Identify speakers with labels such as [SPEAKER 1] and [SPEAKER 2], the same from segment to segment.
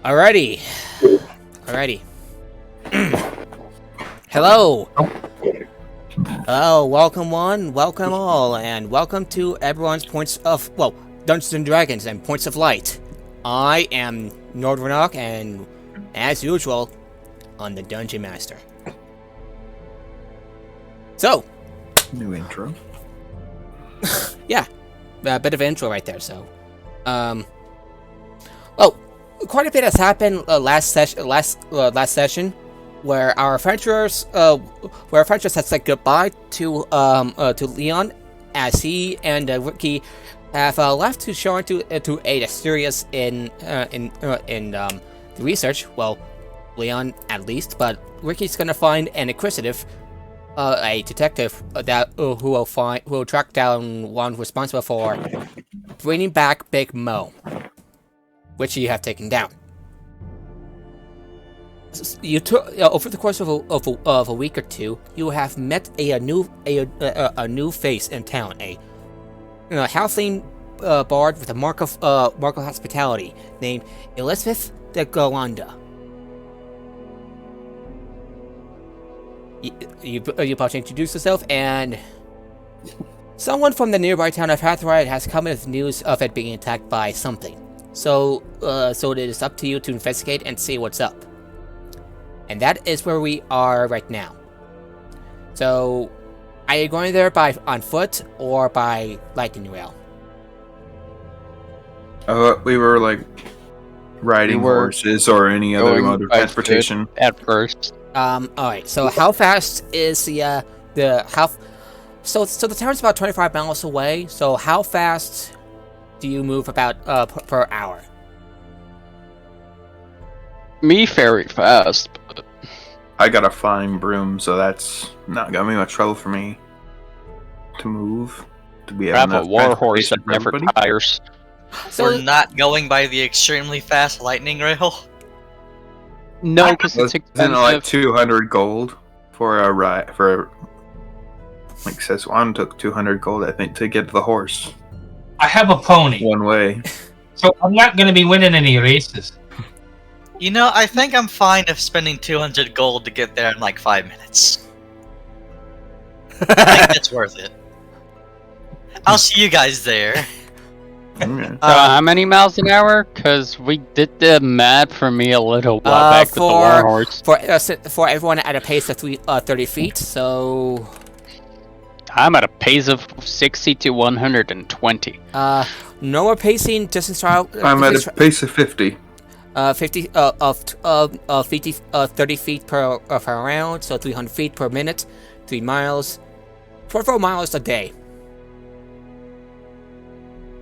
[SPEAKER 1] Alrighty. Hello. Hello, welcome one, welcome all, and welcome to Eberron's Dungeons and Dragons and Points of Light. I am Nordrenok, and as usual, I'm the Dungeon Master. So,
[SPEAKER 2] new intro.
[SPEAKER 1] Yeah, a bit of an intro right there. So, quite a bit has happened last session, where our adventurers had said goodbye to Leon, as he and Ricky have left to show to aid Asturias in the research. Well, Leon at least, but Ricky's gonna find an inquisitive, a detective who will track down one responsible for bringing back Big Mo, which you have taken down. You took over the course of a week or two. You have met a new face in town, a halfling bard with a mark of hospitality named Elizabeth de Golanda. You about to introduce yourself, and someone from the nearby town of Hathride has come in with news of it being attacked by something. So it is up to you to investigate and see what's up. And that is where we are right now. So, are you going there on foot or by lightning rail?
[SPEAKER 2] We were like riding horses or any other mode of transportation
[SPEAKER 3] at first.
[SPEAKER 1] Alright, so how fast is So the town's about 25 miles away, so how fast do you move about per hour?
[SPEAKER 3] Me very fast, but
[SPEAKER 2] I got a flying broom, so that's not gonna be much trouble for me to move. To be
[SPEAKER 3] have a war horse that never tires.
[SPEAKER 4] So we're not going by the extremely fast lightning rail?
[SPEAKER 3] No, because it's expensive.
[SPEAKER 2] Like 200 gold for a ride. Like says one took 200 gold, I think, to get the horse.
[SPEAKER 5] I have a pony.
[SPEAKER 2] One way.
[SPEAKER 5] So I'm not going to be winning any races.
[SPEAKER 4] You know, I think I'm fine of spending 200 gold to get there in like 5 minutes. I think it's worth it. I'll see you guys there.
[SPEAKER 2] Okay.
[SPEAKER 3] How many miles an hour? Because we did the math for me a little while back with the war horse.
[SPEAKER 1] For everyone at a pace of 30 feet, so...
[SPEAKER 3] I'm at a pace of 60 to 120.
[SPEAKER 1] No pacing doesn't start...
[SPEAKER 2] I'm at a pace of 50.
[SPEAKER 1] 30 feet per round, so 300 feet per minute, 3 miles, 4 miles a day.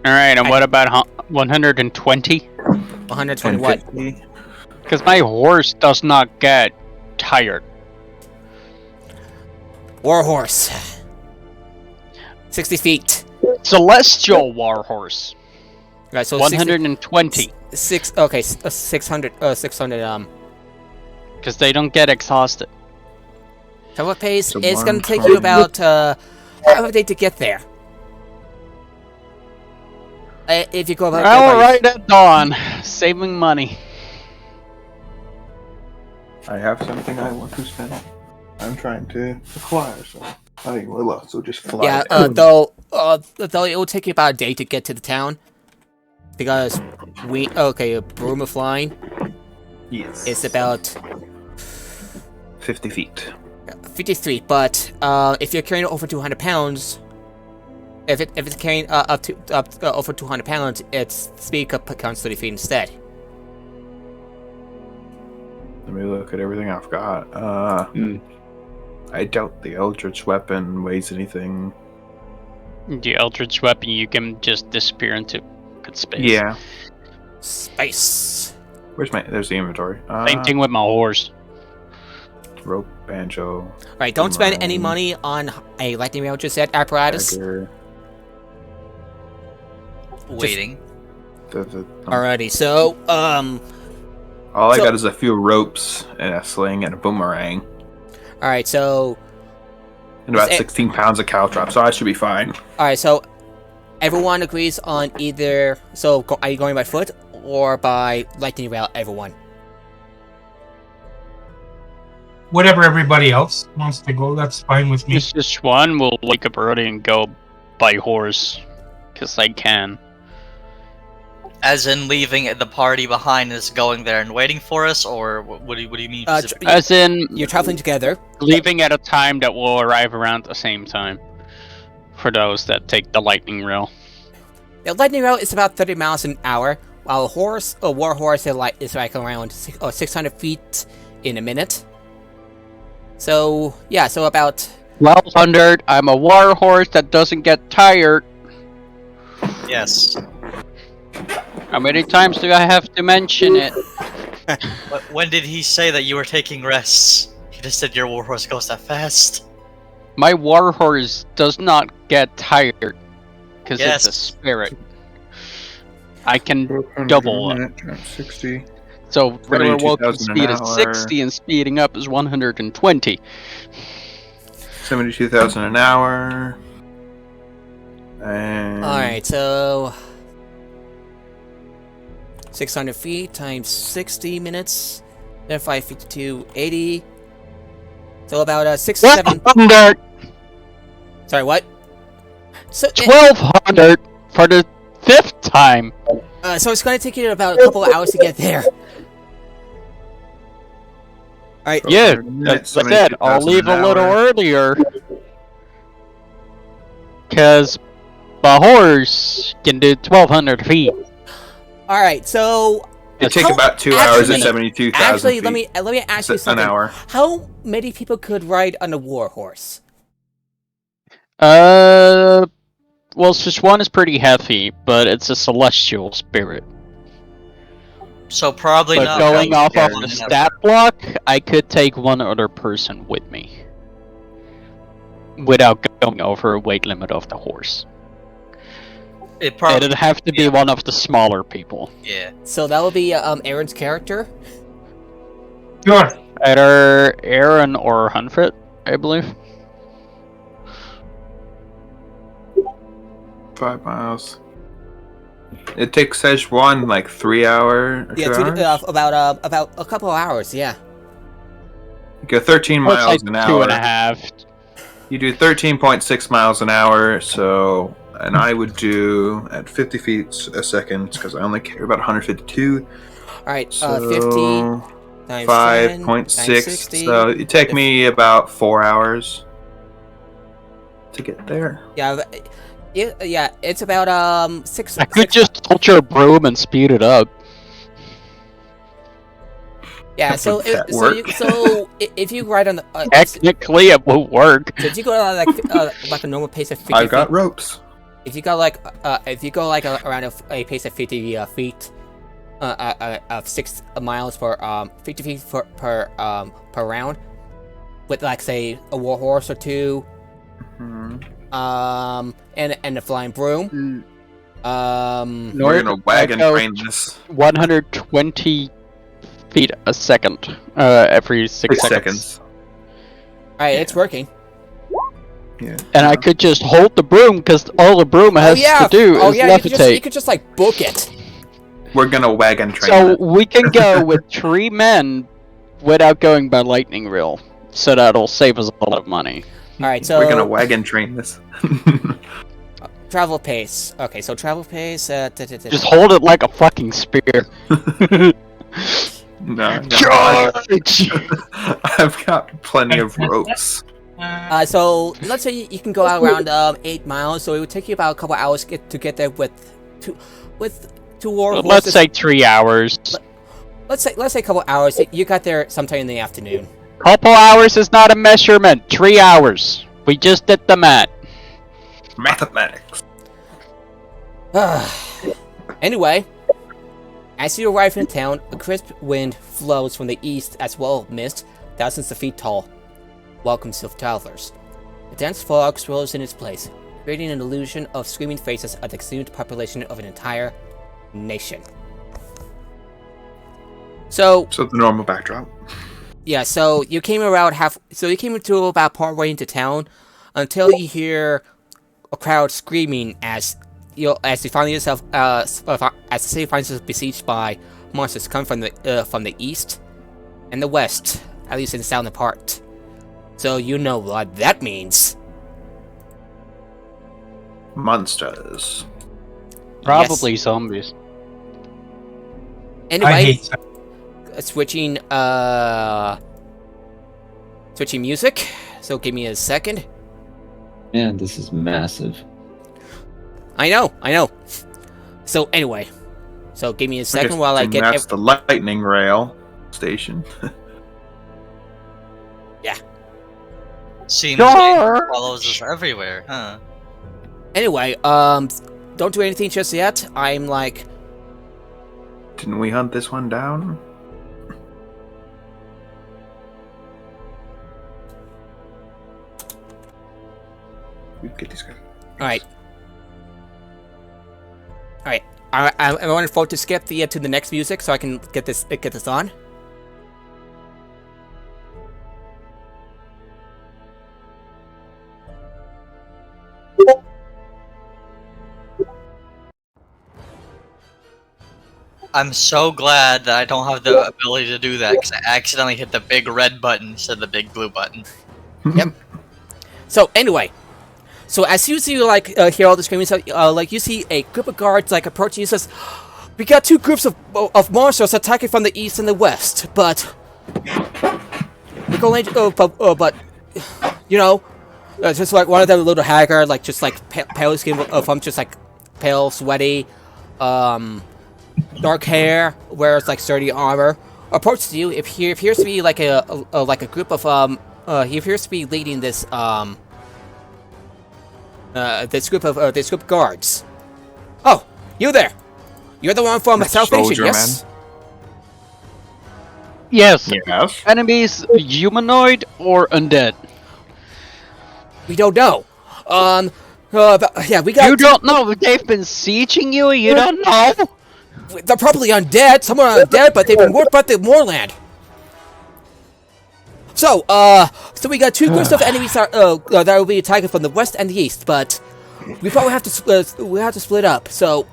[SPEAKER 3] Alright, and what about 120?
[SPEAKER 1] 120 what?
[SPEAKER 3] Because my horse does not get tired.
[SPEAKER 1] Warhorse. 60 feet.
[SPEAKER 3] Celestial warhorse.
[SPEAKER 1] Right, so
[SPEAKER 3] 120.
[SPEAKER 1] 600.
[SPEAKER 3] Because they don't get exhausted.
[SPEAKER 1] So what pace? It's gonna take you about half a day to get there. If you go about.
[SPEAKER 3] I'll ride at dawn, saving money.
[SPEAKER 2] I have something I want to spend. I'm trying to acquire, so I will also just fly.
[SPEAKER 1] Yeah, though it will take you about a day to get to the town, because a broom of flying.
[SPEAKER 2] Yes.
[SPEAKER 1] It's about
[SPEAKER 2] 50 feet.
[SPEAKER 1] 50 feet, but if you're carrying over 200 pounds. If it's carrying up over 200 pounds, its speed counts 30 feet instead.
[SPEAKER 2] Let me look at everything I've got. I doubt the Eldritch weapon weighs anything.
[SPEAKER 3] The Eldritch weapon, you can just disappear into good space.
[SPEAKER 2] Yeah.
[SPEAKER 1] Space.
[SPEAKER 2] There's the inventory.
[SPEAKER 3] Same thing with my horse.
[SPEAKER 2] Rope, banjo.
[SPEAKER 1] Right, don't spend any money on a lightning rail just yet apparatus.
[SPEAKER 2] Dagger.
[SPEAKER 4] Waiting.
[SPEAKER 1] Alrighty, so
[SPEAKER 2] all I got is a few ropes and a sling and a boomerang.
[SPEAKER 1] Alright, so
[SPEAKER 2] and about 16 pounds of caltrop, so I should be fine.
[SPEAKER 1] Alright, so everyone agrees on either. So, are you going by foot or by lightning rail, everyone?
[SPEAKER 5] Whatever everybody else wants to go, that's fine with me.
[SPEAKER 3] Mr. Swan will wake up early and go by horse, because I can.
[SPEAKER 4] As in leaving the party behind is going there and waiting for us, or what do you mean?
[SPEAKER 3] As in,
[SPEAKER 1] You're traveling together.
[SPEAKER 3] leaving at a time that will arrive around the same time. For those that take the lightning rail.
[SPEAKER 1] The lightning rail is about 30 miles an hour, while a war horse is like around 600 feet in a minute. So yeah, so about
[SPEAKER 3] 1200. I'm a war horse that doesn't get tired.
[SPEAKER 4] Yes.
[SPEAKER 3] How many times do I have to mention it?
[SPEAKER 4] When did he say that you were taking rests? He just said your warhorse goes that fast.
[SPEAKER 3] My war horse does not get tired because
[SPEAKER 4] Yes.
[SPEAKER 3] it's a spirit. I can double up.
[SPEAKER 2] 60.
[SPEAKER 3] So regular walking
[SPEAKER 2] 72,000 an
[SPEAKER 3] speed is
[SPEAKER 2] hour.
[SPEAKER 3] 60 and speeding up is 120.
[SPEAKER 2] 72,000 an hour. And
[SPEAKER 1] alright, so 600 feet times 60 minutes, then 552, 80. So about 6 7.
[SPEAKER 3] 1200!
[SPEAKER 1] Sorry, what? So
[SPEAKER 3] 1200 for the 5th time!
[SPEAKER 1] so it's going to take you about a couple of hours to get there. Alright,
[SPEAKER 3] Yeah,
[SPEAKER 2] minutes,
[SPEAKER 3] like I said, I'll
[SPEAKER 2] 72,000
[SPEAKER 3] leave
[SPEAKER 2] an
[SPEAKER 3] a little
[SPEAKER 2] hour.
[SPEAKER 3] earlier. Because the horse can do 1200 feet.
[SPEAKER 1] alright, so
[SPEAKER 2] It take
[SPEAKER 1] How-
[SPEAKER 2] about 2 hours and
[SPEAKER 1] actually-
[SPEAKER 2] 72,000
[SPEAKER 1] actually,
[SPEAKER 2] feet.
[SPEAKER 1] let me ask you
[SPEAKER 2] An
[SPEAKER 1] something.
[SPEAKER 2] hour.
[SPEAKER 1] How many people could ride on a war horse?
[SPEAKER 3] Well, Sichuan is pretty heavy, but it's a celestial spirit.
[SPEAKER 4] So probably
[SPEAKER 3] But
[SPEAKER 4] not.
[SPEAKER 3] going off of
[SPEAKER 2] Yeah.
[SPEAKER 3] the stat block, I could take one other person with me. Without going over a weight limit of the horse.
[SPEAKER 4] It probably.
[SPEAKER 3] It'd have to be
[SPEAKER 4] yeah.
[SPEAKER 3] one of the smaller people.
[SPEAKER 4] Yeah.
[SPEAKER 1] So that will be Aaron's character.
[SPEAKER 5] Sure.
[SPEAKER 3] Either Aaron or Hunfrid, I believe.
[SPEAKER 2] 5 miles. It takes Szechuan like 3 hours or 2
[SPEAKER 1] Yeah,
[SPEAKER 2] hours.
[SPEAKER 1] about a couple of hours. Yeah.
[SPEAKER 2] You go 13
[SPEAKER 3] Well, it's
[SPEAKER 2] miles
[SPEAKER 3] like
[SPEAKER 2] an
[SPEAKER 3] 2.5.
[SPEAKER 2] hour. You do 13.6 miles an hour, so, and I would do at 50 feet a second, because I only care about 152.
[SPEAKER 1] All right.
[SPEAKER 2] So
[SPEAKER 1] 50 times 10 times
[SPEAKER 2] 5.6.
[SPEAKER 1] 60.
[SPEAKER 2] So it take me about 4 hours to get there.
[SPEAKER 1] Yeah. Yeah. It's about 6.
[SPEAKER 3] I could just touch your broom and speed it up.
[SPEAKER 1] Yeah. So
[SPEAKER 2] Would that work?
[SPEAKER 1] If you ride on the
[SPEAKER 3] Technically, it won't work.
[SPEAKER 1] so if you go like a normal pace of 50
[SPEAKER 2] I've got
[SPEAKER 1] feet,
[SPEAKER 2] ropes.
[SPEAKER 1] if you go around a pace of 50 feet of 6 miles per 50 feet per round, with like say a war horse or two,
[SPEAKER 2] Mhm.
[SPEAKER 1] and a flying broom,
[SPEAKER 2] We're gonna wagon
[SPEAKER 3] I go
[SPEAKER 2] train this
[SPEAKER 3] 120 feet a second. Every 6
[SPEAKER 2] 6
[SPEAKER 3] seconds.
[SPEAKER 2] seconds.
[SPEAKER 1] alright, it's working.
[SPEAKER 2] Yeah.
[SPEAKER 3] And I could just hold the broom, because all the broom has to do is levitate.
[SPEAKER 1] you could just like book it.
[SPEAKER 2] We're gonna wagon train
[SPEAKER 3] So
[SPEAKER 2] it.
[SPEAKER 3] we can go with 3 men without going by lightning reel. So that'll save us a lot of money.
[SPEAKER 1] Alright, so
[SPEAKER 2] We're gonna wagon train this.
[SPEAKER 1] travel pace. Okay, so travel pace.
[SPEAKER 3] Just hold it like a fucking spear.
[SPEAKER 2] No,
[SPEAKER 3] Charge!
[SPEAKER 2] I've got plenty of ropes.
[SPEAKER 1] So let's say you can go out around 8 miles. So it would take you about a couple hours to get there with two war horses.
[SPEAKER 3] Let's say 3 hours.
[SPEAKER 1] let's say a couple hours. You got there sometime in the afternoon.
[SPEAKER 3] Couple hours is not a measurement. 3 hours. We just did the math.
[SPEAKER 2] Mathematics.
[SPEAKER 1] Anyway, as you arrive in town, a crisp wind flows from the east as well as mist, thousands of feet tall. Welcomes of travelers. The dense fog swirls in its place, creating an illusion of screaming faces of the consumed population of an entire nation. So
[SPEAKER 2] the normal backdrop.
[SPEAKER 1] yeah, so you came into about partway into town until you hear a crowd screaming as as you find yourself as the city finds itself besieged by monsters coming from the east and the west, at least in the southern part. So you know what that means.
[SPEAKER 2] Monsters.
[SPEAKER 3] Probably zombies.
[SPEAKER 5] I
[SPEAKER 1] Anyway,
[SPEAKER 5] hate that.
[SPEAKER 1] switching music. So give me a second.
[SPEAKER 6] Man, this is massive.
[SPEAKER 1] I know. So anyway, so give me a second while I get.
[SPEAKER 2] That's the lightning rail station.
[SPEAKER 4] Seems like it follows us everywhere, huh?
[SPEAKER 1] Anyway, don't do anything just yet. I'm like,
[SPEAKER 2] Didn't we hunt this one down? We get these guys.
[SPEAKER 1] all right. I want to skip to the next music so I can get this on.
[SPEAKER 4] I'm so glad that I don't have the ability to do that because I accidentally hit the big red button instead of the big blue button.
[SPEAKER 1] Yep. So anyway, so as you see, hear all the screaming, so you see a group of guards approaching you. Says, "We got two groups of monsters attacking from the east and the west, but we're going. But you know, just one of them a little haggard, pale skin, from just pale, sweaty, dark hair, wears sturdy armor. Approaches you. He appears to be a group of he appears to be leading this group of guards. Oh, you there? You're the one from South Asia, yes?
[SPEAKER 3] Yes.
[SPEAKER 2] Yes.
[SPEAKER 3] Enemies humanoid or undead?
[SPEAKER 1] We don't know. Yeah, we got.
[SPEAKER 3] You don't know. They've been sieging you. You don't know.
[SPEAKER 1] They're probably undead. Some are undead, but they've been worked by the moorland. So we got two groups of enemies that will be attacking from the west and the east, but we probably have to split up. So,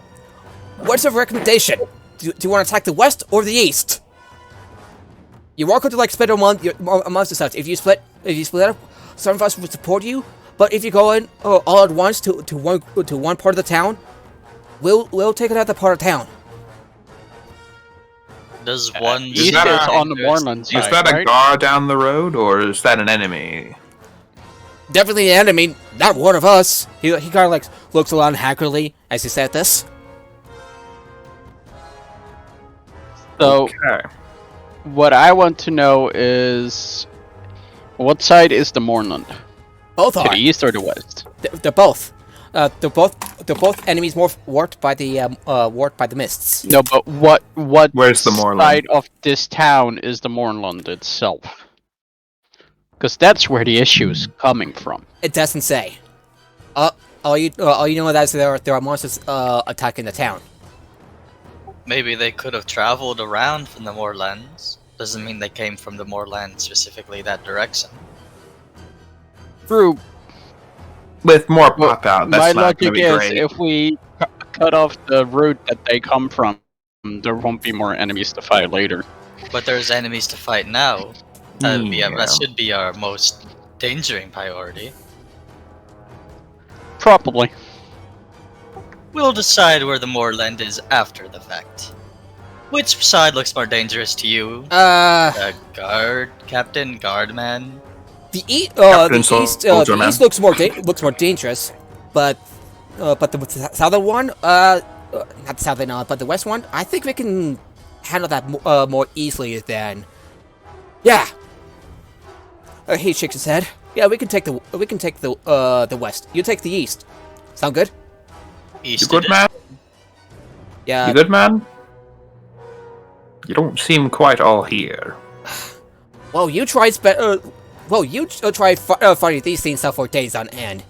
[SPEAKER 1] what's your recommendation? Do you want to attack the west or the east? You're welcome to split amongst yourselves. If you split up, some of us will support you. But if you go in all at once to one part of the town, we'll take another part of town.
[SPEAKER 4] Does one
[SPEAKER 3] East
[SPEAKER 2] that
[SPEAKER 3] is
[SPEAKER 2] a-
[SPEAKER 3] on the moorland side,
[SPEAKER 2] Is that a
[SPEAKER 3] right?
[SPEAKER 2] guard down the road, or is that an enemy?
[SPEAKER 1] Definitely an enemy, not one of us. He kind of looks a lot haggardly as he said this.
[SPEAKER 3] So,
[SPEAKER 2] Okay.
[SPEAKER 3] what I want to know is, what side is the moorland?
[SPEAKER 1] Both
[SPEAKER 3] To
[SPEAKER 1] are.
[SPEAKER 3] the east or the west?
[SPEAKER 1] They're both. They're both enemies warped by the mists.
[SPEAKER 3] No, but what
[SPEAKER 2] Where's the moorland?
[SPEAKER 3] side of this town is the moorland itself? Because that's where the issue is coming from.
[SPEAKER 1] It doesn't say. All you know is that there are monsters attacking the town.
[SPEAKER 4] Maybe they could have traveled around from the moorlands. Doesn't mean they came from the moorland specifically that direction.
[SPEAKER 3] True.
[SPEAKER 2] With more pop out,
[SPEAKER 3] My
[SPEAKER 2] that's not going to
[SPEAKER 3] logic
[SPEAKER 2] be
[SPEAKER 3] is,
[SPEAKER 2] great.
[SPEAKER 3] if we cut off the route that they come from, there won't be more enemies to fight later.
[SPEAKER 4] But there's enemies to fight now. That
[SPEAKER 2] Yeah.
[SPEAKER 4] should be our most endangering priority.
[SPEAKER 3] Probably.
[SPEAKER 4] We'll decide where the moorland is after the fact. Which side looks more dangerous to you? The guard captain, guardman?
[SPEAKER 1] The east
[SPEAKER 2] Soldier Man.
[SPEAKER 1] looks more dangerous, but the southern one, not the southern one, but the west one, I think we can handle that more easily than. Yeah. He shakes his head. Yeah, we can take the west. You take the east. Sound good?
[SPEAKER 2] You
[SPEAKER 4] East
[SPEAKER 2] good,
[SPEAKER 4] it is.
[SPEAKER 2] man?
[SPEAKER 1] Yeah.
[SPEAKER 2] You good, man? You don't seem quite all here.
[SPEAKER 1] Well, you tried fighting these things out for days on end.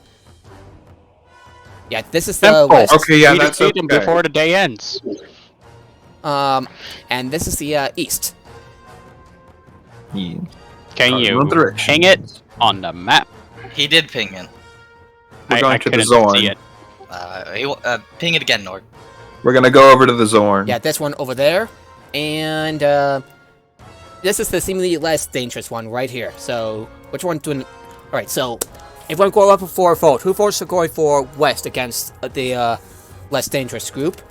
[SPEAKER 1] Yeah, this is the
[SPEAKER 3] Simple.
[SPEAKER 1] west.
[SPEAKER 2] Okay, yeah,
[SPEAKER 3] We
[SPEAKER 2] that's
[SPEAKER 3] defeat them
[SPEAKER 2] okay.
[SPEAKER 3] before the day ends.
[SPEAKER 1] And this is the east.
[SPEAKER 2] Yeah.
[SPEAKER 3] Can
[SPEAKER 2] Cardinal
[SPEAKER 3] you
[SPEAKER 2] directions.
[SPEAKER 3] ping it on the map?
[SPEAKER 4] He did ping it.
[SPEAKER 2] We're going to the
[SPEAKER 3] couldn't
[SPEAKER 2] Zorn.
[SPEAKER 3] see it.
[SPEAKER 4] Ping it again, Nord.
[SPEAKER 2] We're gonna go over to the Zorn.
[SPEAKER 1] Yeah, this one over there, and this is the seemingly less dangerous one right here. So, which one doing? All right, so if we're going up for a vote, who votes for going for west against the less dangerous group?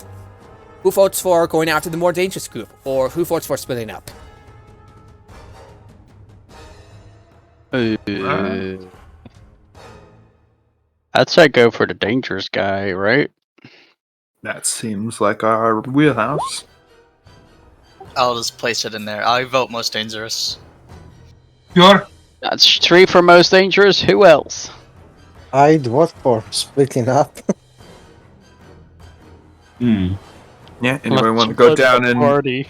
[SPEAKER 1] Who votes for going after the more dangerous group, or who votes for splitting up?
[SPEAKER 3] I'd say go for the dangerous guy, right?
[SPEAKER 2] That seems like our wheelhouse.
[SPEAKER 4] I'll just place it in there. I vote most dangerous.
[SPEAKER 5] Sure.
[SPEAKER 3] That's 3 for most dangerous. Who else?
[SPEAKER 7] I'd vote for splitting up.
[SPEAKER 2] Yeah, anybody
[SPEAKER 3] Let's
[SPEAKER 2] want to go
[SPEAKER 3] split
[SPEAKER 2] down
[SPEAKER 3] the
[SPEAKER 2] and?
[SPEAKER 3] party?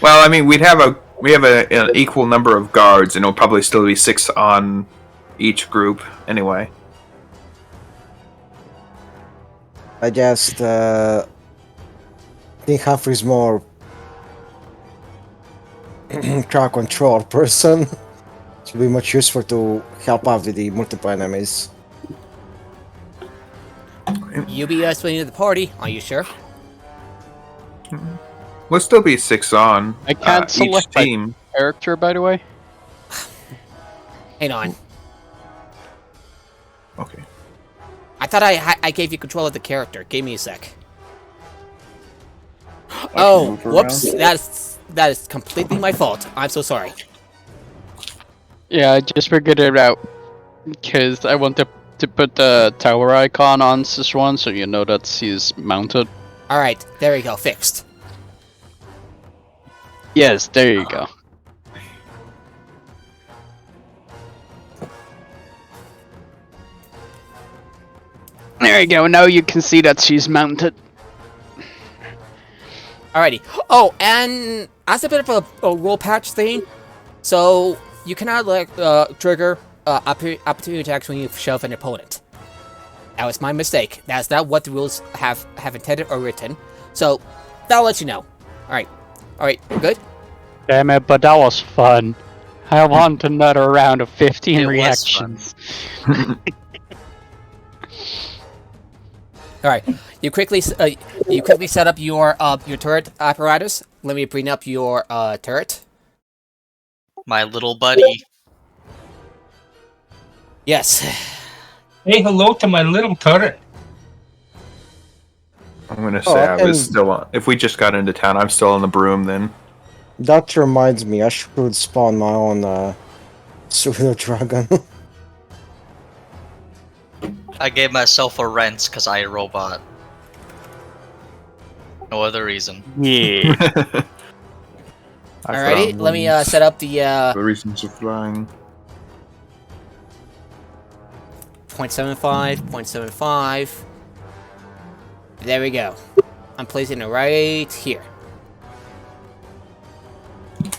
[SPEAKER 2] Well, I mean, we have an equal number of guards, and it'll probably still be 6 on each group anyway.
[SPEAKER 7] I just think Humphrey's more crowd control person. It will be much useful to help out with the multiple enemies.
[SPEAKER 1] You be splitting the party, are you sure?
[SPEAKER 2] We'll still be 6 on
[SPEAKER 3] I can't
[SPEAKER 2] each
[SPEAKER 3] select my
[SPEAKER 2] team.
[SPEAKER 3] character, by the way.
[SPEAKER 1] Hang on.
[SPEAKER 2] Okay.
[SPEAKER 1] I thought I gave you control of the character. Give me a sec. Oh, whoops! That is completely my fault. I'm so sorry.
[SPEAKER 3] Yeah, I just figured it out. Because I want to put the tower icon on this one, so you know that he's mounted.
[SPEAKER 1] All right, there we go. Fixed.
[SPEAKER 3] Yes, there you go. There you go, now you can see that she's mounted.
[SPEAKER 1] Alrighty. Oh, and as a bit of a rule patch thing, so you cannot trigger opportunity attacks when you shove an opponent. That was my mistake. That's not what the rules have intended or written. So that'll let you know. Alright, we're good?
[SPEAKER 3] Damn it, but that was fun. I want another round of 15 reactions.
[SPEAKER 1] All right, you quickly set up your turret apparatus. Let me bring up your turret.
[SPEAKER 4] My little buddy.
[SPEAKER 1] Yes.
[SPEAKER 5] Say hello to my little turret.
[SPEAKER 2] I'm gonna say I was still on. If we just got into town, I'm still on the broom then.
[SPEAKER 7] That reminds me, I should spawn my own pseudo dragon.
[SPEAKER 4] I gave myself a wrench because I a robot. No other reason.
[SPEAKER 3] Yeah.
[SPEAKER 1] Alrighty, let me set up the
[SPEAKER 2] The reasons of flying.
[SPEAKER 1] 0.75, 0.75. There we go. I'm placing it right here.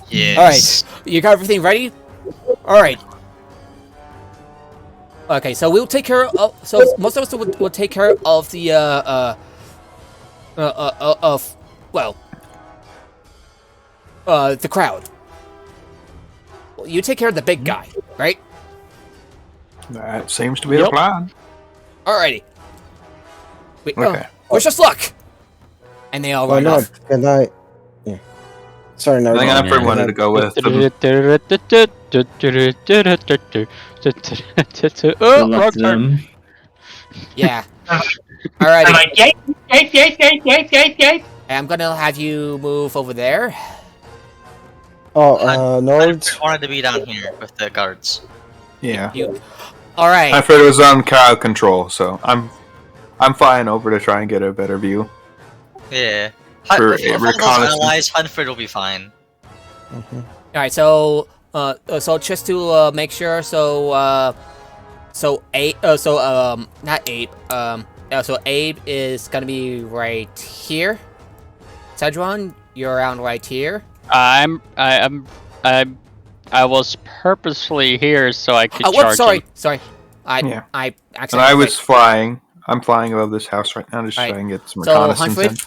[SPEAKER 4] Yes.
[SPEAKER 1] Alright, you got everything ready? Alright. Okay, so we'll take care of. So most of us will take care of the the crowd. You take care of the big guy, right?
[SPEAKER 2] That seems to be the plan.
[SPEAKER 1] Alrighty. Wait,
[SPEAKER 2] Okay.
[SPEAKER 1] wish us luck. And they all
[SPEAKER 7] Why
[SPEAKER 1] run
[SPEAKER 7] not?
[SPEAKER 1] off.
[SPEAKER 7] Can I? Yeah. Sorry, no.
[SPEAKER 2] I think Hunfrid wanted to go with them.
[SPEAKER 3] Oh, wrong turn.
[SPEAKER 1] Yeah.
[SPEAKER 5] I'm
[SPEAKER 1] Alrighty.
[SPEAKER 5] like, yay.
[SPEAKER 1] I'm gonna have you move over there.
[SPEAKER 7] Oh, Nord.
[SPEAKER 4] I wanted to be down here with the guards.
[SPEAKER 2] Yeah.
[SPEAKER 1] Alright.
[SPEAKER 2] Hunfrid was on crowd control, so I'm flying over to try and get a better view.
[SPEAKER 4] Yeah.
[SPEAKER 2] For
[SPEAKER 4] If all those
[SPEAKER 2] reconnaissance.
[SPEAKER 4] allies, Hunfrid will be fine.
[SPEAKER 1] Alright, so just to make sure, not Abe, so Abe is gonna be right here. Cedron, you're around right here.
[SPEAKER 3] I was purposefully here so I could
[SPEAKER 1] Oh,
[SPEAKER 3] charge
[SPEAKER 1] whoops, sorry,
[SPEAKER 3] him.
[SPEAKER 1] sorry. I
[SPEAKER 2] And
[SPEAKER 1] accidentally.
[SPEAKER 2] I was flying. I'm flying above this house right now, just
[SPEAKER 1] Alright.
[SPEAKER 2] trying to get some
[SPEAKER 1] So,
[SPEAKER 2] reconnaissance in.
[SPEAKER 1] Hunfrid?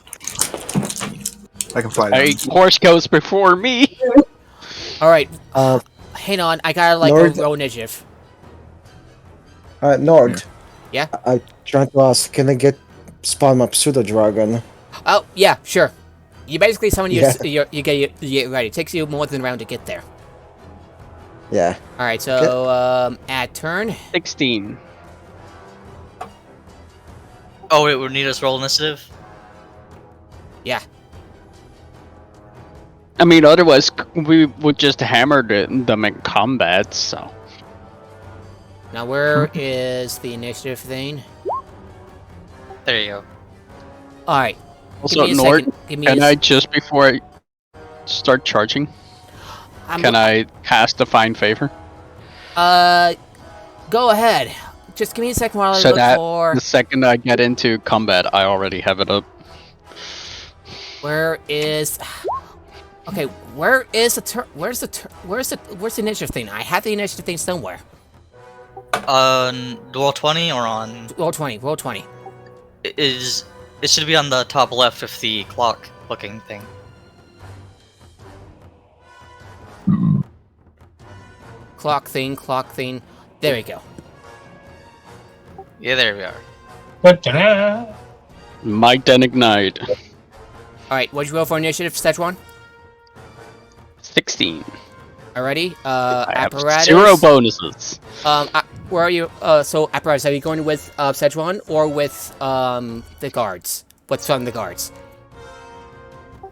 [SPEAKER 2] I can fly down.
[SPEAKER 3] Hey, horse goes before me.
[SPEAKER 1] Alright, hang on, I gotta
[SPEAKER 7] Nord-
[SPEAKER 1] roll initiative.
[SPEAKER 7] Nord.
[SPEAKER 1] Yeah?
[SPEAKER 7] I trying to ask, can I spawn my pseudo dragon?
[SPEAKER 1] Oh, yeah, sure. You basically summon
[SPEAKER 7] Yeah.
[SPEAKER 1] you get ready. It takes you more than a round to get there.
[SPEAKER 7] Yeah.
[SPEAKER 1] Alright, so, at turn.
[SPEAKER 3] 16.
[SPEAKER 4] Oh, wait, we need us roll initiative?
[SPEAKER 1] Yeah.
[SPEAKER 3] I mean, otherwise we would just hammer them in combat. So
[SPEAKER 1] Now, where is the initiative thing?
[SPEAKER 4] There you go.
[SPEAKER 1] Alright.
[SPEAKER 3] also,
[SPEAKER 1] me a
[SPEAKER 3] Nord,
[SPEAKER 1] second. Give me
[SPEAKER 3] can
[SPEAKER 1] a
[SPEAKER 3] I just before I start charging? Can I cast Divine Favor?
[SPEAKER 1] Go ahead. Just give me a second while I
[SPEAKER 3] So
[SPEAKER 1] look
[SPEAKER 3] that
[SPEAKER 1] for...
[SPEAKER 3] the second I get into combat, I already have it up.
[SPEAKER 1] Where is... Okay, where is the where's the initiative thing? I have the initiative thing somewhere.
[SPEAKER 4] On roll 20 or on...
[SPEAKER 1] Roll 20, roll 20.
[SPEAKER 4] It should be on the top left of the clock looking thing.
[SPEAKER 1] Clock thing. There we go.
[SPEAKER 4] Yeah, there we are.
[SPEAKER 5] Ta-da!
[SPEAKER 3] Might then ignite.
[SPEAKER 1] Alright, what'd you roll for initiative, Szechuan?
[SPEAKER 3] 16.
[SPEAKER 1] Alrighty,
[SPEAKER 3] I have
[SPEAKER 1] apparatus.
[SPEAKER 3] 0 bonuses.
[SPEAKER 1] Where are you? So apparatus, are you going with Szechuan or with the guards? What's on the guards?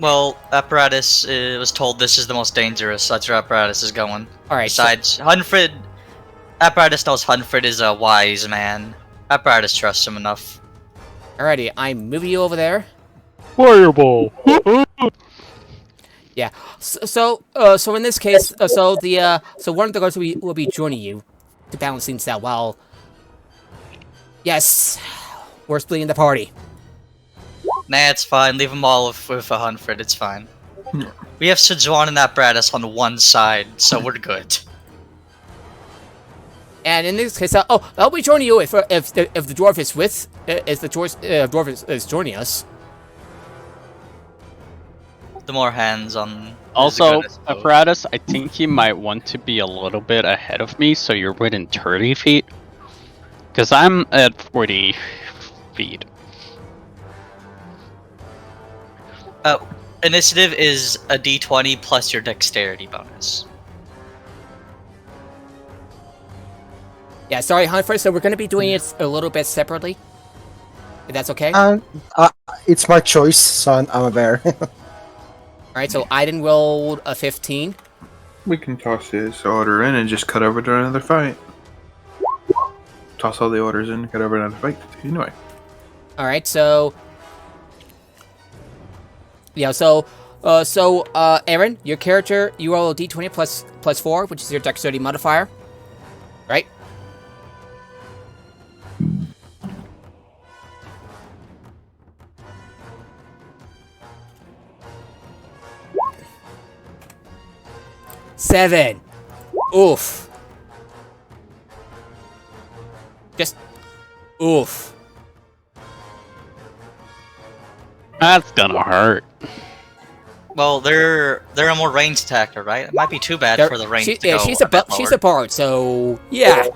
[SPEAKER 4] Well, apparatus was told this is the most dangerous. That's where apparatus is going.
[SPEAKER 1] Alright.
[SPEAKER 4] Besides, Hunfrid, apparatus knows Hunfrid is a wise man. Apparatus trusts him enough.
[SPEAKER 1] Alrighty, I'm moving you over there.
[SPEAKER 3] Fireball.
[SPEAKER 1] Yeah. So in this case, so one of the guards will be joining you to balance things out. While yes, we're splitting the party.
[SPEAKER 4] Nah, it's fine. Leave them all with a Hunfrid. It's fine. We have Szechuan and apparatus on one side, so we're good.
[SPEAKER 1] And in this case, I'll be joining you if the dwarf is with if the dwarf is joining us.
[SPEAKER 4] The more hands on.
[SPEAKER 3] Also, apparatus, I think you might want to be a little bit ahead of me, so you're within 30 feet. Because I'm at 40 feet.
[SPEAKER 4] Initiative is a d20 plus your dexterity bonus.
[SPEAKER 1] Yeah, sorry, Hunfrid. So we're going to be doing it a little bit separately. If that's okay.
[SPEAKER 7] It's my choice, so I'm aware.
[SPEAKER 1] Alright, so Inon rolled a 15.
[SPEAKER 2] We can toss this order in and just cut over to another fight. Toss all the orders in, cut over to another fight. Anyway.
[SPEAKER 1] Alright, so... Yeah, so Aaron, your character, you roll a d20 plus 4, which is your dexterity modifier. Right? Seven. Oof. Just oof.
[SPEAKER 3] That's gonna hurt.
[SPEAKER 4] Well, they're a more ranged attacker, right? It might be too bad for the range to go.
[SPEAKER 1] She's a bard, so yeah.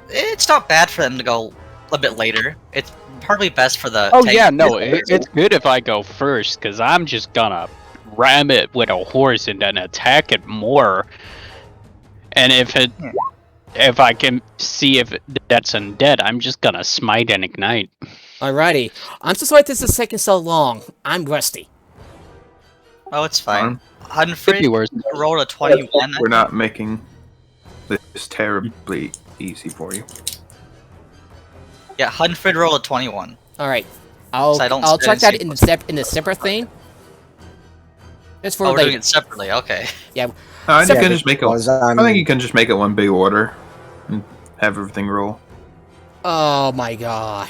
[SPEAKER 4] It's not bad for them to go a bit later. It's probably best for the.
[SPEAKER 3] Oh yeah, no, it's good if I go first, because I'm just gonna ram it with a horse and then attack it more. And if I can see if that's undead, I'm just gonna smite and ignite.
[SPEAKER 1] Alrighty. I'm so sorry this is taking so long. I'm rusty.
[SPEAKER 4] Oh, it's fine.
[SPEAKER 3] Could be worse.
[SPEAKER 4] Hunfrid rolled a 21.
[SPEAKER 2] We're not making this terribly easy for you.
[SPEAKER 4] Yeah, Hunfrid rolled a 21.
[SPEAKER 1] Alright. I'll
[SPEAKER 4] So
[SPEAKER 1] check that in the separate thing. Just for
[SPEAKER 4] Oh, we're
[SPEAKER 1] later.
[SPEAKER 4] doing it separately. Okay.
[SPEAKER 1] Yeah.
[SPEAKER 2] I think you
[SPEAKER 1] Yeah,
[SPEAKER 2] can just make it. I think you can just make it one big order and have everything roll.
[SPEAKER 1] Oh my god.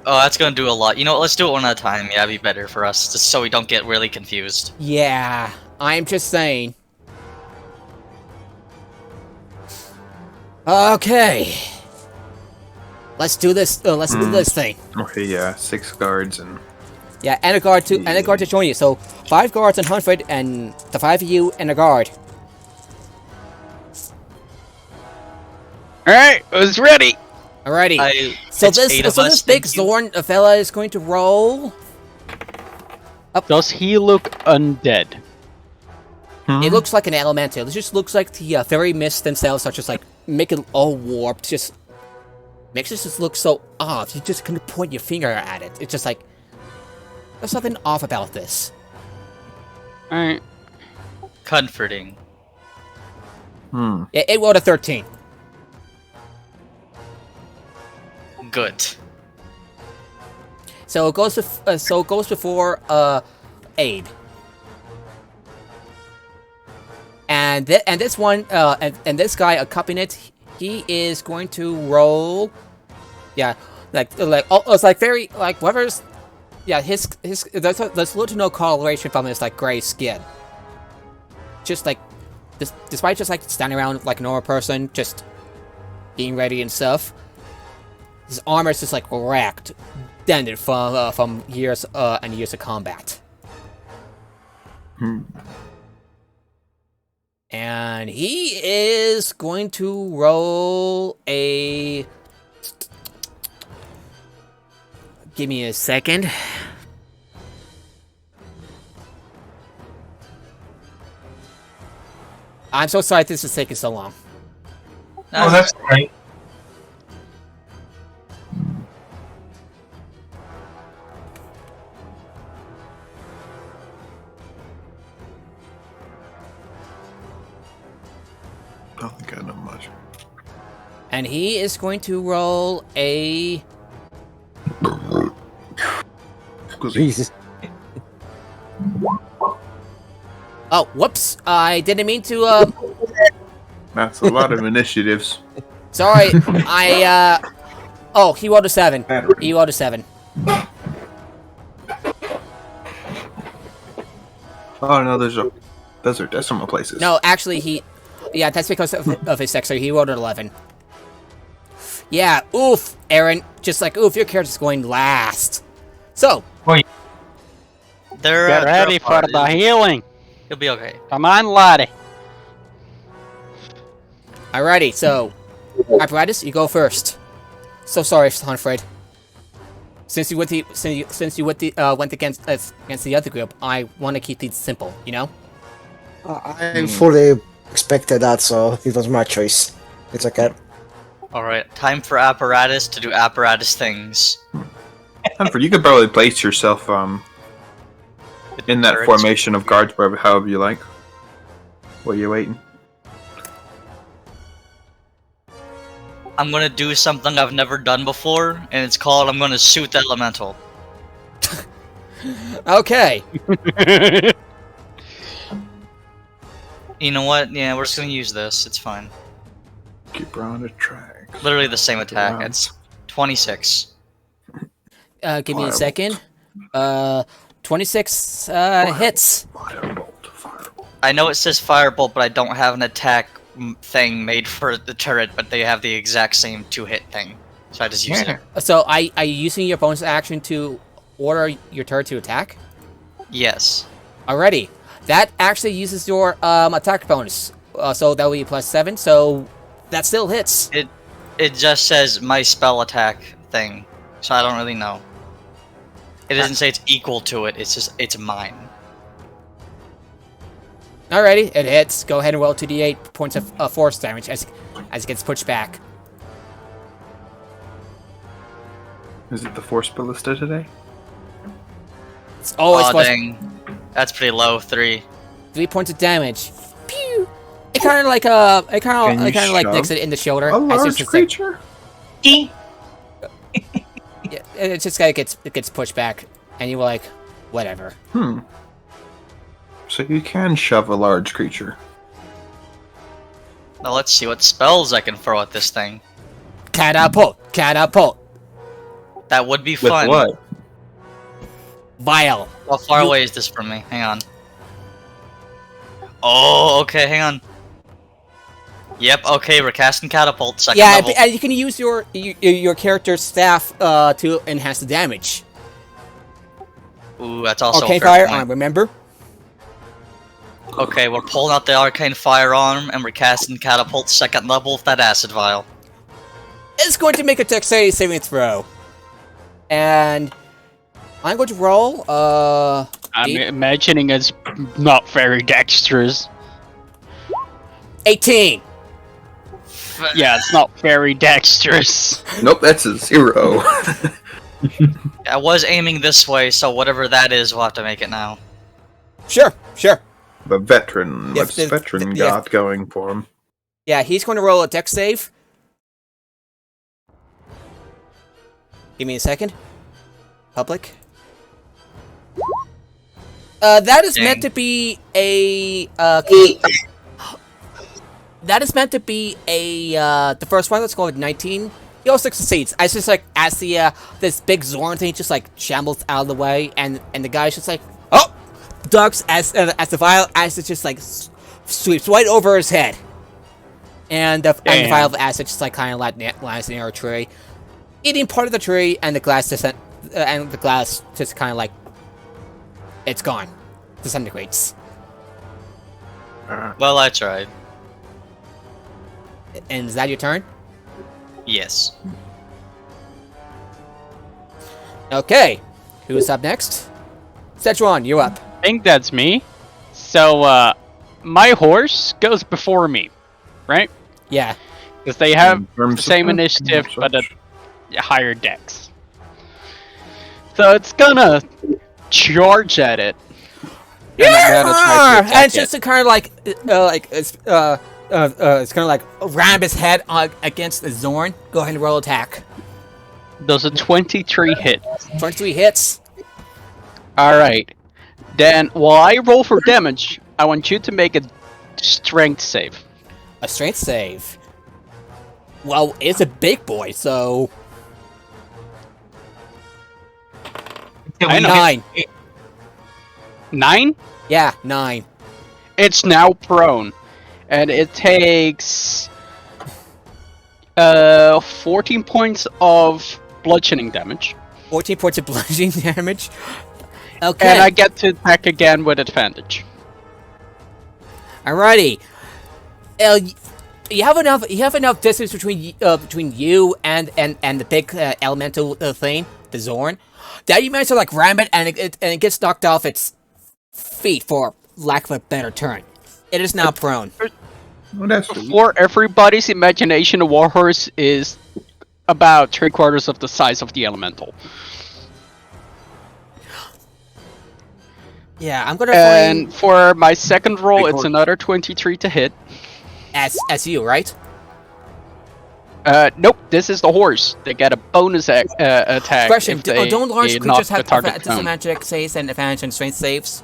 [SPEAKER 4] Oh, that's gonna do a lot. You know what? Let's do it one at a time. Yeah, it'd be better for us, just so we don't get really confused.
[SPEAKER 1] Yeah. I'm just saying. Okay. Let's do this. Let's do this thing.
[SPEAKER 2] Okay, yeah, 6 guards and
[SPEAKER 1] Yeah, and a guard to join you. So 5 guards and Hunfrid, and the 5 of you and a guard.
[SPEAKER 3] Alright, I was ready.
[SPEAKER 1] Alrighty. So
[SPEAKER 4] it's 8 of
[SPEAKER 1] this
[SPEAKER 4] us,
[SPEAKER 1] big
[SPEAKER 4] thank you.
[SPEAKER 1] Zorn fella is going to roll.
[SPEAKER 3] Does he look undead?
[SPEAKER 1] It looks like an elemental. It just looks like the fairy mists themselves are just like making all warped. Just makes it just look so off. You just kind of point your finger at it. It's just like there's something off about this.
[SPEAKER 3] Alright.
[SPEAKER 4] Comforting.
[SPEAKER 1] It rolled a 13.
[SPEAKER 4] Good.
[SPEAKER 1] So it goes before aid. And this one and this guy accompanying it, he is going to roll. Yeah, it's like very like whoever's. Yeah, his there's little to no correlation from his like gray skin. Just like, despite just like standing around like a normal person, just being ready and stuff. His armor is just like wrecked, dented from years and years of combat. And he is going to roll a. Give me a second. I'm so sorry this is taking so long.
[SPEAKER 5] Oh, that's right.
[SPEAKER 2] I don't think I know much.
[SPEAKER 1] And he is going to roll a.
[SPEAKER 7] Jesus.
[SPEAKER 1] Oh, whoops! I didn't mean to.
[SPEAKER 2] That's a lot of initiatives.
[SPEAKER 1] Sorry, Oh, he rolled a 7. He rolled a 7.
[SPEAKER 2] Oh no, those are decimal places.
[SPEAKER 1] No, actually, yeah, that's because of his sex. So he rolled an 11. Yeah, oof, Aaron. Just like oof, your character's going last. So.
[SPEAKER 4] They're
[SPEAKER 3] Get ready for the healing.
[SPEAKER 4] You'll be okay.
[SPEAKER 3] Come on, laddie.
[SPEAKER 1] Alrighty, so apparatus, you go first. So sorry, Hunfrid. Since you went against the other group, I want to keep these simple. You know.
[SPEAKER 7] I fully expected that, so it was my choice. It's okay.
[SPEAKER 4] Alright, time for apparatus to do apparatus things.
[SPEAKER 2] Hunfrid, you could probably place yourself in that
[SPEAKER 4] Turrets.
[SPEAKER 2] formation of guards, wherever, however you like. While you're waiting.
[SPEAKER 4] I'm gonna do something I've never done before, and it's called I'm gonna shoot the elemental.
[SPEAKER 1] Okay.
[SPEAKER 4] You know what? Yeah, we're just gonna use this. It's fine.
[SPEAKER 2] Keep her on the track.
[SPEAKER 4] Literally the same attack.
[SPEAKER 2] Wow.
[SPEAKER 4] It's 26.
[SPEAKER 1] Give me a second. 26 hits.
[SPEAKER 2] Firebolt.
[SPEAKER 4] I know it says firebolt, but I don't have an attack thing made for the turret, but they have the exact same 2-hit thing. So I just use it.
[SPEAKER 1] So are you using your bonus action to order your turret to attack?
[SPEAKER 4] Yes.
[SPEAKER 1] Alrighty. That actually uses your attack bonus. So that will be +7, so that still hits.
[SPEAKER 4] It just says my spell attack thing, so I don't really know. It doesn't say it's equal to it, it's just, it's mine.
[SPEAKER 1] Alrighty, it hits. Go ahead and roll 2d8 points of force damage as it gets pushed back.
[SPEAKER 2] Is it the Force Ballista today?
[SPEAKER 1] It's always
[SPEAKER 4] Oh dang. That's pretty low, 3.
[SPEAKER 1] 3 points of damage. Pew! It kind of like nicks it in the shoulder.
[SPEAKER 2] A
[SPEAKER 1] as
[SPEAKER 2] large
[SPEAKER 1] it's just
[SPEAKER 2] creature?
[SPEAKER 1] yeah, it's just it gets pushed back, and you were like, whatever.
[SPEAKER 2] So you can shove a large creature.
[SPEAKER 4] Now let's see what spells I can throw at this thing.
[SPEAKER 1] Catapult!
[SPEAKER 4] That would be
[SPEAKER 2] With
[SPEAKER 4] fun.
[SPEAKER 2] what?
[SPEAKER 1] Vial.
[SPEAKER 4] How far away is this from me? Hang on. Oh, okay, hang on. Yep, okay, we're casting catapult, second level.
[SPEAKER 1] And you can use your character's staff to enhance the damage.
[SPEAKER 4] Ooh, that's also
[SPEAKER 1] Arcane
[SPEAKER 4] a fair
[SPEAKER 1] firearm,
[SPEAKER 4] point.
[SPEAKER 1] remember?
[SPEAKER 4] Okay, we're pulling out the arcane firearm and we're casting catapult second level with that acid vial.
[SPEAKER 1] is going to make a dexterity saving throw. And I'm going to roll,
[SPEAKER 3] I'm imagining it's not very dexterous.
[SPEAKER 1] 18.
[SPEAKER 3] Yeah, it's not very dexterous.
[SPEAKER 2] Nope, that's a 0.
[SPEAKER 4] I was aiming this way, so whatever that is, we'll have to make it now.
[SPEAKER 1] Sure.
[SPEAKER 2] The veteran.
[SPEAKER 1] Yes,
[SPEAKER 2] What's
[SPEAKER 1] the-
[SPEAKER 2] veteran
[SPEAKER 1] yeah.
[SPEAKER 2] got going for him?
[SPEAKER 1] Yeah, he's going to roll a dex save. Give me a second. Public. That is meant to be a, that is meant to be a, the first one, let's go with 19. He also succeeds. It's just like, as the, this big Zorn thing just like shambles out of the way, and the guy's just like, oh! Ducks as the vial acid just like sweeps right over his head. And the vial of acid just like kind of lands near a tree, eating part of the tree, and the glass just kind of like, it's gone, disintegrates.
[SPEAKER 4] Well, I tried.
[SPEAKER 1] And is that your turn?
[SPEAKER 4] Yes.
[SPEAKER 1] Okay, who's up next? Szechuan, you're up.
[SPEAKER 3] I think that's me. So, my horse goes before me, right?
[SPEAKER 1] Yeah.
[SPEAKER 3] Because they have
[SPEAKER 2] In
[SPEAKER 3] the
[SPEAKER 2] terms
[SPEAKER 3] same
[SPEAKER 2] of-
[SPEAKER 3] initiative, but a higher dex. So it's gonna charge at it. And then it's try to attack
[SPEAKER 1] And it's
[SPEAKER 3] it.
[SPEAKER 1] just kind of like, it's kind of like ram his head against the Zorn. Go ahead and roll attack.
[SPEAKER 3] Does a 23 hit?
[SPEAKER 1] 23 hits.
[SPEAKER 3] Alright. Then, while I roll for damage, I want you to make a strength save.
[SPEAKER 1] A strength save. Well, it's a big boy, so
[SPEAKER 3] I know.
[SPEAKER 1] 9.
[SPEAKER 3] 9?
[SPEAKER 1] Yeah, 9.
[SPEAKER 3] It's now prone. And it takes 14 points of bludgeoning damage.
[SPEAKER 1] 14 points of bludgeoning damage. Okay.
[SPEAKER 3] And I get to attack again with advantage.
[SPEAKER 1] Alrighty. You have enough distance between you and the big elemental thing, the Zorn, that you manage to like ram it, and it gets knocked off its feet, for lack of a better term. It is now prone.
[SPEAKER 2] Well, that's
[SPEAKER 3] For everybody's imagination, a warhorse is about 3/4 of the size of the elemental.
[SPEAKER 1] Yeah, I'm gonna
[SPEAKER 3] And
[SPEAKER 1] find
[SPEAKER 3] for my second roll,
[SPEAKER 2] Big
[SPEAKER 3] it's
[SPEAKER 2] horse.
[SPEAKER 3] another 23 to hit.
[SPEAKER 1] as you, right?
[SPEAKER 3] Nope, this is the horse. They get a bonus attack.
[SPEAKER 1] Question:
[SPEAKER 3] if they
[SPEAKER 1] don't large
[SPEAKER 3] knock
[SPEAKER 1] creatures
[SPEAKER 3] the
[SPEAKER 1] have
[SPEAKER 3] target prone.
[SPEAKER 1] disadvantage saves and advantage and strength saves?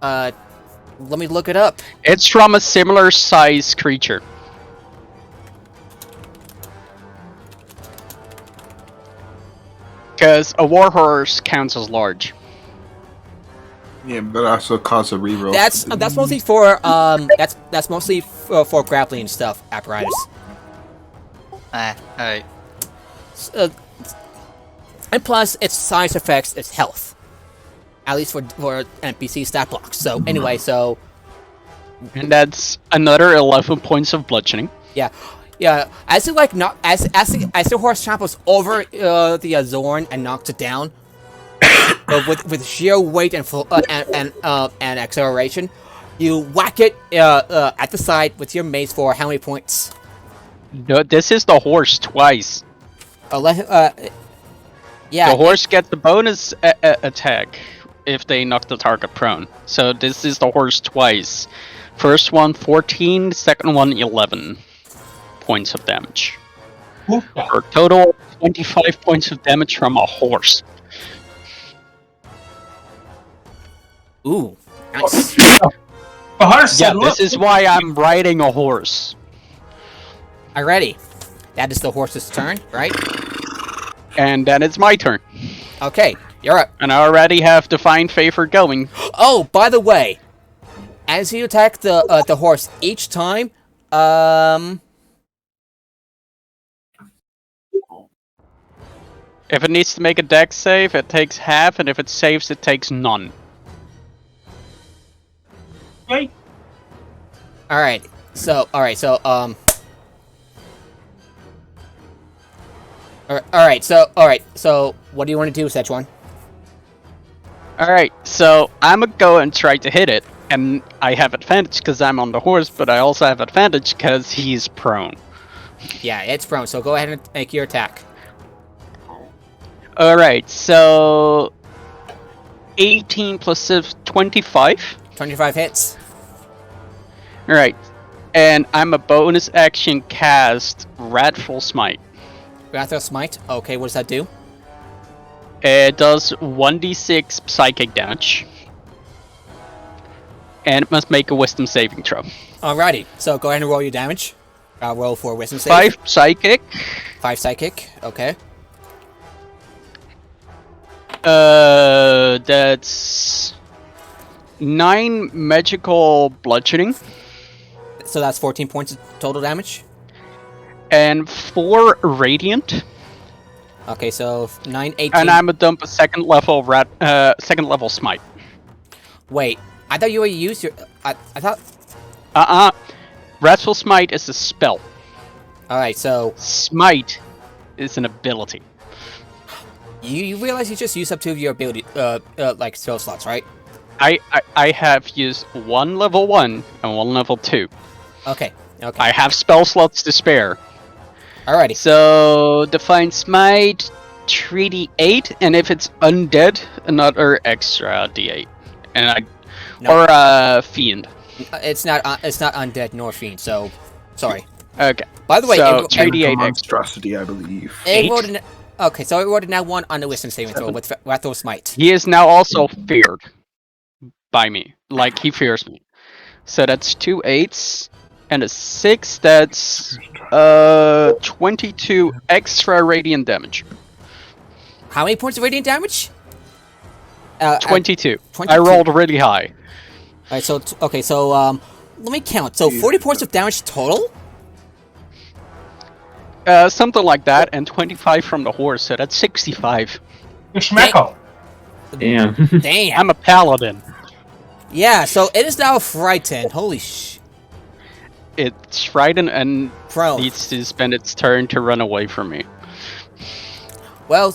[SPEAKER 1] Let me look it up.
[SPEAKER 3] It's from a similar size creature. Because a warhorse counts as large.
[SPEAKER 2] yeah, but also cause a reroll.
[SPEAKER 1] That's mostly for that's mostly for grappling and stuff apparatus.
[SPEAKER 4] Alright.
[SPEAKER 1] And plus, its size affects its health, at least for NPC stat blocks. So anyway, so
[SPEAKER 3] And that's another 11 points of bludgeoning.
[SPEAKER 1] yeah. As it like not as the horse tramples over the Zorn and knocks it down, with sheer weight and acceleration, you whack it at the side with your mace for how many points?
[SPEAKER 3] No, this is the horse twice.
[SPEAKER 1] Yeah.
[SPEAKER 3] The horse gets the bonus attack if they knock the target prone. So this is the horse twice. First one 14, second one 11 points of damage.
[SPEAKER 5] Ooh.
[SPEAKER 3] For a total of 25 points of damage from a horse.
[SPEAKER 1] Ooh, nice.
[SPEAKER 5] The horse
[SPEAKER 3] Yeah,
[SPEAKER 5] said, "Look,
[SPEAKER 3] this is why I'm riding a horse.
[SPEAKER 1] Alrighty. That is the horse's turn, right?
[SPEAKER 3] And then it's my turn.
[SPEAKER 1] Okay, you're up.
[SPEAKER 3] And I already have Divine Favor going.
[SPEAKER 1] Oh, by the way, as you attack the horse each time,
[SPEAKER 3] If it needs to make a dex save, it takes half, and if it saves, it takes none.
[SPEAKER 5] okay."
[SPEAKER 1] alright, so, All right. So what do you want to do, Szechuan?
[SPEAKER 3] Alright, so I'm gonna go and try to hit it, and I have advantage because I'm on the horse, but I also have advantage because he's prone.
[SPEAKER 1] Yeah, it's prone. So go ahead and make your attack.
[SPEAKER 3] Alright, so 18 plus 25.
[SPEAKER 1] 25 hits.
[SPEAKER 3] Alright, and I'm a bonus action cast Wrathful Smite.
[SPEAKER 1] Wrathful Smite. Okay, what does that do?
[SPEAKER 3] It does 1d6 psychic damage. And it must make a wisdom saving throw.
[SPEAKER 1] Alrighty. So go ahead and roll your damage. I'll roll for wisdom save.
[SPEAKER 3] 5 psychic.
[SPEAKER 1] 5 psychic. Okay.
[SPEAKER 3] That's 9 magical bludgeoning.
[SPEAKER 1] So that's 14 points of total damage.
[SPEAKER 3] And 4 radiant.
[SPEAKER 1] Okay, so 9, 18.
[SPEAKER 3] And I'm a dump a second level smite.
[SPEAKER 1] Wait, I thought you would use your. I thought.
[SPEAKER 3] Wrathful Smite is a spell.
[SPEAKER 1] Alright, so.
[SPEAKER 3] Smite is an ability.
[SPEAKER 1] You realize you just used up 2 of your ability, like spell slots, right?
[SPEAKER 3] I have used 1 level 1 and 1 level 2.
[SPEAKER 1] Okay.
[SPEAKER 3] I have spell slots to spare.
[SPEAKER 1] Alrighty.
[SPEAKER 3] So, Divine Smite, 3d8, and if it's undead, another extra d8. And or Fiend.
[SPEAKER 1] It's not undead nor fiend, so sorry.
[SPEAKER 3] Okay.
[SPEAKER 1] By the way,
[SPEAKER 3] so 3d8 extra.
[SPEAKER 2] Monstrosity, I believe.
[SPEAKER 1] Okay, so it rolled now 1 on the wisdom saving throw with Wrathful Smite.
[SPEAKER 3] He is now also feared by me. Like, he fears me. So that's 2 8s and a 6. That's 22 extra radiant damage.
[SPEAKER 1] How many points of radiant damage?
[SPEAKER 3] 22.
[SPEAKER 1] 22.
[SPEAKER 3] I rolled really high.
[SPEAKER 1] Alright, so let me count. So 40 points of damage total?
[SPEAKER 3] Something like that, and 25 from the horse, so that's 65.
[SPEAKER 5] Schmecko.
[SPEAKER 6] Damn.
[SPEAKER 1] Damn.
[SPEAKER 3] I'm a paladin.
[SPEAKER 1] Yeah, so it is now frightened. Holy sh.
[SPEAKER 3] It's frightened and
[SPEAKER 1] Prone.
[SPEAKER 3] needs to spend its turn to run away from me.
[SPEAKER 1] Well.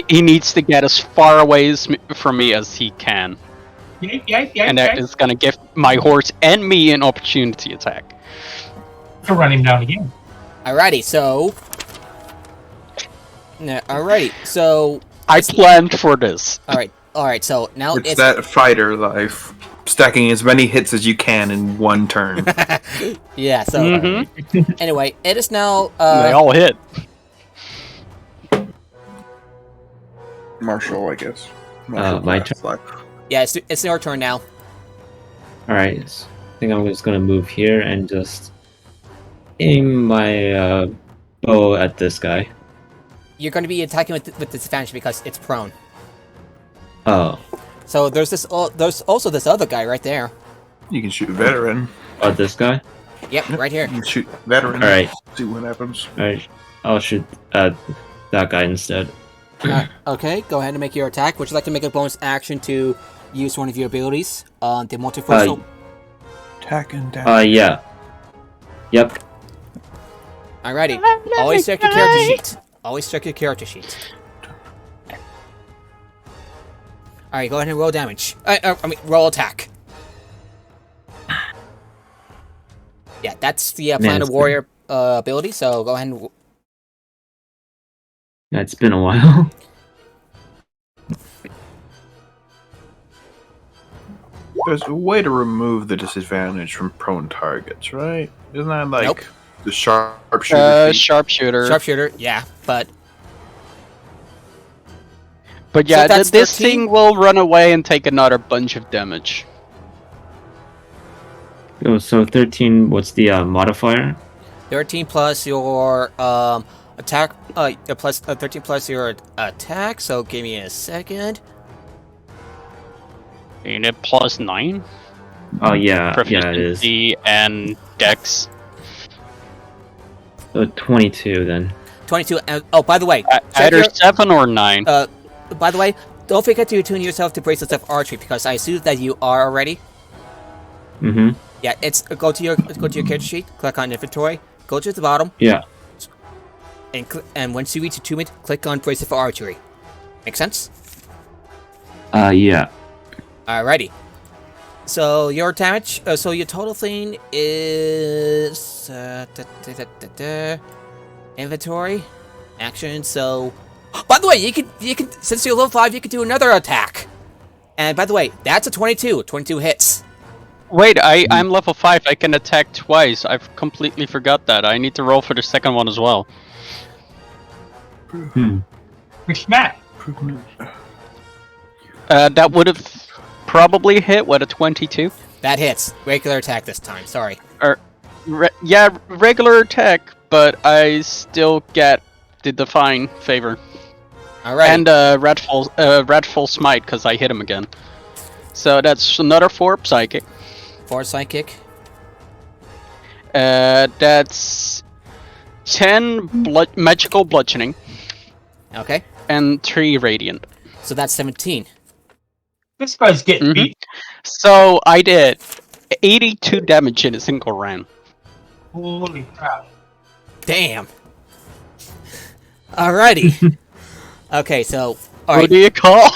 [SPEAKER 3] He needs to get as far away from me as he can. And that is going to give my horse and me an opportunity attack.
[SPEAKER 5] To run him down again.
[SPEAKER 1] Alrighty, so. Alrighty, so.
[SPEAKER 3] I planned for this.
[SPEAKER 1] Alright, so now
[SPEAKER 2] it's that fighter life. Stacking as many hits as you can in one turn.
[SPEAKER 1] Yeah, so. Anyway, it is now.
[SPEAKER 3] They all hit.
[SPEAKER 2] Marshall, I guess.
[SPEAKER 6] My turn.
[SPEAKER 1] Yeah, it's your turn now.
[SPEAKER 6] Alright, so I think I'm just gonna move here and just aim my bow at this guy.
[SPEAKER 1] You're going to be attacking with disadvantage because it's prone.
[SPEAKER 6] Oh.
[SPEAKER 1] So there's there's also this other guy right there.
[SPEAKER 2] You can shoot veteran.
[SPEAKER 6] Oh, this guy?
[SPEAKER 1] Yep, right here.
[SPEAKER 2] You can shoot veteran.
[SPEAKER 6] Alright.
[SPEAKER 2] See what happens.
[SPEAKER 6] Alright, I'll shoot at that guy instead.
[SPEAKER 1] Okay, go ahead and make your attack. Would you like to make a bonus action to use one of your abilities? The multiversal.
[SPEAKER 2] Attacking down.
[SPEAKER 6] Yeah. Yep.
[SPEAKER 1] Alrighty. Always check your character sheet. Always check your character sheet. Alright, go ahead and roll damage. Roll attack. Yeah, that's the Planet Warrior ability, so go ahead and...
[SPEAKER 6] Yeah, it's been a while.
[SPEAKER 2] There's a way to remove the disadvantage from prone targets, right? Isn't that like the sharpshooter?
[SPEAKER 3] Sharpshooter,
[SPEAKER 1] yeah, but...
[SPEAKER 3] But yeah,
[SPEAKER 1] So
[SPEAKER 3] this thing will run away and take another bunch of damage.
[SPEAKER 6] Oh, so 13, what's the modifier?
[SPEAKER 1] 13 plus your attack, plus 13 plus your attack, so give me a second.
[SPEAKER 3] Ain't it plus 9?
[SPEAKER 6] Oh yeah, yeah it is.
[SPEAKER 3] Proficiency and dex.
[SPEAKER 6] So 22 then.
[SPEAKER 1] 22, oh, by the way...
[SPEAKER 3] Either 7 or 9.
[SPEAKER 1] By the way, don't forget to tune yourself to bracelets of archery, because I assume that you are already.
[SPEAKER 6] Mm-hmm.
[SPEAKER 1] Yeah, it's go to your character sheet, click on inventory, go to the bottom.
[SPEAKER 6] Yeah.
[SPEAKER 1] and once you reach attunement, click on Bracer for Archery. Make sense?
[SPEAKER 6] Yeah.
[SPEAKER 1] Alrighty. So your damage, so your total thing is inventory, action. So, by the way, you can since you're level 5, you can do another attack. And by the way, that's a 22. 22 hits.
[SPEAKER 3] Wait, I'm level 5. I can attack twice. I've completely forgot that. I need to roll for the second one as well.
[SPEAKER 5] Which map?
[SPEAKER 3] That would have probably hit with a 22.
[SPEAKER 1] That hits. Regular attack this time. Sorry.
[SPEAKER 3] Yeah, regular attack, but I still get the Divine Favor.
[SPEAKER 1] Alright.
[SPEAKER 3] And Redful Smite, because I hit him again. So that's another 4 Psychic.
[SPEAKER 1] 4 Psychic.
[SPEAKER 3] That's 10 Magical Bludgeoning.
[SPEAKER 1] Okay.
[SPEAKER 3] And 3 Radiant.
[SPEAKER 1] So that's 17.
[SPEAKER 5] This guy's getting beat.
[SPEAKER 3] So I did 82 damage in a single round.
[SPEAKER 5] Holy crap.
[SPEAKER 1] Damn. Alrighty. Okay, so all
[SPEAKER 3] Who
[SPEAKER 1] right.
[SPEAKER 3] do you call?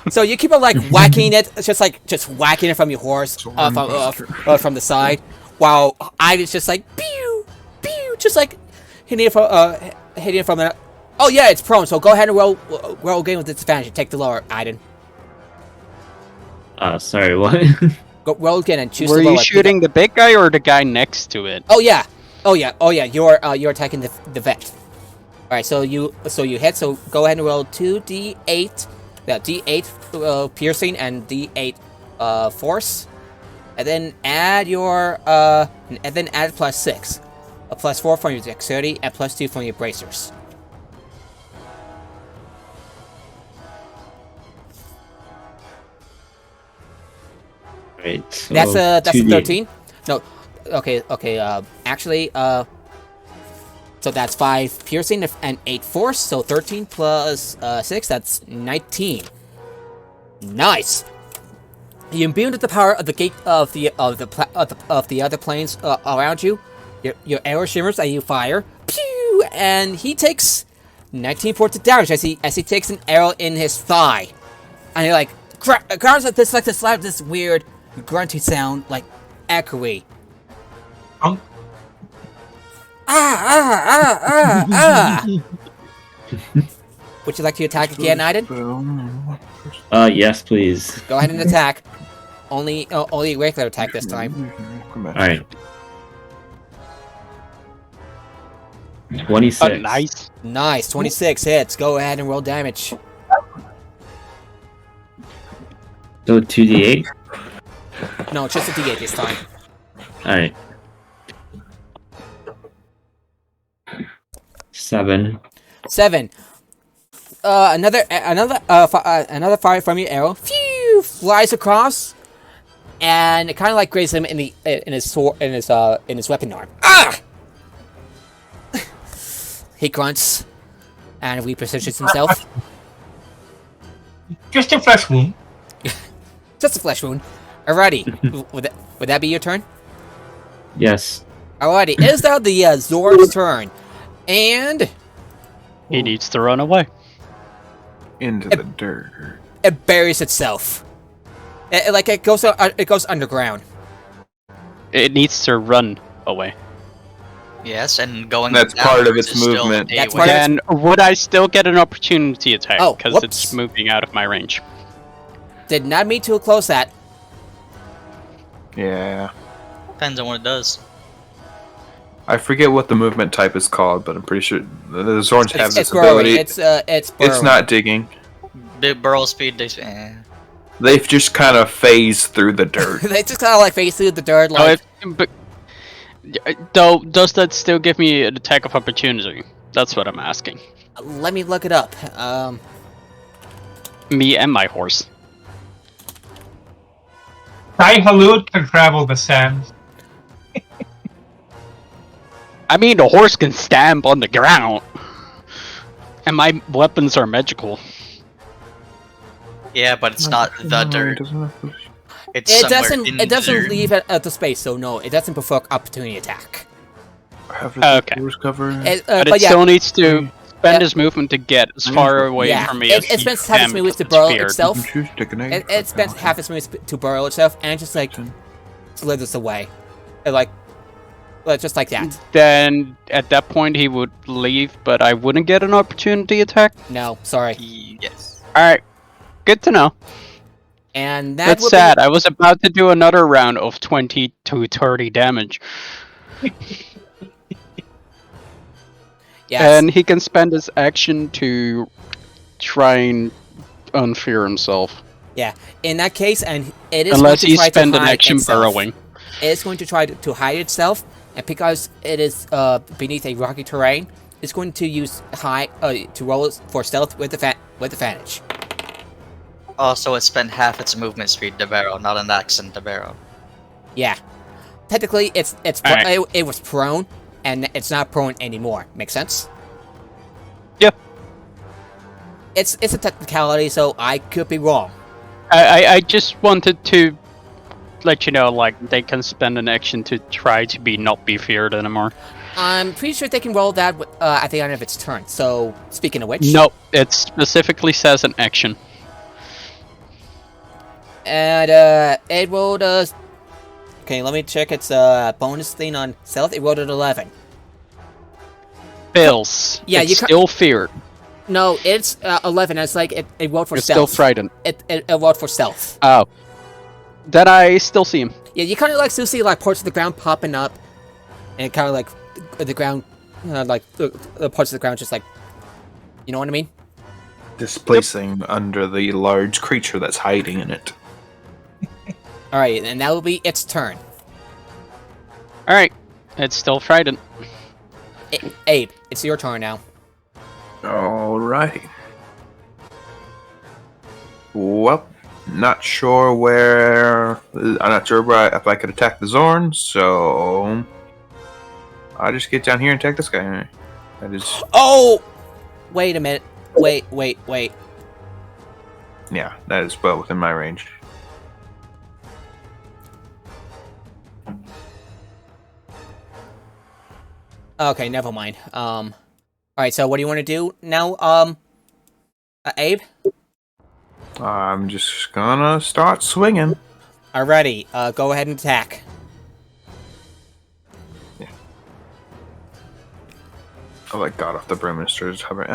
[SPEAKER 1] So you keep on like whacking it, just whacking it from your horse, from the side, while I was just like pew, pew, just like hitting it from the. Oh yeah, it's prone. So go ahead and roll again with disadvantage. And take the lower, Inon.
[SPEAKER 6] Sorry, what?
[SPEAKER 1] Go roll again and choose.
[SPEAKER 3] Were
[SPEAKER 1] the lower.
[SPEAKER 3] you shooting the big guy or the guy next to it?
[SPEAKER 1] Oh yeah. You're attacking the vet. All right, so you hit. So go ahead and roll 2d8. Yeah, d8 piercing and d8 force, and then add your +6, a +4 from your dexterity, and +2 from your bracers.
[SPEAKER 6] Right. So
[SPEAKER 1] That's a
[SPEAKER 6] 2d8.
[SPEAKER 1] 13. No, okay. Actually, so that's 5 piercing and 8 force. So 13 plus 6. That's 19. Nice. You imbued with the power of the gate of the other planes around you. Your arrow shimmers and you fire. Pew! And he takes 19 points of damage as he takes an arrow in his thigh. And he like grounds like this weird grunty sound, like echoey. Would you like to attack again, Inon?
[SPEAKER 6] Yes, please.
[SPEAKER 1] Go ahead and attack. Only regular attack this time.
[SPEAKER 6] Alright. 26.
[SPEAKER 3] Oh, nice.
[SPEAKER 1] Nice, 26 hits. Go ahead and roll damage.
[SPEAKER 6] So 2d8?
[SPEAKER 1] No, just a d8 this time.
[SPEAKER 6] Alright. 7.
[SPEAKER 1] 7. Another fire from your arrow. Phew, flies across, and it kind of like grazes him in his weapon arm. Ah! He grunts and repositions himself.
[SPEAKER 5] Just a flesh wound.
[SPEAKER 1] Just a flesh wound. Alrighty, would that be your turn?
[SPEAKER 6] Yes.
[SPEAKER 1] Alrighty, it is now the Zord's turn, and
[SPEAKER 3] He needs to run away.
[SPEAKER 2] Into the dirt.
[SPEAKER 1] it buries itself. It goes underground.
[SPEAKER 3] It needs to run away.
[SPEAKER 4] Yes, and going.
[SPEAKER 2] That's part of
[SPEAKER 4] backwards
[SPEAKER 2] its
[SPEAKER 4] is still
[SPEAKER 2] movement.
[SPEAKER 4] a
[SPEAKER 1] That's
[SPEAKER 4] way.
[SPEAKER 1] part of its-
[SPEAKER 3] Then would I still get an opportunity attack?
[SPEAKER 1] Oh,
[SPEAKER 3] Because
[SPEAKER 1] whoops.
[SPEAKER 3] it's moving out of my range.
[SPEAKER 1] Did not mean to close that.
[SPEAKER 2] Yeah.
[SPEAKER 4] Depends on what it does.
[SPEAKER 2] I forget what the movement type is called, but I'm pretty sure the Zorns have
[SPEAKER 1] It's
[SPEAKER 2] this
[SPEAKER 1] burrowing.
[SPEAKER 2] ability.
[SPEAKER 1] It's burrowing.
[SPEAKER 2] It's not digging.
[SPEAKER 4] Big burrow speed.
[SPEAKER 2] They've just kind of phased through the dirt.
[SPEAKER 1] They just kind of like face through the dirt, like.
[SPEAKER 3] Though, does that still give me an attack of opportunity? That's what I'm asking.
[SPEAKER 1] Let me look it up.
[SPEAKER 3] Me and my horse.
[SPEAKER 5] Kai Halud can travel the sands.
[SPEAKER 3] I mean, the horse can stamp on the ground. And my weapons are magical.
[SPEAKER 4] Yeah, but it's not the dirt. It's
[SPEAKER 1] It
[SPEAKER 4] somewhere
[SPEAKER 1] doesn't.
[SPEAKER 4] in
[SPEAKER 1] It doesn't
[SPEAKER 4] the dirt.
[SPEAKER 1] leave at the space, so no, it doesn't provoke opportunity attack.
[SPEAKER 3] Okay.
[SPEAKER 2] Cover.
[SPEAKER 3] But it
[SPEAKER 1] yeah,
[SPEAKER 3] still needs to spend his movement to get as far away from me as
[SPEAKER 1] it
[SPEAKER 3] he
[SPEAKER 1] spends half its
[SPEAKER 3] can
[SPEAKER 1] movement to
[SPEAKER 3] because it's
[SPEAKER 1] burrow
[SPEAKER 3] feared.
[SPEAKER 1] itself. It spends half its movement to burrow itself, and just like slithers away, and, like just like that.
[SPEAKER 3] Then at that point he would leave, but I wouldn't get an opportunity attack.
[SPEAKER 1] No, sorry.
[SPEAKER 4] Yes.
[SPEAKER 3] All right, good to know.
[SPEAKER 1] And
[SPEAKER 3] That's sad. I was about to do another round of 20 to 30 damage.
[SPEAKER 1] Yes.
[SPEAKER 3] And he can spend his action to try and unfear himself.
[SPEAKER 1] Yeah. In that case, and it is
[SPEAKER 3] unless he
[SPEAKER 1] going to try
[SPEAKER 3] spend
[SPEAKER 1] to
[SPEAKER 3] an
[SPEAKER 1] hide
[SPEAKER 3] action
[SPEAKER 1] itself.
[SPEAKER 3] burrowing.
[SPEAKER 1] It is going to try to hide itself, and because it is beneath a rocky terrain, it's going to use to roll for stealth with advantage.
[SPEAKER 4] Also, it spent half its movement speed to barrel, not an action to barrel.
[SPEAKER 1] Yeah. Technically, it was prone, and it's not prone anymore. Makes sense?
[SPEAKER 3] Yep.
[SPEAKER 1] It's a technicality, so I could be wrong.
[SPEAKER 3] I just wanted to let you know, like, they can spend an action to try to not be feared anymore.
[SPEAKER 1] I'm pretty sure they can roll that at the end of its turn. So, speaking of which...
[SPEAKER 3] Nope, it specifically says an action.
[SPEAKER 1] And, it rolled a... Okay, let me check its bonus thing on stealth. It rolled an 11.
[SPEAKER 3] Fails.
[SPEAKER 1] Yeah,
[SPEAKER 3] it's still feared.
[SPEAKER 1] No, it's 11. It's like it rolled for
[SPEAKER 3] It's
[SPEAKER 1] stealth.
[SPEAKER 3] still frightened.
[SPEAKER 1] It rolled for stealth.
[SPEAKER 3] Oh. Then I still see him.
[SPEAKER 1] Yeah, you kind of like still see like parts of the ground popping up, and kind of like the ground, like the parts of the ground just like, you know what I mean?
[SPEAKER 2] Displacing under the large creature that's hiding in it.
[SPEAKER 1] All right, and that will be its turn.
[SPEAKER 3] All right, it's still frightened.
[SPEAKER 1] Abe, it's your turn now.
[SPEAKER 2] Alrighty. Well, not sure where. I'm not sure if I could attack the Zorn, so I'll just get down here and attack this guy. That is.
[SPEAKER 1] Oh! Wait a minute. Wait.
[SPEAKER 2] Yeah, that is well within my range.
[SPEAKER 1] Okay, never mind. Alright, so what do you want to do now, Abe?
[SPEAKER 2] I'm just gonna start swinging.
[SPEAKER 1] Alrighty, go ahead and attack.
[SPEAKER 2] Yeah. Oh, like got off the broom and started hovering.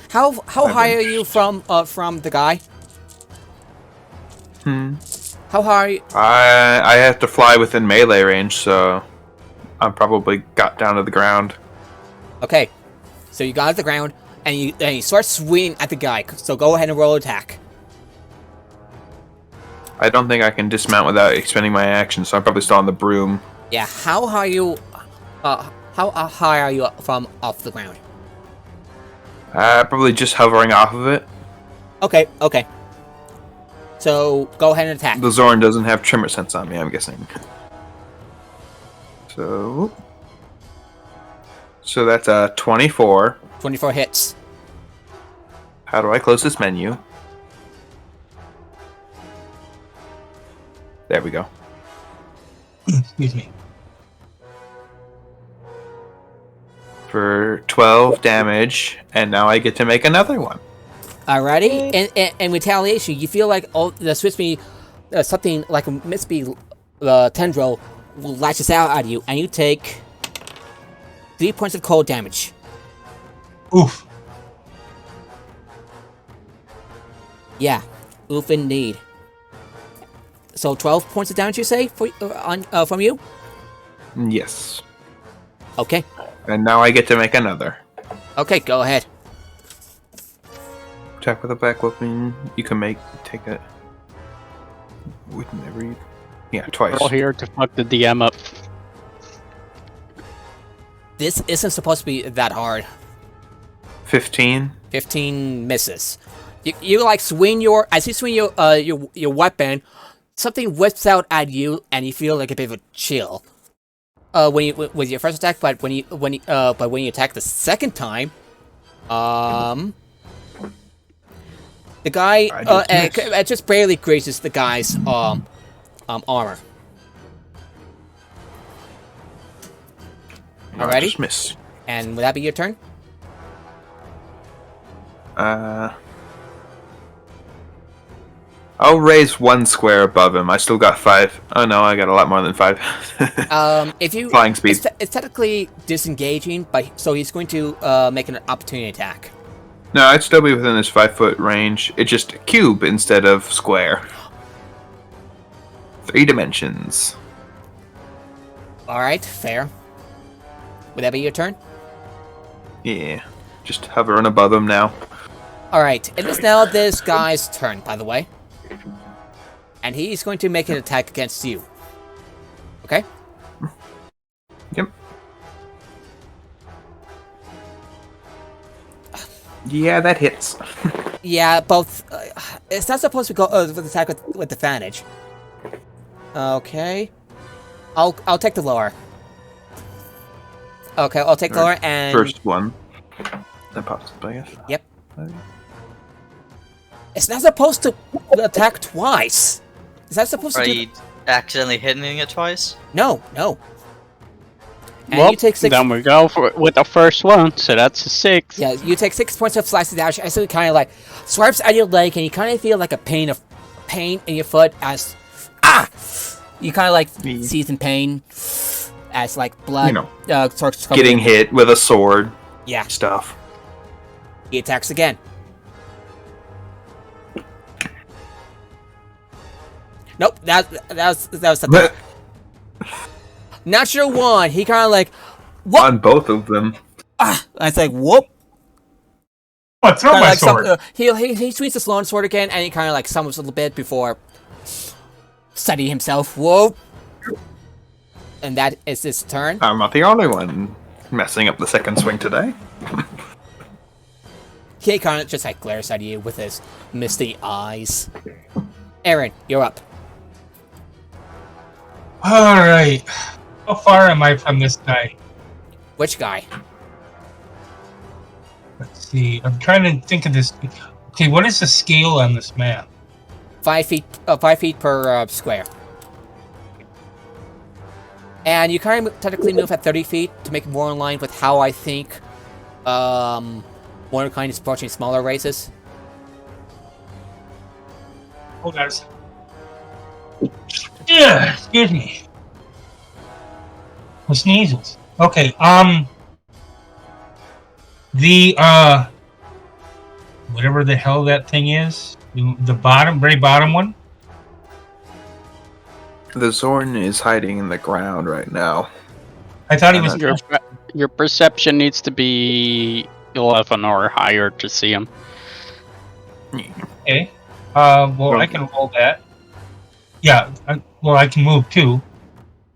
[SPEAKER 1] How high are you from the guy? How high are you?
[SPEAKER 2] I have to fly within melee range, so I'm probably got down to the ground.
[SPEAKER 1] Okay, so you got off the ground, and you start swinging at the guy, so go ahead and roll attack.
[SPEAKER 2] I don't think I can dismount without expending my action, so I'm probably still on the broom.
[SPEAKER 1] Yeah, how high are you? How high are you from off the ground?
[SPEAKER 2] Probably just hovering off of it.
[SPEAKER 1] Okay. So go ahead and attack.
[SPEAKER 2] The Zorn doesn't have tremor sense on me, I'm guessing. So that's a 24.
[SPEAKER 1] 24 hits.
[SPEAKER 2] How do I close this menu? There we go.
[SPEAKER 5] Excuse me.
[SPEAKER 2] For 12 damage, and now I get to make another one.
[SPEAKER 1] Alrighty, and in retaliation, you feel like the Switchme, something like a Mitsby tendril lashes out at you, and you take 3 points of cold damage.
[SPEAKER 5] Oof.
[SPEAKER 1] Yeah, oof indeed. So 12 points of damage, you say, from you?
[SPEAKER 2] Yes.
[SPEAKER 1] Okay.
[SPEAKER 2] And now I get to make another.
[SPEAKER 1] Okay, go ahead.
[SPEAKER 2] Attack with a black weapon. You can take it. Whenever you. Yeah, twice.
[SPEAKER 3] We're all here to fuck the DM up.
[SPEAKER 1] This isn't supposed to be that hard.
[SPEAKER 2] 15.
[SPEAKER 1] 15 misses. You like swing as you swing your weapon, something whips out at you, and you feel like a bit of a chill. With your first attack, but when you attack the second time, the guy it just barely grazes the guy's armor. Alrighty.
[SPEAKER 2] Just miss.
[SPEAKER 1] And would that be your turn?
[SPEAKER 2] I'll raise 1 square above him. I still got 5. Oh no, I got a lot more than 5.
[SPEAKER 1] If you
[SPEAKER 2] Flying speed.
[SPEAKER 1] it's technically disengaging, but so he's going to make an opportunity attack.
[SPEAKER 2] No, I'd still be within his 5-foot range. It's just a cube instead of square. 3 dimensions.
[SPEAKER 1] All right, fair. Would that be your turn?
[SPEAKER 2] Yeah. Just hovering above him now.
[SPEAKER 1] All right, it is now this guy's turn, by the way. And he's going to make an attack against you. Okay?
[SPEAKER 2] Yep. Yeah, that hits.
[SPEAKER 1] Yeah, both. It's not supposed to go with attack with advantage. Okay. I'll take the lower. Okay, I'll take the lower and
[SPEAKER 2] First one. That pops up, I guess.
[SPEAKER 1] Yep. It's not supposed to attack twice. Is that supposed
[SPEAKER 4] Are
[SPEAKER 1] to?
[SPEAKER 4] you accidentally hitting it twice?
[SPEAKER 1] No. And
[SPEAKER 3] Well,
[SPEAKER 1] you take 6.
[SPEAKER 3] then we go with the first one, so that's a 6.
[SPEAKER 1] Yeah, you take 6 points of slicing damage. And so it kind of like swipes at your leg, and you kind of feel like a pain in your foot as you kind of like see some pain as like blood. Starts
[SPEAKER 2] Getting hit with a sword.
[SPEAKER 1] Yeah.
[SPEAKER 2] Stuff.
[SPEAKER 1] He attacks again. Nope, that was the Natural 1. He kind of like whoop.
[SPEAKER 2] On both of them.
[SPEAKER 1] It's like whoop.
[SPEAKER 5] Oh, throw my
[SPEAKER 1] Like
[SPEAKER 5] sword.
[SPEAKER 1] he swings his long sword again, and he kind of like stumbles a little bit before steadying himself. Whoa! And that is his turn.
[SPEAKER 2] I'm not the only one messing up the second swing today.
[SPEAKER 1] He kind of just like glares at you with his misty eyes. Aaron, you're up.
[SPEAKER 5] All right. How far am I from this guy?
[SPEAKER 1] Which guy?
[SPEAKER 5] Let's see. I'm trying to think of this. Okay, what is the scale on this map?
[SPEAKER 1] 5 feet. 5 feet per square. And you kind of technically move at 30 feet to make it more in line with how I think Mordenkainen is approaching smaller races.
[SPEAKER 5] Hold on a second. Yeah, excuse me. The sneezes. Okay, the whatever the hell that thing is, the bottom, very bottom one.
[SPEAKER 2] The Zorn is hiding in the ground right now.
[SPEAKER 5] I thought he was.
[SPEAKER 3] Your perception needs to be 11 or higher to see him.
[SPEAKER 5] Okay. Well, I can roll that. Yeah. Well, I can move too.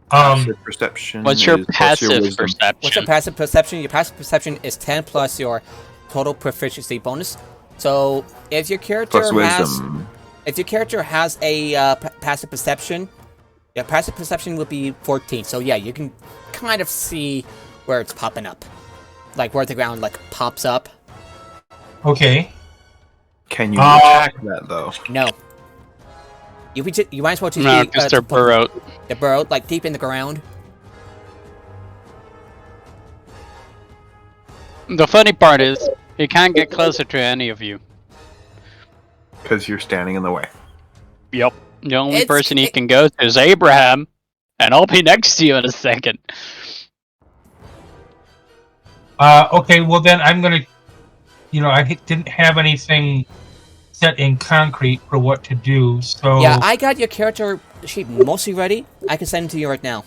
[SPEAKER 2] Passive perception.
[SPEAKER 3] What's your
[SPEAKER 2] is plus
[SPEAKER 3] passive
[SPEAKER 2] wisdom.
[SPEAKER 3] perception?
[SPEAKER 1] What's your passive perception? Your passive perception is 10 plus your total proficiency bonus. So if your character
[SPEAKER 2] Plus wisdom.
[SPEAKER 1] has a passive perception, your passive perception would be 14. So yeah, you can kind of see where it's popping up, like where the ground like pops up.
[SPEAKER 5] Okay.
[SPEAKER 2] Can you attack that though?
[SPEAKER 1] No. You might as well just
[SPEAKER 3] No, because they're burrowed.
[SPEAKER 1] They're burrowed, like deep in the ground.
[SPEAKER 3] The funny part is, he can't get closer to any of you.
[SPEAKER 2] Because you're standing in the way.
[SPEAKER 3] Yep. The only person he can go to is Abraham, and I'll be next to you in a second.
[SPEAKER 5] Okay. Well, then I'm gonna. I didn't have anything set in concrete for what to do, so...
[SPEAKER 1] Yeah, I got your character sheet mostly ready. I can send it to you right now.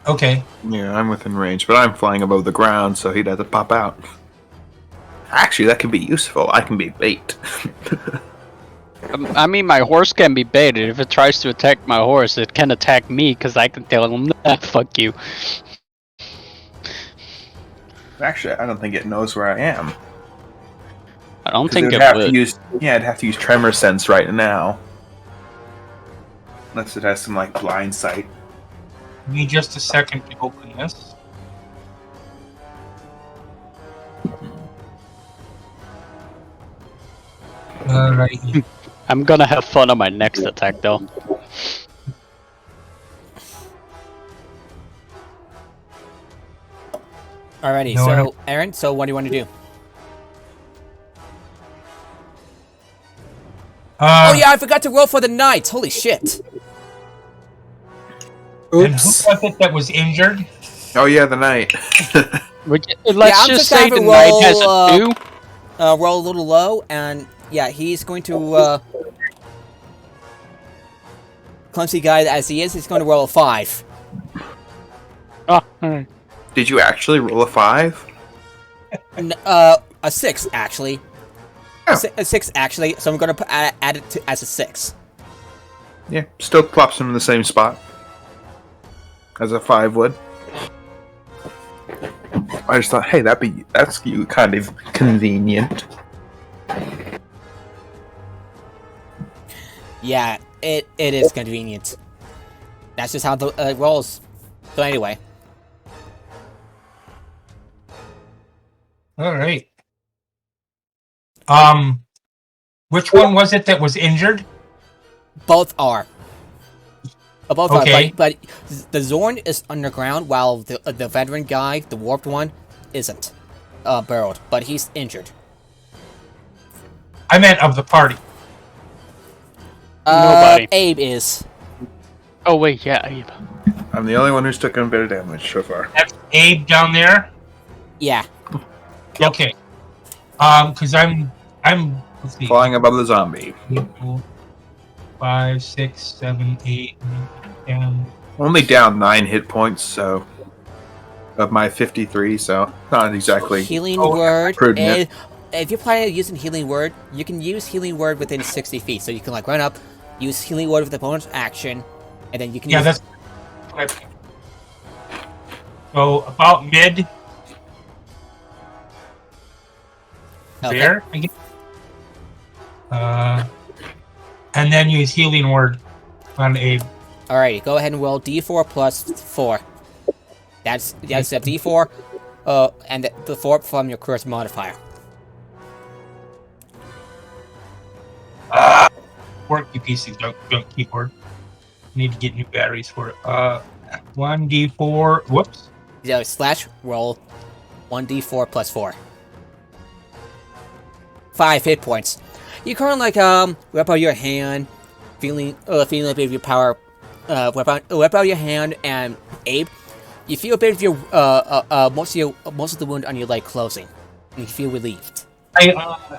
[SPEAKER 5] Okay.
[SPEAKER 2] Yeah, I'm within range, but I'm flying above the ground, so he'd have to pop out. Actually, that could be useful. I can be bait.
[SPEAKER 3] I mean, my horse can be baited. If it tries to attack my horse, it can attack me, because I can tell him, nah, fuck you.
[SPEAKER 2] Actually, I don't think it knows where I am.
[SPEAKER 3] I don't think
[SPEAKER 2] it
[SPEAKER 3] it would.
[SPEAKER 2] I'd have to use tremor sense right now. Unless it has some, like, blind sight.
[SPEAKER 5] Give me just a second to open this. Alright.
[SPEAKER 3] I'm gonna have fun on my next attack, though.
[SPEAKER 1] Alrighty,
[SPEAKER 5] No, I
[SPEAKER 1] so
[SPEAKER 5] don't-
[SPEAKER 1] Aaron, so what do you want to do? Oh yeah, I forgot to roll for the knights. Holy shit!
[SPEAKER 5] And who
[SPEAKER 7] Oops.
[SPEAKER 5] was it that was injured?
[SPEAKER 2] Oh yeah, the knight.
[SPEAKER 3] Let's
[SPEAKER 1] I'm
[SPEAKER 3] just
[SPEAKER 1] just gonna
[SPEAKER 3] say
[SPEAKER 1] have
[SPEAKER 3] the
[SPEAKER 1] a
[SPEAKER 3] knight has
[SPEAKER 1] roll,
[SPEAKER 3] a 2.
[SPEAKER 1] Roll a little low, and yeah, he's going to clumsy guy as he is, he's going to roll a 5.
[SPEAKER 3] Oh, alright.
[SPEAKER 2] Did you actually roll a 5?
[SPEAKER 1] A 6 actually.
[SPEAKER 2] Oh.
[SPEAKER 1] A 6 actually. So I'm going to add it to, as a 6.
[SPEAKER 2] Yeah, still plops him in the same spot as a 5 would. I just thought, hey, that's kind of convenient.
[SPEAKER 1] Yeah, it is convenient. That's just how the rolls. So anyway,
[SPEAKER 5] All right. Which one was it that was injured?
[SPEAKER 1] both are. Both
[SPEAKER 5] Okay.
[SPEAKER 1] are, but the Zorn is underground, while the veteran guy, the warped one, isn't burrowed, but he's injured.
[SPEAKER 5] I meant of the party.
[SPEAKER 3] Nobody.
[SPEAKER 1] Abe is.
[SPEAKER 3] Oh wait, yeah. Abe.
[SPEAKER 2] I'm the only one who's taken a bit of damage so far.
[SPEAKER 5] That's Abe down there.
[SPEAKER 1] Yeah.
[SPEAKER 5] Okay. Because I'm let's see.
[SPEAKER 2] Flying above the zombie.
[SPEAKER 5] 5, 6, 7, 8, 9, 10.
[SPEAKER 2] Only down 9 hit points, so of my 53, so not exactly.
[SPEAKER 1] Healing
[SPEAKER 5] Oh,
[SPEAKER 1] word.
[SPEAKER 2] prudent.
[SPEAKER 1] If you're planning on using healing word, you can use healing word within 60 feet. So you can like run up, use healing word with the bonus action, and then you can.
[SPEAKER 5] Yeah,
[SPEAKER 1] use...
[SPEAKER 5] that's. So about mid
[SPEAKER 1] Okay.
[SPEAKER 5] there, I guess. And then use healing word on Abe.
[SPEAKER 1] Alrighty, go ahead and roll D4 plus 4. That's a D4, and the 4 from your curse modifier.
[SPEAKER 5] Work, you piece of junk keyboard. Need to get new batteries for it. 1d4. Whoops.
[SPEAKER 1] Yeah, slash roll 1d4 plus 4. 5 hit points. You kind of like whip out your hand, feeling a bit of your power. Whip out your hand, and Abe, you feel a bit of your most of the wound on your leg closing, and you feel relieved.
[SPEAKER 5] I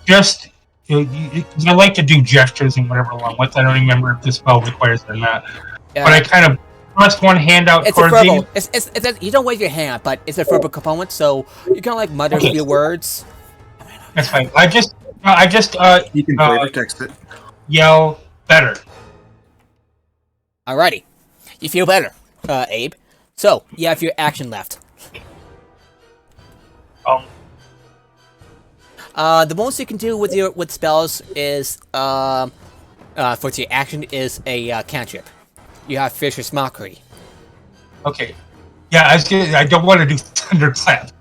[SPEAKER 5] just. I like to do gestures and whatever along with. I don't remember if this spell requires it or not. But I kind of thrust one hand out
[SPEAKER 1] It's a
[SPEAKER 5] towards
[SPEAKER 1] verbal.
[SPEAKER 5] him.
[SPEAKER 1] It's you don't wave your hand, but it's a verbal component, so you kind of like mutter
[SPEAKER 5] Okay.
[SPEAKER 1] a few words.
[SPEAKER 5] That's fine. I just
[SPEAKER 2] You can flavor text it.
[SPEAKER 5] yell better.
[SPEAKER 1] Alrighty, you feel better, Abe. So you have your action left. The most you can do with spells is for your action is a cantrip. You have Fisher's Mockery.
[SPEAKER 5] Okay. Yeah, I don't want to do thunderclap.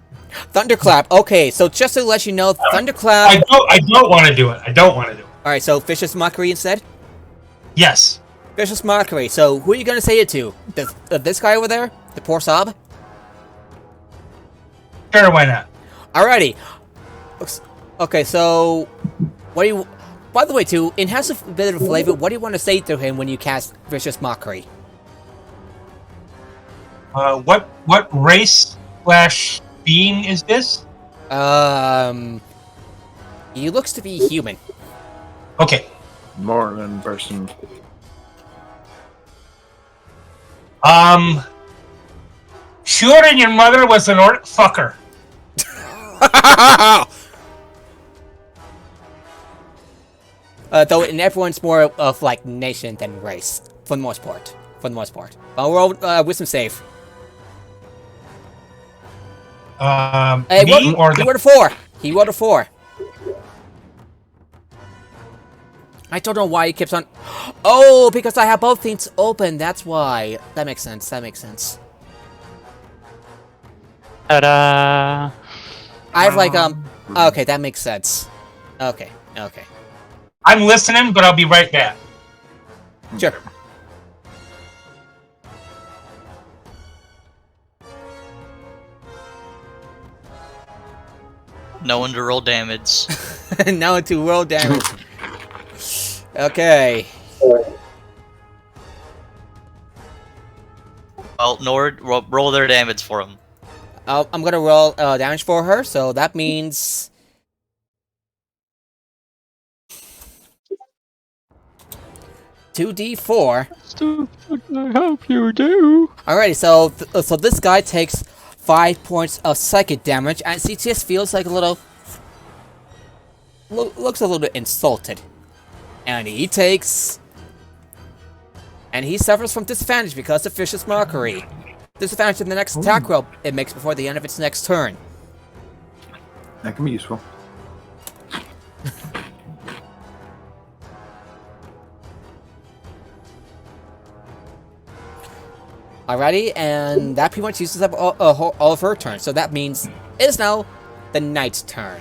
[SPEAKER 1] Thunderclap. Okay, so just to let you know, Thunderclap.
[SPEAKER 5] I don't want to do it. I don't want to do it.
[SPEAKER 1] All right, so Fisher's Mockery instead.
[SPEAKER 5] Yes.
[SPEAKER 1] Fisher's Mockery. So who are you gonna say it to? This guy over there, the poor sob.
[SPEAKER 5] Sure, why not?
[SPEAKER 1] Alrighty. Okay, so what do you? By the way, to enhance a bit of flavor, what do you want to say to him when you cast Vicious Mockery?
[SPEAKER 5] What race / being is this?
[SPEAKER 1] He looks to be human.
[SPEAKER 5] Okay.
[SPEAKER 2] More than person.
[SPEAKER 5] Sure, and your mother was an fucker.
[SPEAKER 1] Though in everyone's more of like nation than race, for the most part. Roll wisdom save. Hey,
[SPEAKER 5] Me or
[SPEAKER 1] he
[SPEAKER 5] the
[SPEAKER 1] rolled a 4. He rolled a 4. I don't know why he keeps on. Oh, because I have both things open. That's why. That makes sense.
[SPEAKER 3] Ta-da!
[SPEAKER 1] I have like Okay, that makes sense. Okay.
[SPEAKER 5] I'm listening, but I'll be right back.
[SPEAKER 1] Sure.
[SPEAKER 4] No one to roll damage.
[SPEAKER 1] Now to roll damage. Okay.
[SPEAKER 4] Well, Nord, roll their damage for him.
[SPEAKER 1] I'm gonna roll damage for her, so that means 2d4.
[SPEAKER 3] I hope you do.
[SPEAKER 1] Alrighty, so so this guy takes 5 points of psychic damage, and CTS feels like a little looks a little bit insulted, and he suffers from disadvantage because of Vicious Mockery. Disadvantage in the next attack roll it makes before the end of its next turn.
[SPEAKER 2] That can be useful.
[SPEAKER 1] Alrighty, and that pretty much uses up all of her turn, so that means it is now the knight's turn.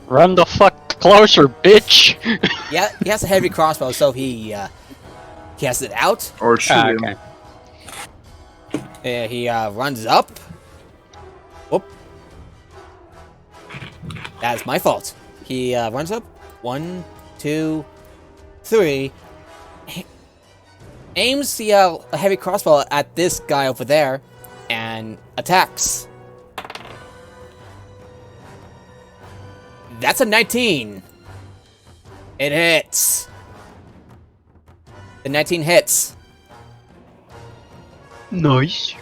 [SPEAKER 3] Run the fuck closer, bitch!
[SPEAKER 1] Yeah, he has a heavy crossbow, so he has it out.
[SPEAKER 2] Or shoot him.
[SPEAKER 3] Okay.
[SPEAKER 1] He runs up. Whoop. That is my fault. He runs up. 1, 2, 3. Aims the heavy crossbow at this guy over there, and attacks. That's a 19. It hits. The 19 hits.
[SPEAKER 3] Nice.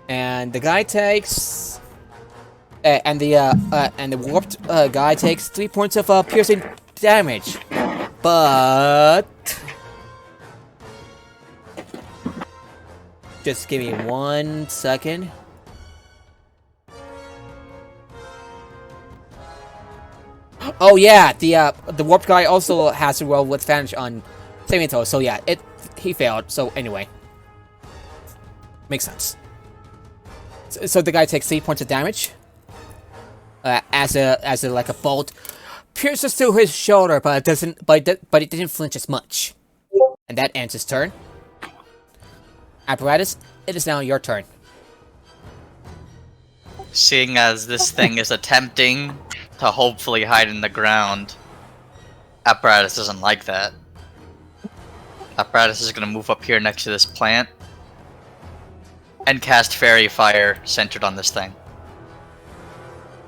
[SPEAKER 1] And the guy takes, and the warped guy takes 3 points of piercing damage, but just give me 1 second. Oh yeah, the warped guy also has to roll with advantage on saving throws. So yeah, he failed. So anyway, makes sense. So the guy takes 3 points of damage. As like a bolt pierces through his shoulder, but it doesn't. But it didn't flinch as much. And that ends his turn. Apparatus, it is now your turn.
[SPEAKER 4] Seeing as this thing is attempting to hopefully hide in the ground, Apparatus doesn't like that. Apparatus is going to move up here next to this plant and cast Fairy Fire centered on this thing.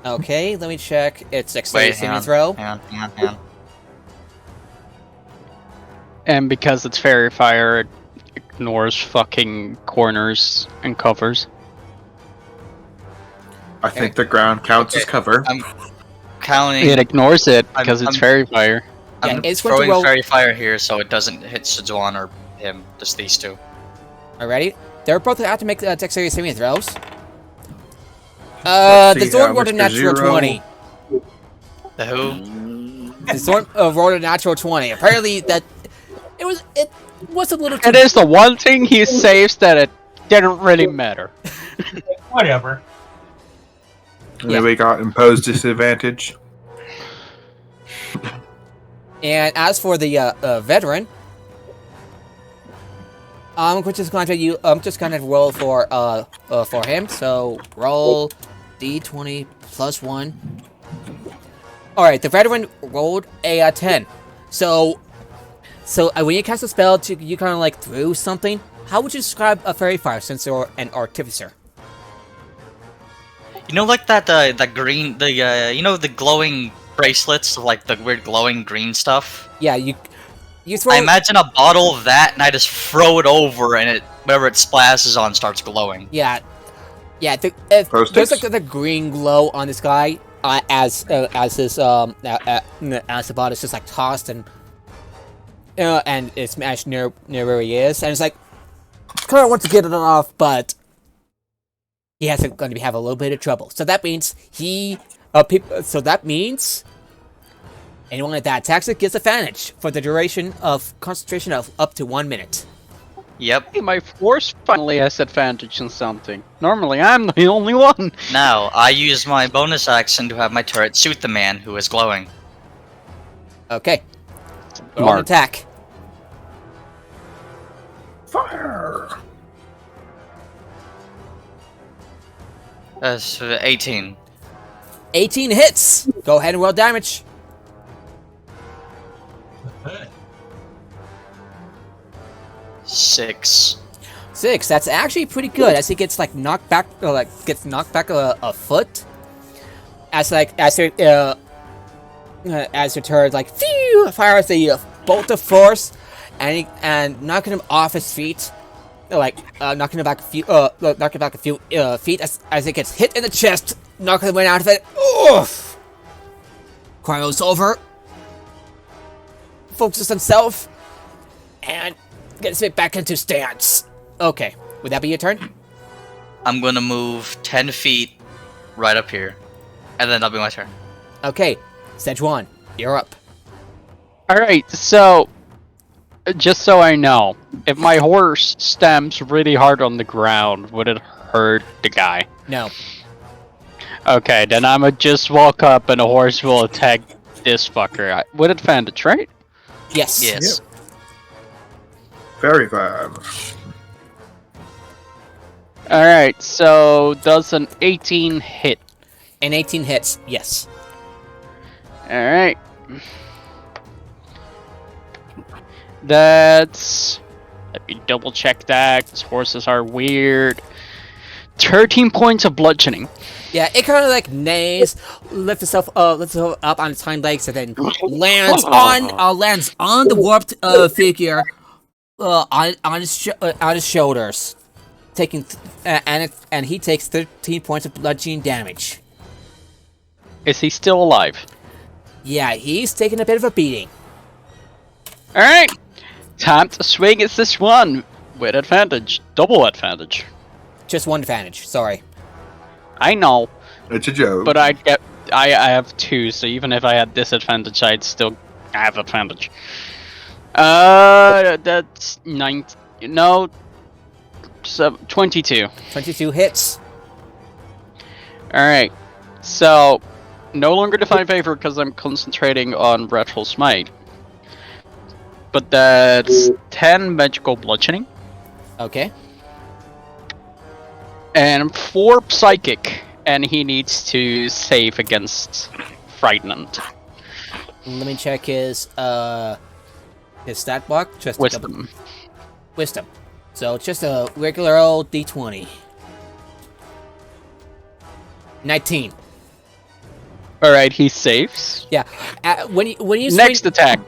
[SPEAKER 1] Okay, let me check its dexterity saving throw.
[SPEAKER 4] Hang on.
[SPEAKER 3] And because it's Fairy Fire, it ignores fucking corners and covers.
[SPEAKER 2] I think the ground counts as cover.
[SPEAKER 4] I'm counting.
[SPEAKER 3] It ignores it because it's Fairy Fire.
[SPEAKER 1] Yeah,
[SPEAKER 4] I'm
[SPEAKER 1] it's going to
[SPEAKER 4] throwing
[SPEAKER 1] roll.
[SPEAKER 4] Fairy Fire here so it doesn't hit Sejuan or him, just these two.
[SPEAKER 1] Alrighty, they're both have to make dexterity saving throws.
[SPEAKER 2] Let's
[SPEAKER 1] The
[SPEAKER 2] see,
[SPEAKER 1] Zorn rolled a
[SPEAKER 2] Mr.
[SPEAKER 1] natural
[SPEAKER 2] Zero.
[SPEAKER 1] 20.
[SPEAKER 4] The who?
[SPEAKER 1] The Zorn rolled a natural 20. Apparently, it was a little too.
[SPEAKER 3] It is the one thing he saves that it didn't really matter.
[SPEAKER 5] Whatever.
[SPEAKER 2] Anybody got imposed disadvantage?
[SPEAKER 1] And as for the veteran, I'm just gonna roll for him. So roll d20 plus 1. All right, the veteran rolled a 10. So when you cast a spell, you kind of like threw something. How would you describe a fairy fire since you're an artificer?
[SPEAKER 4] You know, like that green, you know, the glowing bracelets, like the weird glowing green stuff.
[SPEAKER 1] Yeah, you throw.
[SPEAKER 4] I imagine a bottle of that, and I just throw it over, and whatever it splashes on starts glowing.
[SPEAKER 1] Yeah. There's like the green glow on this guy as the bot is just like tossed and it's smashed near where he is, and it's like kind of wants to get it off, but he has going to have a little bit of trouble. So that means anyone that attacks it gets advantage for the duration of concentration of up to 1 minute.
[SPEAKER 4] Yep.
[SPEAKER 3] Hey, my force finally has advantage on something. Normally, I'm the only one.
[SPEAKER 4] Now, I use my bonus action to have my turret shoot the man who is glowing.
[SPEAKER 1] Okay. Roll an attack.
[SPEAKER 2] Fire!
[SPEAKER 4] That's 18.
[SPEAKER 1] 18 hits. Go ahead and roll damage.
[SPEAKER 5] Okay.
[SPEAKER 4] 6.
[SPEAKER 1] 6. That's actually pretty good. As he gets like knocked back, a foot. As your turret like fires a bolt of force, and knocking him off his feet, knocking him back a few feet as it gets hit in the chest, knocking the wind out of it. Oof! Cryos over. Focuses himself, and gets it back into stance. Okay, would that be your turn?
[SPEAKER 4] I'm gonna move 10 feet right up here, and then that'll be my turn.
[SPEAKER 1] Okay, Sejuan, you're up.
[SPEAKER 3] Alright, so just so I know, if my horse stamps really hard on the ground, would it hurt the guy?
[SPEAKER 1] No.
[SPEAKER 3] Okay, then I'ma just walk up and the horse will attack this fucker. With advantage, right?
[SPEAKER 1] Yes.
[SPEAKER 4] Yes.
[SPEAKER 2] Very bad.
[SPEAKER 3] Alright, so does an 18 hit?
[SPEAKER 1] And 18 hits, yes.
[SPEAKER 3] Alright. That's... Let me double check that, 'cause horses are weird. 13 points of bludgeoning.
[SPEAKER 1] Yeah, it kind of like neighs, lifts itself up on its hind legs, and then lands on the warped figure on his shoulders, taking and he takes 13 points of bludgeoning damage.
[SPEAKER 3] Is he still alive?
[SPEAKER 1] Yeah, he's taking a bit of a beating.
[SPEAKER 3] Alright! Time to swing at this one! With advantage. Double advantage.
[SPEAKER 1] Just one advantage, sorry.
[SPEAKER 3] I know,
[SPEAKER 2] It's a joke.
[SPEAKER 3] but I have 2, so even if I had disadvantage, I'd still have advantage. That's 19... No... 22.
[SPEAKER 1] 22 hits.
[SPEAKER 3] Alright, so... No longer define favor because I'm concentrating on Wrathful Smite. But that's 10 magical bludgeoning.
[SPEAKER 1] Okay.
[SPEAKER 3] And 4 psychic. And he needs to save against Frightened.
[SPEAKER 1] Let me check his stat block. Just
[SPEAKER 3] Wisdom.
[SPEAKER 1] Wisdom. So it's just a regular old D20. 19.
[SPEAKER 3] Alright, he saves.
[SPEAKER 1] Yeah. When you swing,
[SPEAKER 3] Next attack.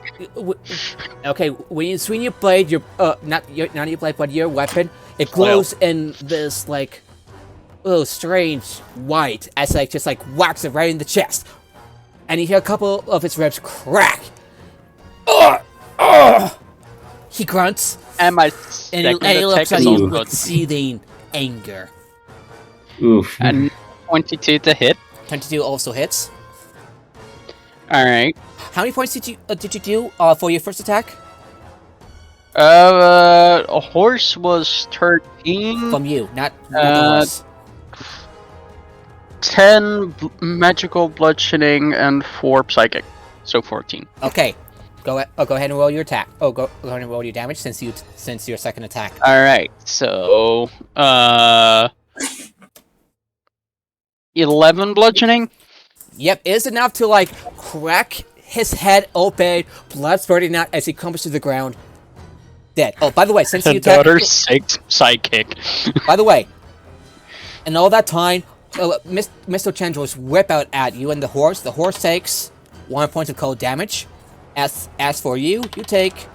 [SPEAKER 1] Okay, when you swing your blade, not your blade, but your weapon, it glows in this like strange white as just whacks it right in the chest, and you hear a couple of its ribs crack. He grunts,
[SPEAKER 3] And my
[SPEAKER 1] and
[SPEAKER 3] second
[SPEAKER 1] he looks
[SPEAKER 3] attack
[SPEAKER 1] at
[SPEAKER 3] is
[SPEAKER 1] you
[SPEAKER 3] also
[SPEAKER 1] with seething anger.
[SPEAKER 6] Oof.
[SPEAKER 3] and 22 to hit.
[SPEAKER 1] 22 also hits.
[SPEAKER 3] Alright.
[SPEAKER 1] How many points did you do for your first attack?
[SPEAKER 3] A horse was 13.
[SPEAKER 1] From you, not the horse.
[SPEAKER 3] 10 magical bludgeoning and 4 psychic, so 14.
[SPEAKER 1] Okay, go ahead and roll your attack. Go ahead and roll your damage since your second attack.
[SPEAKER 3] All right, so 11 bludgeoning.
[SPEAKER 1] Yep, it's enough to crack his head open, blood spurting out as he crumbles to the ground, dead. Oh, by the way, since you attacked,
[SPEAKER 3] Daughter 6 psychic.
[SPEAKER 1] by the way, and all that time, Mr. Chandler's whip out at you and the horse. The horse takes 1 point of cold damage. As for you, you take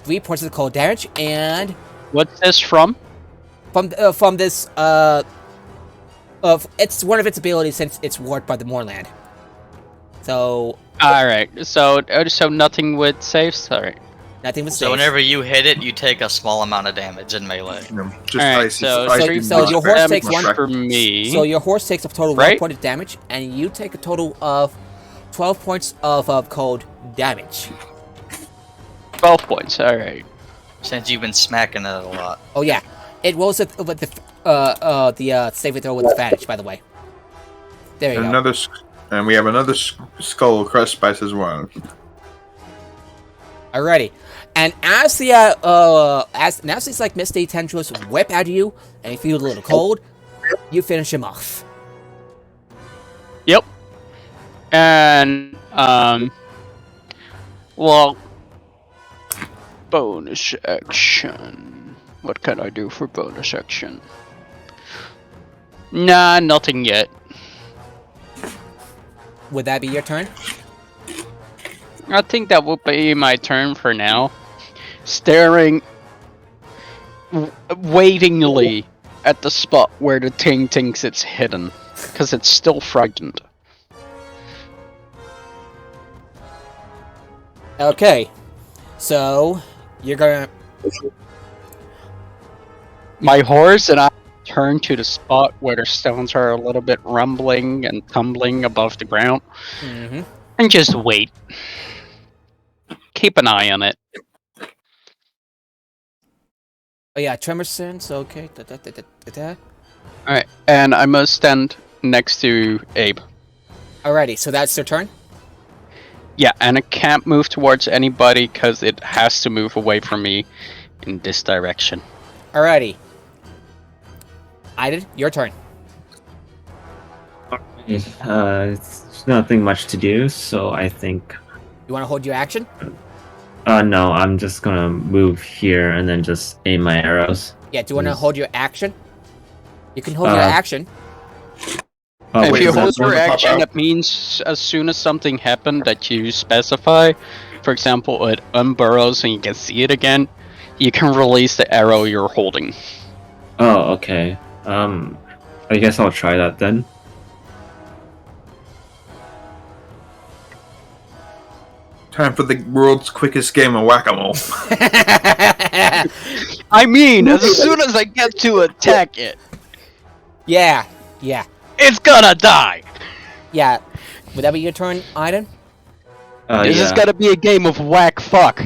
[SPEAKER 1] 3 points of cold damage, and
[SPEAKER 3] What's this from?
[SPEAKER 1] from this it's one of its abilities since it's warped by the moorland. So
[SPEAKER 3] All right, so nothing with saves. All right.
[SPEAKER 1] nothing was
[SPEAKER 4] So whenever you hit it, you take a small amount of damage in melee.
[SPEAKER 2] Just
[SPEAKER 3] Alright,
[SPEAKER 2] icy,
[SPEAKER 3] so-
[SPEAKER 2] icy
[SPEAKER 1] so your horse takes
[SPEAKER 2] mushroom.
[SPEAKER 1] one
[SPEAKER 3] for me.
[SPEAKER 1] So your horse takes a total of
[SPEAKER 3] Right?
[SPEAKER 1] 1 point of damage, and you take a total of 12 points of cold damage.
[SPEAKER 3] 12 points. All right.
[SPEAKER 4] Since you've been smacking it a lot.
[SPEAKER 1] Oh yeah, it rolls with the saving throw with advantage. By the way, there you go.
[SPEAKER 2] And we have another skull crushed by as well.
[SPEAKER 1] Alrighty, and as the as these Misty tendrils whip at you, and you feel a little cold, you finish him off.
[SPEAKER 3] Yep. And well, bonus action. What can I do for bonus action? Nah, nothing yet.
[SPEAKER 1] Would that be your turn?
[SPEAKER 3] I think that will be my turn for now. Staring waitingly at the spot where the thing thinks it's hidden, because it's still frightened.
[SPEAKER 1] Okay, so you're gonna.
[SPEAKER 3] My horse and I turn to the spot where the stones are a little bit rumbling and tumbling above the ground, and just wait. Keep an eye on it.
[SPEAKER 1] Oh yeah, tremor sense. Okay.
[SPEAKER 3] Alright, and I must stand next to Abe.
[SPEAKER 1] Alrighty, so that's their turn.
[SPEAKER 3] Yeah, and it can't move towards anybody because it has to move away from me in this direction.
[SPEAKER 1] Alrighty. Inon, your turn.
[SPEAKER 6] It's nothing much to do, so I think.
[SPEAKER 1] You want to hold your action?
[SPEAKER 6] No, I'm just gonna move here and then just aim my arrows.
[SPEAKER 1] Yeah, do you want to hold your action? You can hold your action.
[SPEAKER 3] If you hold your action, that means as soon as something happened that you specify, for example, it unburrows and you can see it again, you can release the arrow you're holding.
[SPEAKER 6] Oh, okay. I guess I'll try that then.
[SPEAKER 2] Time for the world's quickest game of whack-a-mole.
[SPEAKER 3] I mean, as soon as I get to attack it,
[SPEAKER 1] Yeah.
[SPEAKER 3] it's gonna die!
[SPEAKER 1] Yeah. Would that be your turn, Inon?
[SPEAKER 3] This is gonna be a game of whack fuck.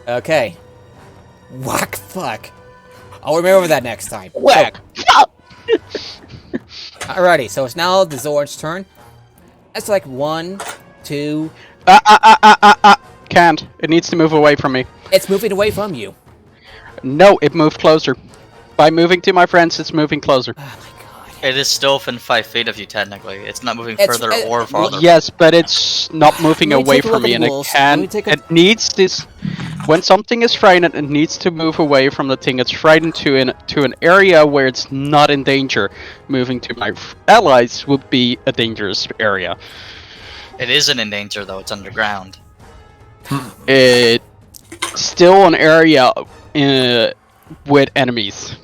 [SPEAKER 1] Okay. Whack fuck. I'll remember that next time.
[SPEAKER 3] Whack fuck!
[SPEAKER 1] Alrighty, so it's now the Zord's turn. That's like 1, 2.
[SPEAKER 3] Can't. It needs to move away from me.
[SPEAKER 1] It's moving away from you.
[SPEAKER 3] No, it moved closer. By moving to my friends, it's moving closer.
[SPEAKER 1] Oh my god.
[SPEAKER 4] It is still within 5 feet of you, technically. It's not moving
[SPEAKER 1] It's-
[SPEAKER 4] further
[SPEAKER 1] it-
[SPEAKER 4] or farther.
[SPEAKER 3] Yes, but it's not moving
[SPEAKER 1] Let me
[SPEAKER 3] away
[SPEAKER 1] take a
[SPEAKER 3] from
[SPEAKER 1] look
[SPEAKER 3] me,
[SPEAKER 1] at
[SPEAKER 3] and
[SPEAKER 1] the
[SPEAKER 3] it
[SPEAKER 1] rules.
[SPEAKER 3] can.
[SPEAKER 1] Let me take a-
[SPEAKER 3] It needs this. When something is frightened, it needs to move away from the thing it's frightened to an area where it's not in danger. Moving to my allies would be a dangerous area.
[SPEAKER 4] It isn't in danger, though. It's underground.
[SPEAKER 3] It's still an area with enemies.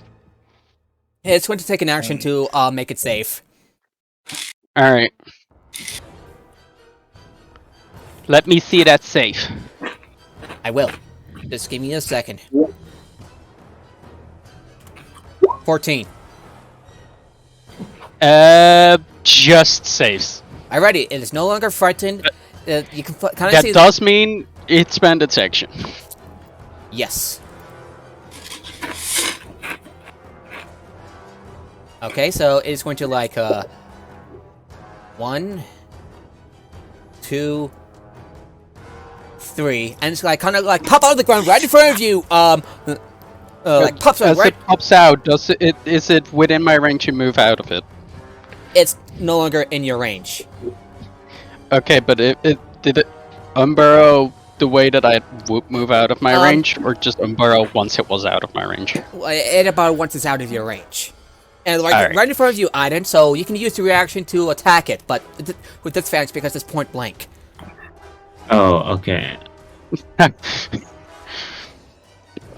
[SPEAKER 1] It's going to take an action to make it safe.
[SPEAKER 3] All right. Let me see that safe.
[SPEAKER 1] I will. Just give me a second. 14.
[SPEAKER 3] Just saves.
[SPEAKER 1] Alrighty, it is no longer frightened. You can kind of
[SPEAKER 3] That
[SPEAKER 1] see.
[SPEAKER 3] does mean it spent its action.
[SPEAKER 1] Yes. Okay, so it's going to like 1, 2, 3, and it's like kind of like pop out of the ground right in front of you. Like pops out
[SPEAKER 3] As
[SPEAKER 1] right.
[SPEAKER 3] it pops out, is it within my range to move out of it?
[SPEAKER 1] It's no longer in your range.
[SPEAKER 3] Okay, but did it unburrow the way that I would move out of my range, or just unburrow once it was out of my range?
[SPEAKER 1] It about once it's out of your range. And like
[SPEAKER 3] Alright.
[SPEAKER 1] right in front of you, Inon, so you can use the reaction to attack it, but with disadvantage because it's point blank.
[SPEAKER 6] Oh, okay.
[SPEAKER 3] At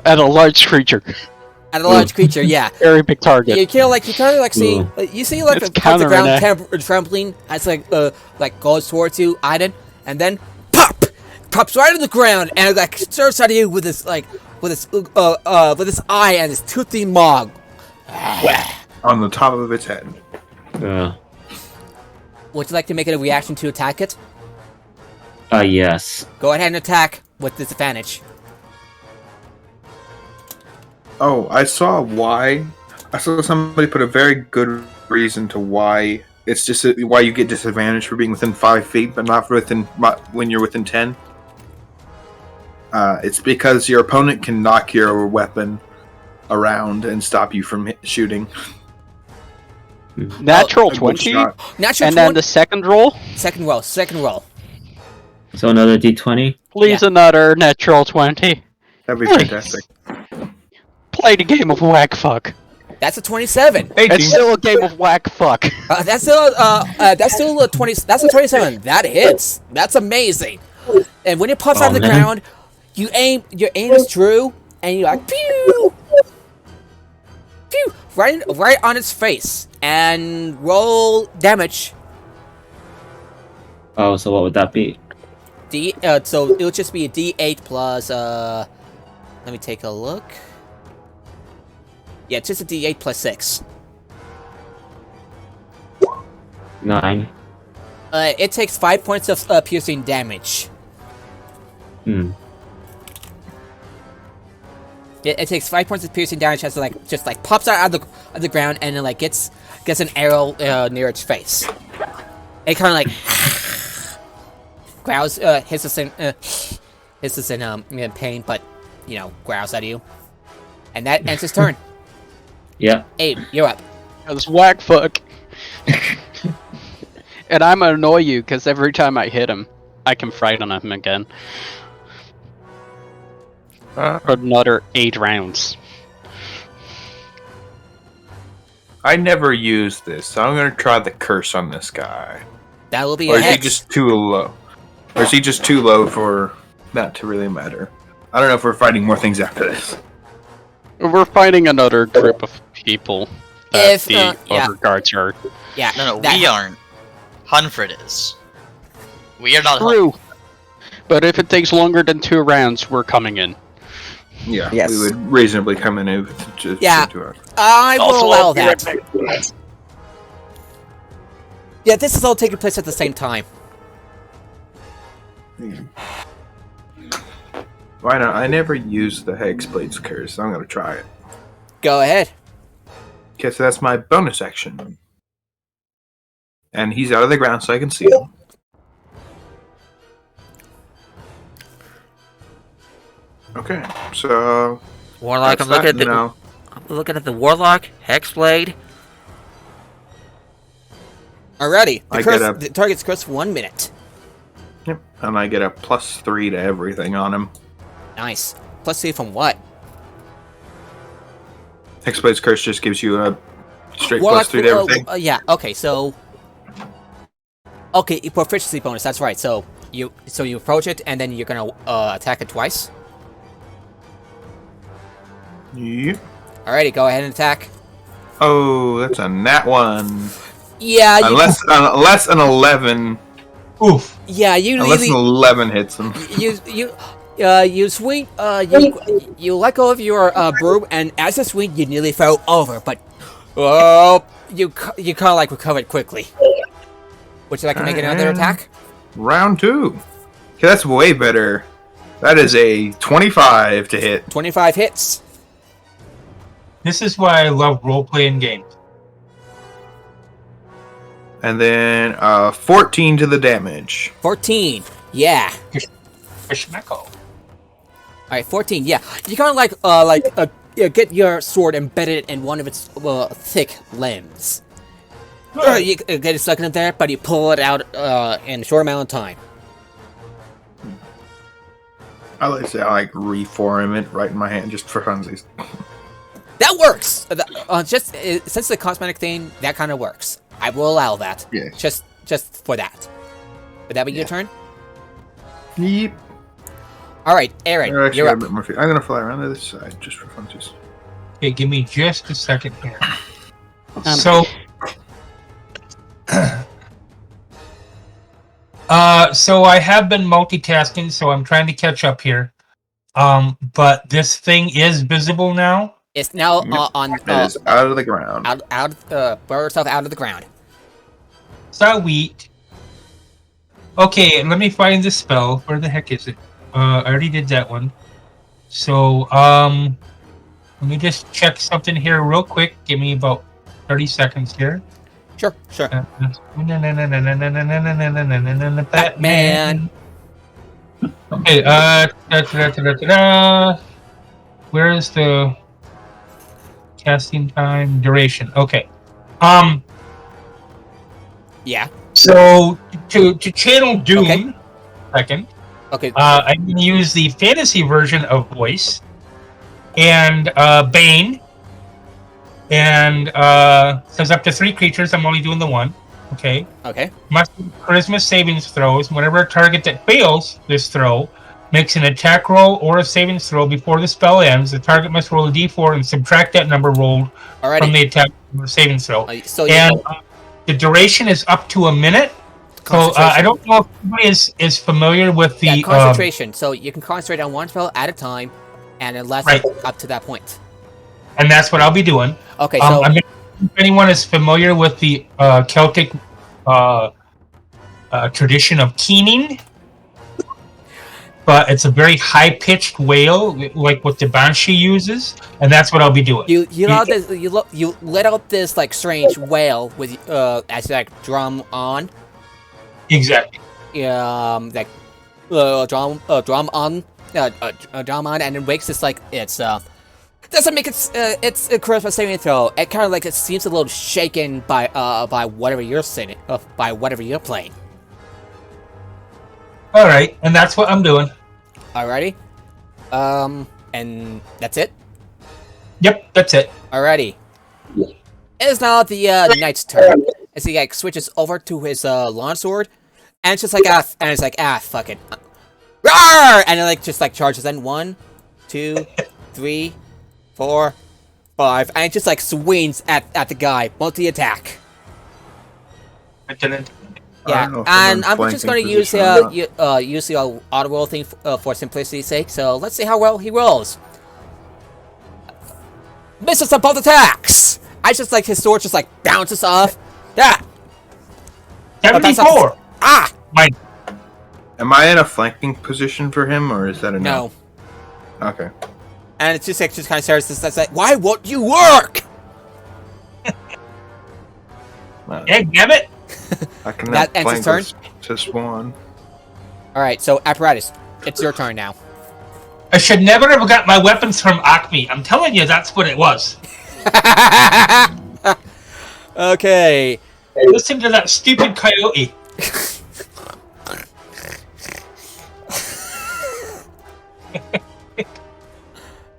[SPEAKER 3] a large creature.
[SPEAKER 1] At a large creature, yeah.
[SPEAKER 3] Very big target.
[SPEAKER 1] You kind of like see you see like
[SPEAKER 3] It's
[SPEAKER 1] the parts of the ground
[SPEAKER 3] counterattack.
[SPEAKER 1] kind of trembling as like goes towards you, Inon, and then pops right on the ground and like stares at you with this eye and this toothy maw.
[SPEAKER 2] On the top of its head.
[SPEAKER 1] Would you like to make it a reaction to attack it?
[SPEAKER 6] Yes.
[SPEAKER 1] Go ahead and attack with disadvantage.
[SPEAKER 2] Oh, I saw why. I saw somebody put a very good reason to why it's just why you get disadvantage for being within 5 feet, but not when you're within 10. It's because your opponent can knock your weapon around and stop you from shooting.
[SPEAKER 3] Natural
[SPEAKER 2] Good
[SPEAKER 3] 20?
[SPEAKER 2] shot.
[SPEAKER 1] Natural
[SPEAKER 3] And then
[SPEAKER 1] 20.
[SPEAKER 3] the second roll?
[SPEAKER 1] Second roll.
[SPEAKER 6] So another d20.
[SPEAKER 3] Please another natural 20.
[SPEAKER 2] That'd be
[SPEAKER 3] Nice.
[SPEAKER 2] fantastic.
[SPEAKER 3] Play the game of whack fuck.
[SPEAKER 1] That's a 27.
[SPEAKER 2] 18.
[SPEAKER 3] It's still a game of whack fuck.
[SPEAKER 1] That's still a 20. That's a 27. That hits. That's amazing. And when it pops out of the
[SPEAKER 6] man.
[SPEAKER 1] ground, you aim. Your aim is true, and you're like pew, pew, right on its face, and roll damage.
[SPEAKER 6] Oh, so what would that be?
[SPEAKER 1] So it'll just be a D8 plus. Let me take a look. Yeah, it's just a D8 plus 6.
[SPEAKER 6] 9.
[SPEAKER 1] It takes 5 points of piercing damage.
[SPEAKER 6] Hmm.
[SPEAKER 1] It takes 5 points of piercing damage as it just pops out of the ground and then gets an arrow near its face. It kind of growls, hisses in pain, but growls at you, and that ends his turn.
[SPEAKER 6] Yeah.
[SPEAKER 1] Abe, you're up.
[SPEAKER 3] That's whack fuck. And I'm gonna annoy you because every time I hit him, I can frighten him again. For another 8 rounds.
[SPEAKER 2] I never used this, so I'm gonna try the curse on this guy.
[SPEAKER 1] That will be
[SPEAKER 2] Or
[SPEAKER 1] a
[SPEAKER 2] is he
[SPEAKER 1] hex.
[SPEAKER 2] just too low? Or is he just too low for that to really matter? I don't know if we're fighting more things after this.
[SPEAKER 3] We're fighting another group of people. That
[SPEAKER 1] If,
[SPEAKER 3] the other guards are.
[SPEAKER 1] Yeah.
[SPEAKER 4] No, we aren't. Hunfrid is. We are not.
[SPEAKER 3] True. But if it takes longer than 2 rounds, we're coming in.
[SPEAKER 2] Yeah,
[SPEAKER 7] Yes.
[SPEAKER 2] we would reasonably come in with just
[SPEAKER 1] Yeah.
[SPEAKER 2] 2 hours.
[SPEAKER 1] I will
[SPEAKER 4] Also,
[SPEAKER 1] allow
[SPEAKER 4] I'll be
[SPEAKER 1] that.
[SPEAKER 4] right back.
[SPEAKER 1] Yeah, this is all taking place at the same time.
[SPEAKER 2] Why not? I never used the Hexblade's curse, so I'm gonna try it.
[SPEAKER 1] Go ahead.
[SPEAKER 2] Okay, so that's my bonus action. And he's out of the ground so I can see him. Okay, so
[SPEAKER 1] Warlock,
[SPEAKER 2] that's that now.
[SPEAKER 1] I'm looking at the Warlock, Hexblade. Alrighty.
[SPEAKER 2] I get a-
[SPEAKER 1] The target's cursed for 1 minute.
[SPEAKER 2] Yep, and I get a +3 to everything on him.
[SPEAKER 1] Nice. Plus 3 from what?
[SPEAKER 2] Hexblade's curse just gives you a straight
[SPEAKER 1] Warlock,
[SPEAKER 2] +3 to everything.
[SPEAKER 1] yeah, okay, so... Okay, proficiency bonus, that's right. So you approach it, and then you're gonna attack it twice.
[SPEAKER 2] Yep.
[SPEAKER 1] Alrighty, go ahead and attack.
[SPEAKER 2] Oh, that's a nat 1.
[SPEAKER 1] Yeah, you...
[SPEAKER 2] Unless an 11.
[SPEAKER 5] Oof.
[SPEAKER 1] Yeah, you
[SPEAKER 2] Unless an
[SPEAKER 1] really...
[SPEAKER 2] 11 hits him.
[SPEAKER 1] You swing, you let go of your broom, and as you swing, you nearly fell over, but you kind of recovered quickly. Would you like to make another attack?
[SPEAKER 2] Round 2. Okay, that's way better. That is a 25 to hit.
[SPEAKER 1] 25 hits.
[SPEAKER 5] This is why I love role-playing games.
[SPEAKER 2] And then 14 to the damage.
[SPEAKER 1] 14. Yeah.
[SPEAKER 5] Fishmecko.
[SPEAKER 1] Alright, 14. Yeah. You kind of get your sword embedded in one of its thick limbs. You get it stuck in there, but you pull it out in a short amount of time.
[SPEAKER 2] I like to say I reform it right in my hand just for funsies.
[SPEAKER 1] That works. Since the cosmetic thing, that kind of works. I will allow that.
[SPEAKER 2] Yeah.
[SPEAKER 1] Just for that. Would that be your turn?
[SPEAKER 2] Yep.
[SPEAKER 1] All right, Aaron,
[SPEAKER 2] Actually,
[SPEAKER 1] you're
[SPEAKER 2] a
[SPEAKER 1] up.
[SPEAKER 2] bit more I'm gonna fly around to this side just for funsies.
[SPEAKER 5] Okay, give me just a second here. So I have been multitasking, so I'm trying to catch up here. But this thing is visible now.
[SPEAKER 1] It's now
[SPEAKER 2] Yep.
[SPEAKER 1] on
[SPEAKER 2] It is out of the ground.
[SPEAKER 1] burrow itself out of the ground.
[SPEAKER 5] Sweet. Okay, let me find the spell. Where the heck is it? I already did that one. So, let me just check something here real quick. Give me about 30 seconds here.
[SPEAKER 1] Sure.
[SPEAKER 5] Batman. Okay, where's the casting time duration? Okay.
[SPEAKER 1] Yeah.
[SPEAKER 5] So to channel Doom,
[SPEAKER 1] Okay.
[SPEAKER 5] second,
[SPEAKER 1] Okay.
[SPEAKER 5] I'm going to use the fantasy version of voice and Bane. And says up to 3 creatures. I'm only doing the one. Okay.
[SPEAKER 1] Okay.
[SPEAKER 5] Must do charisma savings throws. Whenever a target that fails this throw makes an attack roll or a savings throw before the spell ends, the target must roll a d4 and subtract that number rolled from the attack or savings throw.
[SPEAKER 1] So
[SPEAKER 5] and the duration is up to a minute. So I don't know if anybody is familiar with the
[SPEAKER 1] concentration. So you can concentrate on one spell at a time, and it lasts up to that point.
[SPEAKER 5] And that's what I'll be doing.
[SPEAKER 1] Okay, so
[SPEAKER 5] if anyone is familiar with the Celtic tradition of keening, but it's a very high-pitched wail, like what the Banshee uses, and that's what I'll be doing.
[SPEAKER 1] You let out this like strange wail with as like drum on.
[SPEAKER 5] Exactly.
[SPEAKER 1] Like drum on, and it makes this like it's doesn't make it's a charisma saving throw. It kind of like it seems a little shaken by whatever you're saying, by whatever you're playing.
[SPEAKER 5] All right, and that's what I'm doing.
[SPEAKER 1] Alrighty, and that's it.
[SPEAKER 5] Yep, that's it.
[SPEAKER 1] Alrighty. It is now the knight's turn as he like switches over to his longsword, and it's just like fuck it, Rawr! And it like just like charges in 1, 2, 3, 4, 5, and it just like swings at the guy, multi-attack. Yeah, and I'm just gonna use the auto roll thing for simplicity's sake. So let's see how well he rolls. Misses on both attacks. I just like his sword just like bounces off. Yeah.
[SPEAKER 5] 74.
[SPEAKER 2] Mine. Am I in a flanking position for him, or is that a
[SPEAKER 1] no?
[SPEAKER 2] Okay.
[SPEAKER 1] And it's just kind of serious. That's like, why won't you work?
[SPEAKER 5] Yeah, damn it!
[SPEAKER 2] I can
[SPEAKER 1] that ends his turn.
[SPEAKER 2] To Swan.
[SPEAKER 1] All right, so apparatus, it's your turn now.
[SPEAKER 5] I should never have got my weapons from Acme. I'm telling you, that's what it was.
[SPEAKER 1] Okay.
[SPEAKER 5] Hey, listen to that stupid coyote.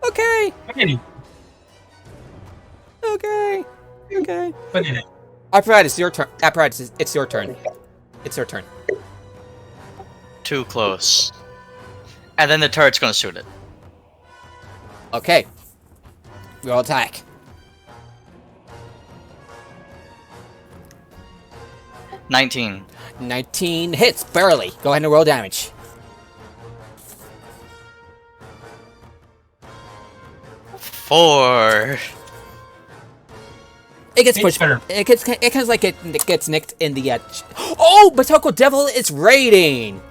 [SPEAKER 1] Okay. Okay. Apparatus, your turn. Apparatus, it's your turn. It's your turn.
[SPEAKER 4] Too close. And then the turret's gonna shoot it.
[SPEAKER 1] Okay. Roll attack.
[SPEAKER 4] 19.
[SPEAKER 1] 19 hits, barely. Go ahead and roll damage.
[SPEAKER 4] Four.
[SPEAKER 1] It gets pushed. It gets nicked in the. Oh, Batoko Devil is raiding.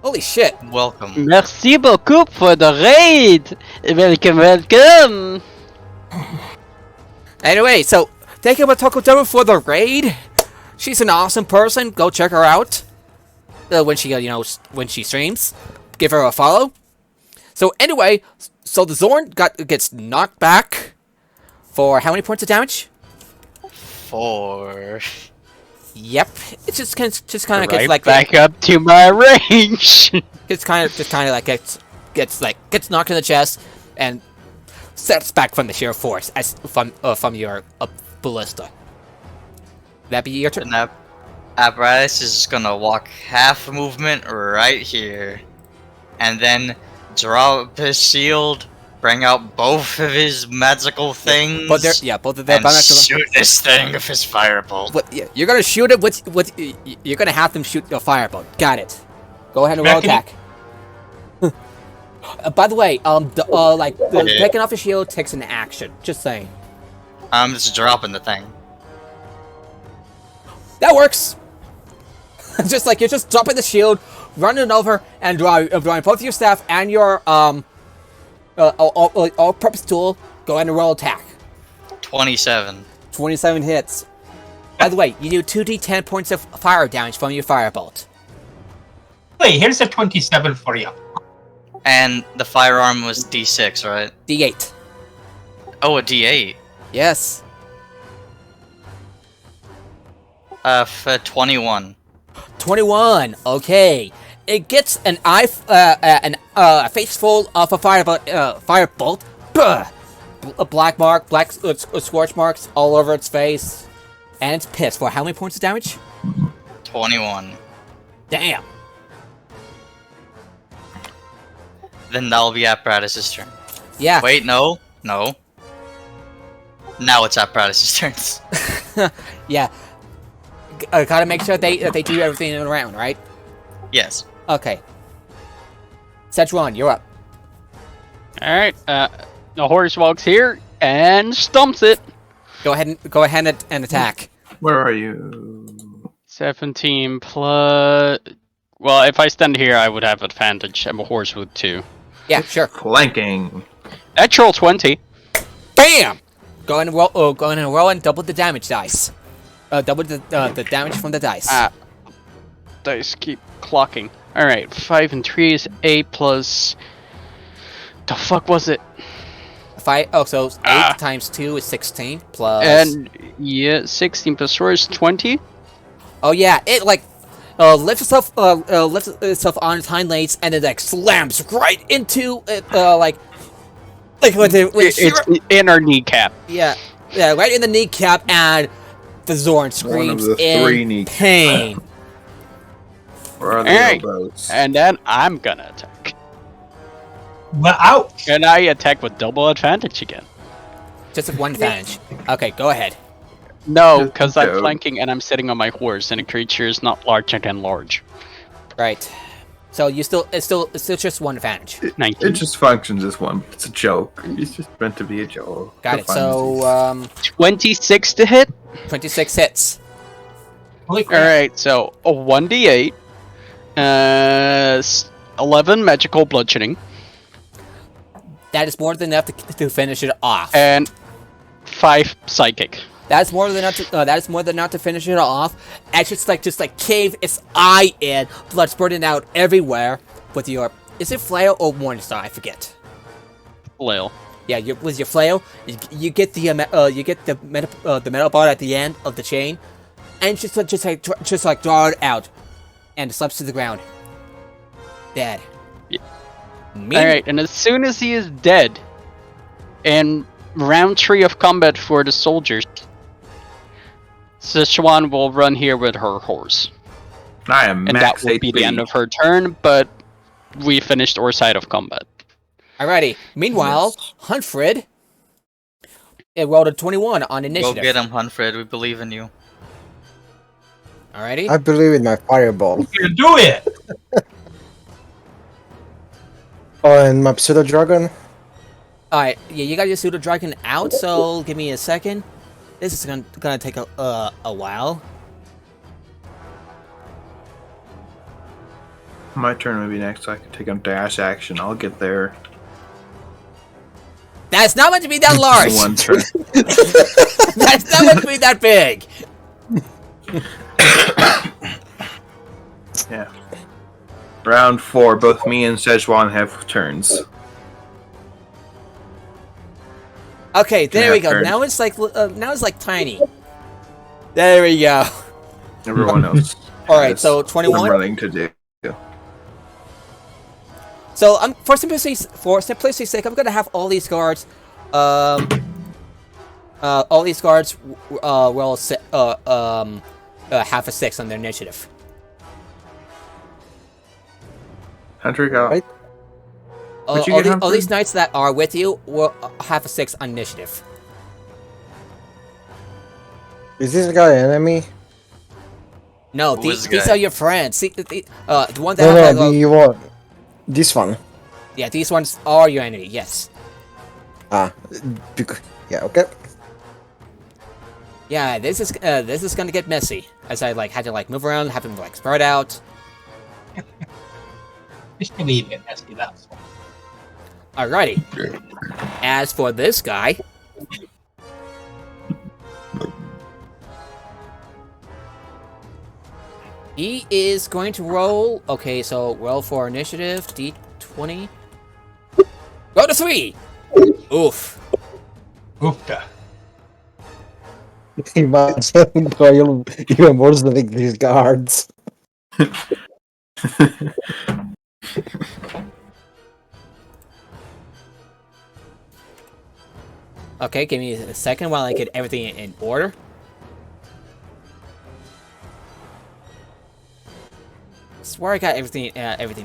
[SPEAKER 1] Holy shit!
[SPEAKER 4] Welcome.
[SPEAKER 3] Merci beaucoup for the raid. Welcome.
[SPEAKER 1] Anyway, so thank you, Batoko Devil, for the raid. She's an awesome person. Go check her out when she when she streams. Give her a follow. So anyway, so the Zorn gets knocked back for how many points of damage?
[SPEAKER 4] 4.
[SPEAKER 1] Yep, it's just kind of
[SPEAKER 3] Right
[SPEAKER 1] gets like
[SPEAKER 3] back up to my range.
[SPEAKER 1] It's kind of like gets knocked in the chest and sets back from the sheer force as from your ballista. That be your turn.
[SPEAKER 4] And that apparatus is gonna walk half a movement right here, and then drop his shield, bring out both of his magical things,
[SPEAKER 1] both of their
[SPEAKER 4] and shoot this thing with his firebolt.
[SPEAKER 1] But yeah, you're gonna shoot it with you're gonna have them shoot your firebolt. Got it. Go ahead and roll attack. By the way, taking off a shield takes an action. Just saying.
[SPEAKER 4] I'm just dropping the thing.
[SPEAKER 1] That works. Just like you're just dropping the shield, running over, and drawing both your staff and your all-purpose tool. Go ahead and roll attack.
[SPEAKER 4] 27.
[SPEAKER 1] 27 hits. By the way, you do 2d10 points of fire damage from your firebolt.
[SPEAKER 5] Wait, here's a 27 for you.
[SPEAKER 4] And the firearm was D6, right?
[SPEAKER 1] D8.
[SPEAKER 4] Oh, a D8.
[SPEAKER 1] Yes.
[SPEAKER 4] For 21.
[SPEAKER 1] 21. Okay. It gets an face full of a firebolt. A black mark, scorch marks all over its face, and it's pissed. For how many points of damage?
[SPEAKER 4] 21.
[SPEAKER 1] Damn.
[SPEAKER 4] Then that'll be Apparatus's turn.
[SPEAKER 1] Yeah.
[SPEAKER 4] Wait, no. No. Now it's Apparatus's turns.
[SPEAKER 1] Yeah. Gotta make sure they do everything in a round, right?
[SPEAKER 4] Yes.
[SPEAKER 1] Okay. Szechuan, you're up.
[SPEAKER 3] Alright, the horse walks here and stumps it.
[SPEAKER 1] Go ahead and attack.
[SPEAKER 2] Where are you?
[SPEAKER 3] 17 plus... Well, if I stand here, I would have advantage. I'm a horse with 2.
[SPEAKER 1] Yeah, sure.
[SPEAKER 2] Flanking.
[SPEAKER 3] Natural 20.
[SPEAKER 1] Bam! Go ahead and roll. Go ahead and roll and double the damage dice. Double the damage from the dice.
[SPEAKER 3] Dice keep clocking. Alright, 5 and 3 is 8 plus... The fuck was it?
[SPEAKER 1] 5. Oh, so 8 times 2 is 16 plus.
[SPEAKER 3] And yeah, 16 plus 4 is 20.
[SPEAKER 1] Oh yeah, it like lifts itself on its hind legs and it like slams right into it, like with
[SPEAKER 3] It's in our kneecap.
[SPEAKER 1] yeah, right in the kneecap, and the Zorn screams
[SPEAKER 2] the three
[SPEAKER 1] in
[SPEAKER 2] kneecaps.
[SPEAKER 1] pain.
[SPEAKER 2] Where are the
[SPEAKER 3] Alright.
[SPEAKER 2] elbows?
[SPEAKER 3] And then I'm gonna attack.
[SPEAKER 5] Well, ouch!
[SPEAKER 3] And I attack with double advantage again.
[SPEAKER 1] Just with one advantage. Okay, go ahead.
[SPEAKER 3] No, because I'm
[SPEAKER 2] Go.
[SPEAKER 3] flanking and I'm sitting on my horse, and the creature is not larger than large.
[SPEAKER 1] Right. So it's still just one advantage.
[SPEAKER 3] 19.
[SPEAKER 2] It just functions as one. It's a joke. It's just meant to be a joke.
[SPEAKER 1] Got it.
[SPEAKER 2] For
[SPEAKER 1] So
[SPEAKER 2] funsies.
[SPEAKER 3] 26 to hit.
[SPEAKER 1] 26 hits.
[SPEAKER 5] Holy crap.
[SPEAKER 3] Alright, so a 1d8. 11 magical bludgeoning.
[SPEAKER 1] That is more than enough to finish it off.
[SPEAKER 3] And 5 psychic.
[SPEAKER 1] That's more than enough to. That is more than enough to finish it off. And just like cave its eye in, blood spurting out everywhere. With your, is it flail or Morningstar? I forget.
[SPEAKER 3] Flail.
[SPEAKER 1] Yeah, with your flail, you get the metal bar at the end of the chain, and just draw it out, and it slips to the ground. Dead.
[SPEAKER 3] Yeah.
[SPEAKER 1] Me-
[SPEAKER 3] Alright, and as soon as he is dead, in round 3 of combat for the soldiers, Szechuan will run here with her horse.
[SPEAKER 2] I am
[SPEAKER 3] And
[SPEAKER 2] max
[SPEAKER 3] that will be the
[SPEAKER 2] HP.
[SPEAKER 3] end of her turn, but we finished our side of combat.
[SPEAKER 1] Alrighty. Meanwhile, Hunfrid, it rolled a 21 on
[SPEAKER 4] Go
[SPEAKER 1] initiative.
[SPEAKER 4] get him, Hunfrid. We believe in you.
[SPEAKER 1] Alrighty.
[SPEAKER 7] I believe in my fireball.
[SPEAKER 5] You do it!
[SPEAKER 7] Oh, and my pseudo dragon.
[SPEAKER 1] Alright, yeah, you got your pseudo dragon out, so give me a second. This is gonna take a while.
[SPEAKER 2] My turn will be next, so I can take a dash action. I'll get there.
[SPEAKER 1] That's not meant to be that large.
[SPEAKER 2] One turn.
[SPEAKER 1] That's not meant to be that big.
[SPEAKER 2] Yeah. Round 4, both me and Szechuan have turns.
[SPEAKER 1] Okay, there
[SPEAKER 2] Yeah,
[SPEAKER 1] we go.
[SPEAKER 2] turn.
[SPEAKER 1] Now it's like tiny. There we go.
[SPEAKER 2] Everyone else.
[SPEAKER 1] All right,
[SPEAKER 2] has
[SPEAKER 1] so
[SPEAKER 2] what
[SPEAKER 1] 21.
[SPEAKER 2] I'm running to do.
[SPEAKER 1] So for simplicity's sake, I'm gonna have all these guards, roll half a 6 on their initiative.
[SPEAKER 2] Hunter got
[SPEAKER 7] Right.
[SPEAKER 2] What'd you
[SPEAKER 1] All,
[SPEAKER 2] get,
[SPEAKER 1] all these
[SPEAKER 2] Humphrey?
[SPEAKER 1] knights that are with you will have a 6 on initiative.
[SPEAKER 7] Is this guy an enemy?
[SPEAKER 1] No,
[SPEAKER 4] Who is
[SPEAKER 1] these
[SPEAKER 4] the guy?
[SPEAKER 1] are your friends. See, the one that
[SPEAKER 7] No,
[SPEAKER 1] have,
[SPEAKER 7] no, the one. This one.
[SPEAKER 1] yeah, these ones are your enemy. Yes.
[SPEAKER 7] Yeah, okay.
[SPEAKER 1] Yeah, this is gonna get messy as I had to move around, have them spread out.
[SPEAKER 5] Just believe it. That's enough.
[SPEAKER 1] Alrighty. As for this guy, he is going to roll. Okay, so roll for initiative. D20. Roll to 3. Oof.
[SPEAKER 5] Oofta.
[SPEAKER 7] Imagine Coil even worse than these guards.
[SPEAKER 1] Okay, give me a second while I get everything in order. Swear I got everything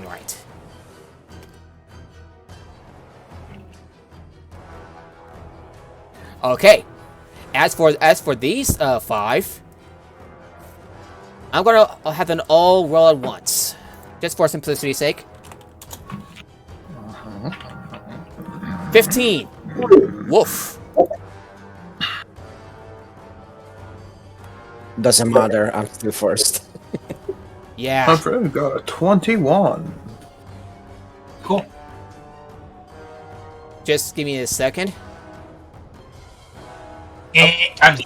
[SPEAKER 1] right. Okay. As for these 5, I'm gonna have them all roll at once, just for simplicity's sake. 15. Woof.
[SPEAKER 7] Doesn't matter, I'm still first.
[SPEAKER 1] Yeah.
[SPEAKER 2] Hunfrid got a 21.
[SPEAKER 5] Cool.
[SPEAKER 1] Just give me a second.
[SPEAKER 5] I'm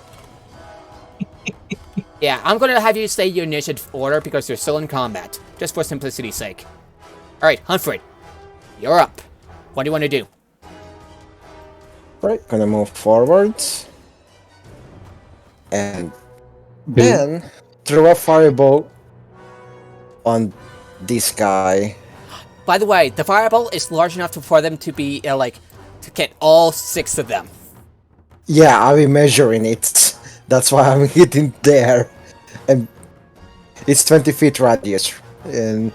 [SPEAKER 1] Yeah, I'm gonna have you say your initiative order because you're still in combat, just for simplicity's sake. Alright, Hunfrid, you're up. What do you want to do?
[SPEAKER 7] Right, gonna move forwards. And then throw a firebolt on this guy.
[SPEAKER 1] By the way, the fireball is large enough for them to be, to get all 6 of them.
[SPEAKER 7] Yeah, I'll be measuring it. That's why I'm hitting there. And it's 20 feet radius. And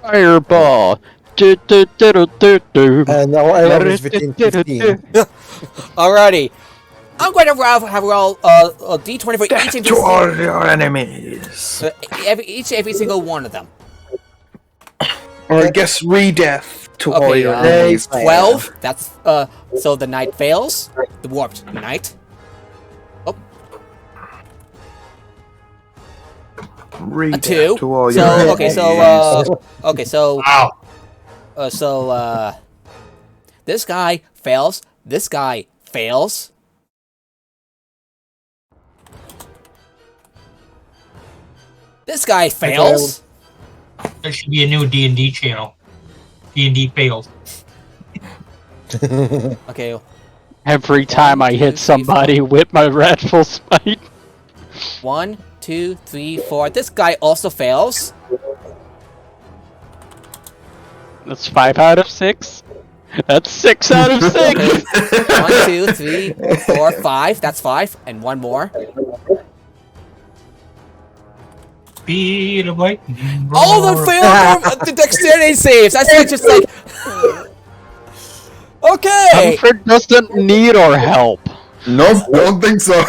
[SPEAKER 3] Fireball. Do, do, do, do, do, do.
[SPEAKER 7] our arrow is within 15.
[SPEAKER 1] Alrighty. I'm going to roll a d20 for
[SPEAKER 2] Death
[SPEAKER 1] each
[SPEAKER 2] to all your enemies.
[SPEAKER 1] every single one of them.
[SPEAKER 2] Or I guess re-death to all
[SPEAKER 1] Okay,
[SPEAKER 2] your enemies.
[SPEAKER 1] 12. That's so the knight fails. The warped knight. Oh, a
[SPEAKER 2] Re-death
[SPEAKER 1] 2.
[SPEAKER 2] to all your
[SPEAKER 1] So
[SPEAKER 2] enemies.
[SPEAKER 1] okay, so
[SPEAKER 5] wow.
[SPEAKER 1] this guy fails. This guy fails. This guy fails.
[SPEAKER 5] There should be a new D&D channel. D&D failed.
[SPEAKER 1] Okay.
[SPEAKER 3] Every time I hit somebody with my Wrathful Smite.
[SPEAKER 1] 1, 2, 3, 4. This guy also fails.
[SPEAKER 3] That's 5 out of 6. That's 6 out of 6.
[SPEAKER 1] Okay. 1, 2, 3, 4, 5. That's 5. And one more.
[SPEAKER 5] Speed of lightning.
[SPEAKER 1] All of them failed the dexterity saves. That's like just like. Okay.
[SPEAKER 3] Hunfrid doesn't need our help.
[SPEAKER 2] Nope, don't think so.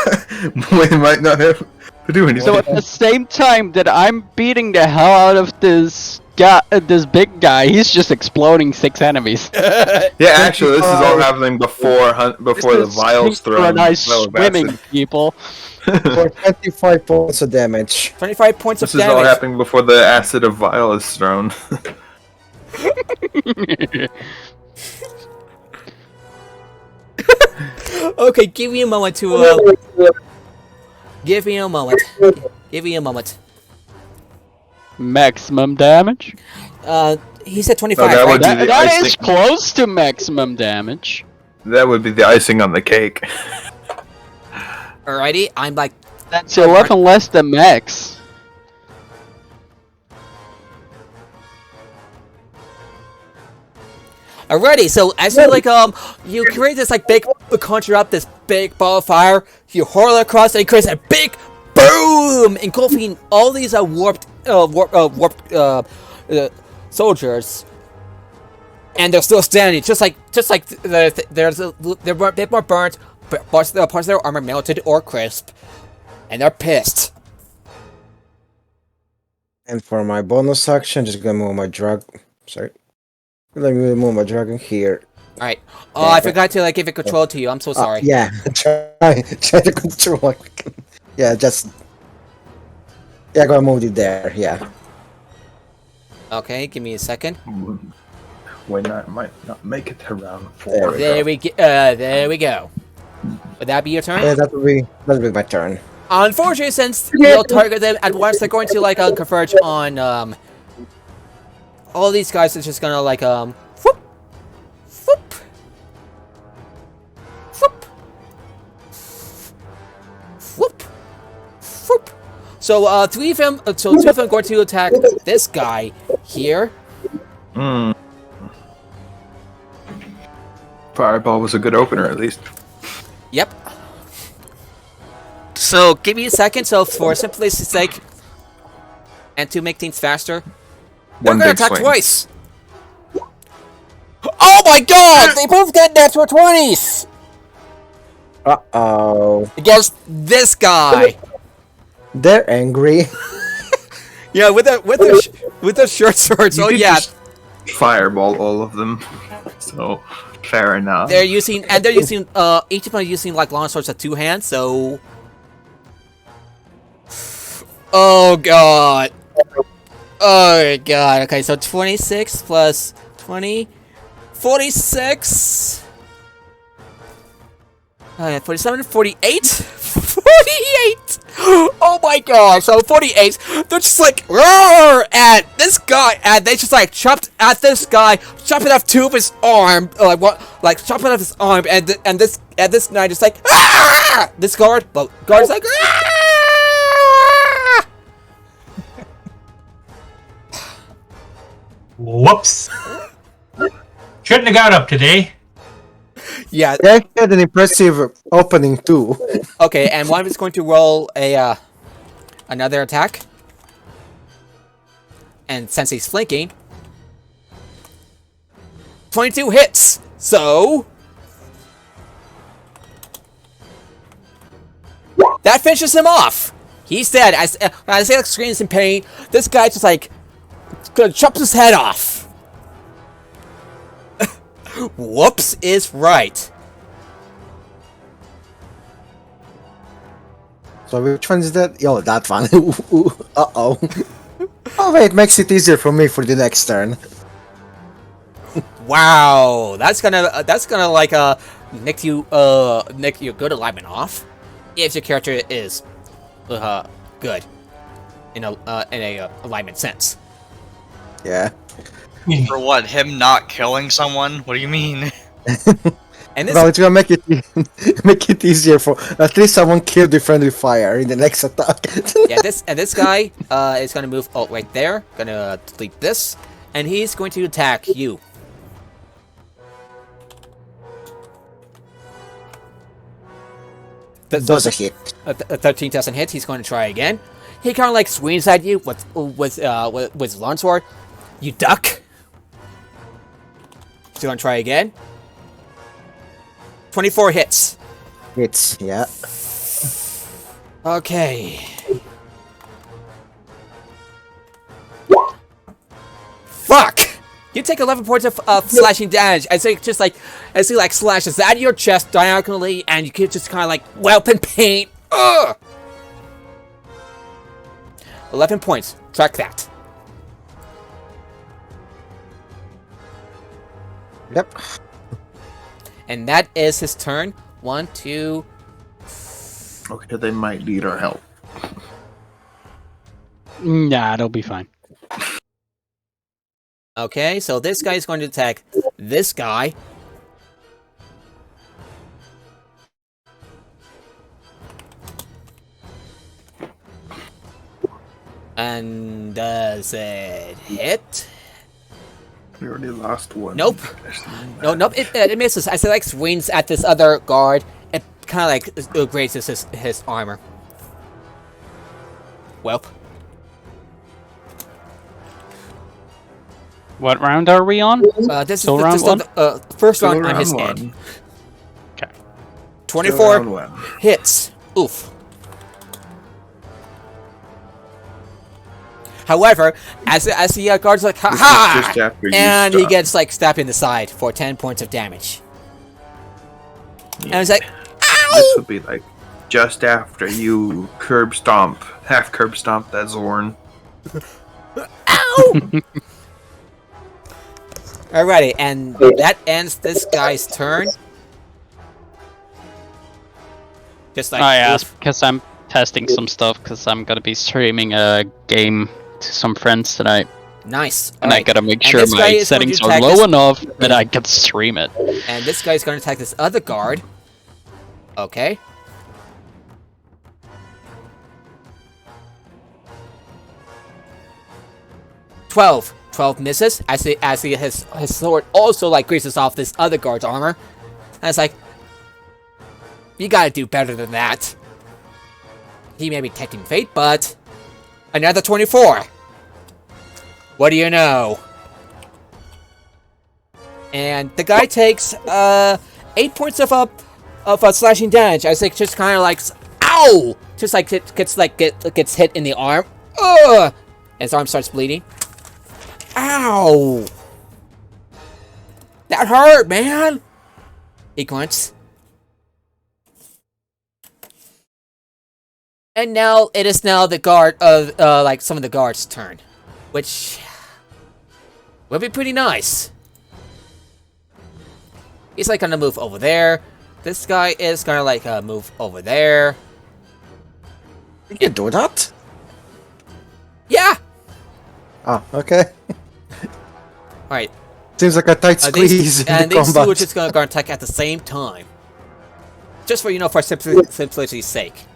[SPEAKER 2] We might not have to do anything.
[SPEAKER 3] So at the same time that I'm beating the hell out of this guy, this big guy, he's just exploding 6 enemies.
[SPEAKER 2] Yeah, actually, this is all happening before the vial's thrown.
[SPEAKER 3] Nice
[SPEAKER 2] Vial of
[SPEAKER 3] swimming,
[SPEAKER 2] acid.
[SPEAKER 3] people.
[SPEAKER 7] For 25 points of damage.
[SPEAKER 1] 25 points
[SPEAKER 2] This
[SPEAKER 1] of
[SPEAKER 2] is all
[SPEAKER 1] damage.
[SPEAKER 2] happening before the acid of vial is thrown.
[SPEAKER 1] Okay, give me a moment to. Give me a moment. Give me a moment.
[SPEAKER 3] Maximum damage?
[SPEAKER 1] He said 25,
[SPEAKER 2] that
[SPEAKER 1] right?
[SPEAKER 2] would be the
[SPEAKER 3] That
[SPEAKER 2] icing.
[SPEAKER 3] is close to maximum damage.
[SPEAKER 2] That would be the icing on the cake.
[SPEAKER 1] Alrighty, I'm like.
[SPEAKER 3] That's 11 less than max.
[SPEAKER 1] Alrighty, so as you you create this big, conjure up this big ball of fire, you hurl it across, and it creates a big boom, engulfing all these warped soldiers, and they're still standing, just like they're a bit more burnt, parts of their armor melted or crisp, and they're pissed.
[SPEAKER 7] And for my bonus action, just gonna move my drug. Sorry. Let me move my dragon here.
[SPEAKER 1] Alright. Oh, I forgot to give it control to you. I'm so sorry.
[SPEAKER 7] Yeah, try to control it. Yeah, just. Yeah, gonna move it there, yeah.
[SPEAKER 1] Okay, give me a second.
[SPEAKER 2] Might not make it around
[SPEAKER 1] There we go. Would that be your turn?
[SPEAKER 7] Yeah, that'll be my turn.
[SPEAKER 1] Unfortunately, since you'll target them at once, they're going to converge on all these guys. Is just gonna whoop, whoop, whoop, whoop, So three of them are going to attack this guy here.
[SPEAKER 2] Fireball was a good opener, at least.
[SPEAKER 1] Yep. So give me a second. So for simplicity's sake, and to make things faster, they're
[SPEAKER 2] One
[SPEAKER 1] going to
[SPEAKER 2] big
[SPEAKER 1] attack
[SPEAKER 2] swing.
[SPEAKER 1] twice. Oh my god! They both get natural 20s
[SPEAKER 7] Uh-oh.
[SPEAKER 1] against this guy.
[SPEAKER 7] They're angry.
[SPEAKER 1] Yeah, with a short sword. So
[SPEAKER 2] You did
[SPEAKER 1] yeah,
[SPEAKER 2] just fireball all of them. So fair enough.
[SPEAKER 1] they're using each of them are using like long swords at two hands. So, oh god, oh god. Okay, so 26 plus 20, 46. 47, 48? 48! Oh my god, so 48, they're just like, roar at this guy, and they just like chopped at this guy, chopping off two of his arm, chopping off his arm, and this guy just like, ah! This guard's like, ah!
[SPEAKER 5] Whoops. Shouldn't have got up today.
[SPEAKER 1] Yeah,
[SPEAKER 7] They had an impressive opening too.
[SPEAKER 1] okay, and one is going to roll another attack. And since he's flanking, 22 hits. So that finishes him off. He's dead. As Alex screams in pain, this guy just like chops his head off. Whoops is right.
[SPEAKER 7] So which one is that? Yo, that one. Uh-oh. Oh wait, makes it easier for me for the next turn.
[SPEAKER 1] Wow, that's gonna like nick your good alignment off if your character is good in a alignment sense.
[SPEAKER 7] Yeah.
[SPEAKER 4] For what? Him not killing someone? What do you mean?
[SPEAKER 1] And this
[SPEAKER 7] Well, it's gonna make it make it easier for at least someone kill the friendly fire in the next attack.
[SPEAKER 1] yeah, this guy is gonna move right there, gonna delete this, and he's going to attack you.
[SPEAKER 7] Does a hit.
[SPEAKER 1] 13 doesn't hit. He's going to try again. He kind of like swings at you with his longsword. You duck. He's going to try again. 24 hits.
[SPEAKER 7] Hits, yeah.
[SPEAKER 1] Okay. Fuck! You take 11 points of slashing damage as he slashes at your chest diagonally, and you can just kind of like whelp in pain. Ugh! 11 points. Track that.
[SPEAKER 7] Yep.
[SPEAKER 1] And that is his turn. 1, 2.
[SPEAKER 2] Okay, they might need our help.
[SPEAKER 3] Nah, it'll be fine.
[SPEAKER 1] Okay, so this guy is going to attack this guy. And does it hit?
[SPEAKER 2] We already lost one.
[SPEAKER 1] Nope. Nope. It misses. I like swings at this other guard. It kind of like grazes his armor. Welp.
[SPEAKER 3] What round are we on?
[SPEAKER 1] This
[SPEAKER 3] Still
[SPEAKER 1] is
[SPEAKER 3] round one?
[SPEAKER 1] First
[SPEAKER 2] Still
[SPEAKER 1] round on his
[SPEAKER 2] round
[SPEAKER 1] end.
[SPEAKER 2] one.
[SPEAKER 3] Okay.
[SPEAKER 1] 24
[SPEAKER 2] Round one.
[SPEAKER 1] hits. Oof. However, as the guard's like, ha ha!
[SPEAKER 2] Just after you
[SPEAKER 1] And he
[SPEAKER 2] stop.
[SPEAKER 1] gets like stabbed in the side for 10 points of damage. And it's like,
[SPEAKER 2] This
[SPEAKER 1] ow!
[SPEAKER 2] would be like just after you half curb stomp that Zorn.
[SPEAKER 1] Ow! Alrighty, and that ends this guy's turn. Just like
[SPEAKER 3] I asked because I'm testing some stuff because I'm gonna be streaming a game to some friends tonight,
[SPEAKER 1] nice.
[SPEAKER 3] and I
[SPEAKER 1] Alright.
[SPEAKER 3] gotta make
[SPEAKER 1] And
[SPEAKER 3] sure
[SPEAKER 1] this guy
[SPEAKER 3] my
[SPEAKER 1] is going
[SPEAKER 3] settings
[SPEAKER 1] to
[SPEAKER 3] are
[SPEAKER 1] attack
[SPEAKER 3] low
[SPEAKER 1] this-
[SPEAKER 3] enough that I can stream it.
[SPEAKER 1] And this guy's going to attack this other guard. Okay. 12. 12 misses as his sword also like greases off this other guard's armor. And it's like, you gotta do better than that. He may be taking fate, but another 24. What do you know? And the guy takes 8 points of slashing damage. I think just kind of like, ow! Just like gets hit in the arm. Ugh! And his arm starts bleeding. Ow! That hurt, man! He grunts. And now it is the guard of like some of the guards' turn, which would be pretty nice. He's like gonna move over there. This guy is gonna like move over there.
[SPEAKER 7] You can do that?
[SPEAKER 1] Yeah.
[SPEAKER 7] Ah, okay.
[SPEAKER 1] All right.
[SPEAKER 7] Seems like a tight squeeze in the
[SPEAKER 1] these two
[SPEAKER 7] combat.
[SPEAKER 1] are just gonna attack at the same time, just for for simplicity's sake.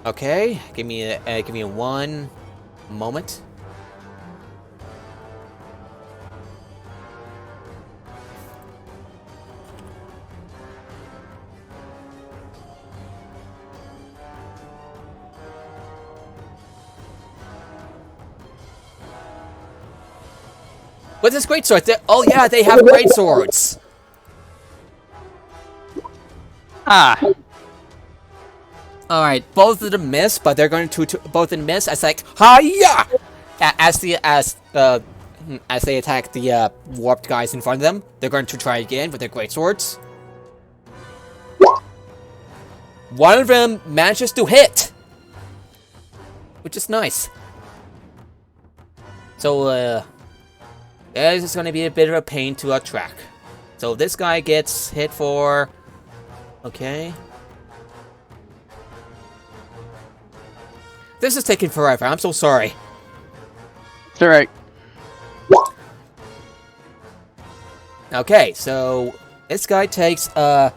[SPEAKER 1] Okay, give me one moment. What's this great sword? Oh yeah, they have great swords.
[SPEAKER 3] Ah,
[SPEAKER 1] All right, both of them miss, but they're going to both of them miss. It's like hiya, as they attack the warped guys in front of them. They're going to try again with their great swords. One of them manages to hit, which is nice. So this is going to be a bit of a pain to track. So this guy gets hit for, okay. This is taking forever. I'm so sorry.
[SPEAKER 3] it's alright.
[SPEAKER 1] Okay, so this guy takes 10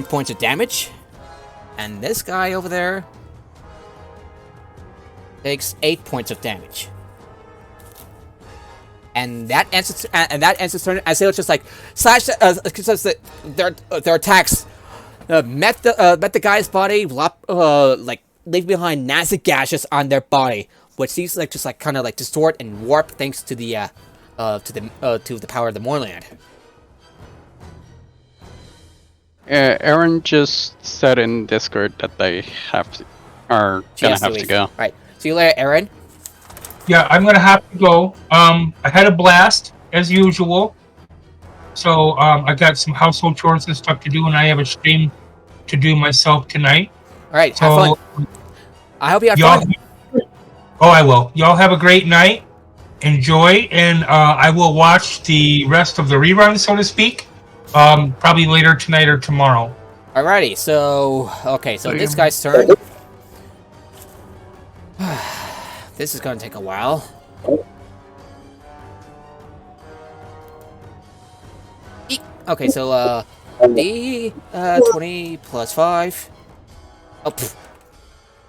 [SPEAKER 1] points of damage, and this guy over there takes 8 points of damage. And that ends its turn. As they'll just like slash their attacks met the guy's body, like leave behind nasty gashes on their body, which these like just like kind of like distort and warp thanks to the power of the Moorland.
[SPEAKER 3] Aaron just said in Discord that they are gonna have to go.
[SPEAKER 1] Right. See you later, Aaron.
[SPEAKER 5] Yeah, I'm gonna have to go. I had a blast as usual. So I got some household chores and stuff to do, and I have a stream to do myself tonight.
[SPEAKER 1] All right.
[SPEAKER 5] So
[SPEAKER 1] Have fun. I hope you have
[SPEAKER 5] y'all,
[SPEAKER 1] fun.
[SPEAKER 5] oh, I will. Y'all have a great night. Enjoy, and I will watch the rest of the rerun, so to speak. Probably later tonight or tomorrow.
[SPEAKER 1] Alrighty. So okay. So this guy's turn. This is gonna take a while. Okay, so D 20 plus 5. Oh, pff.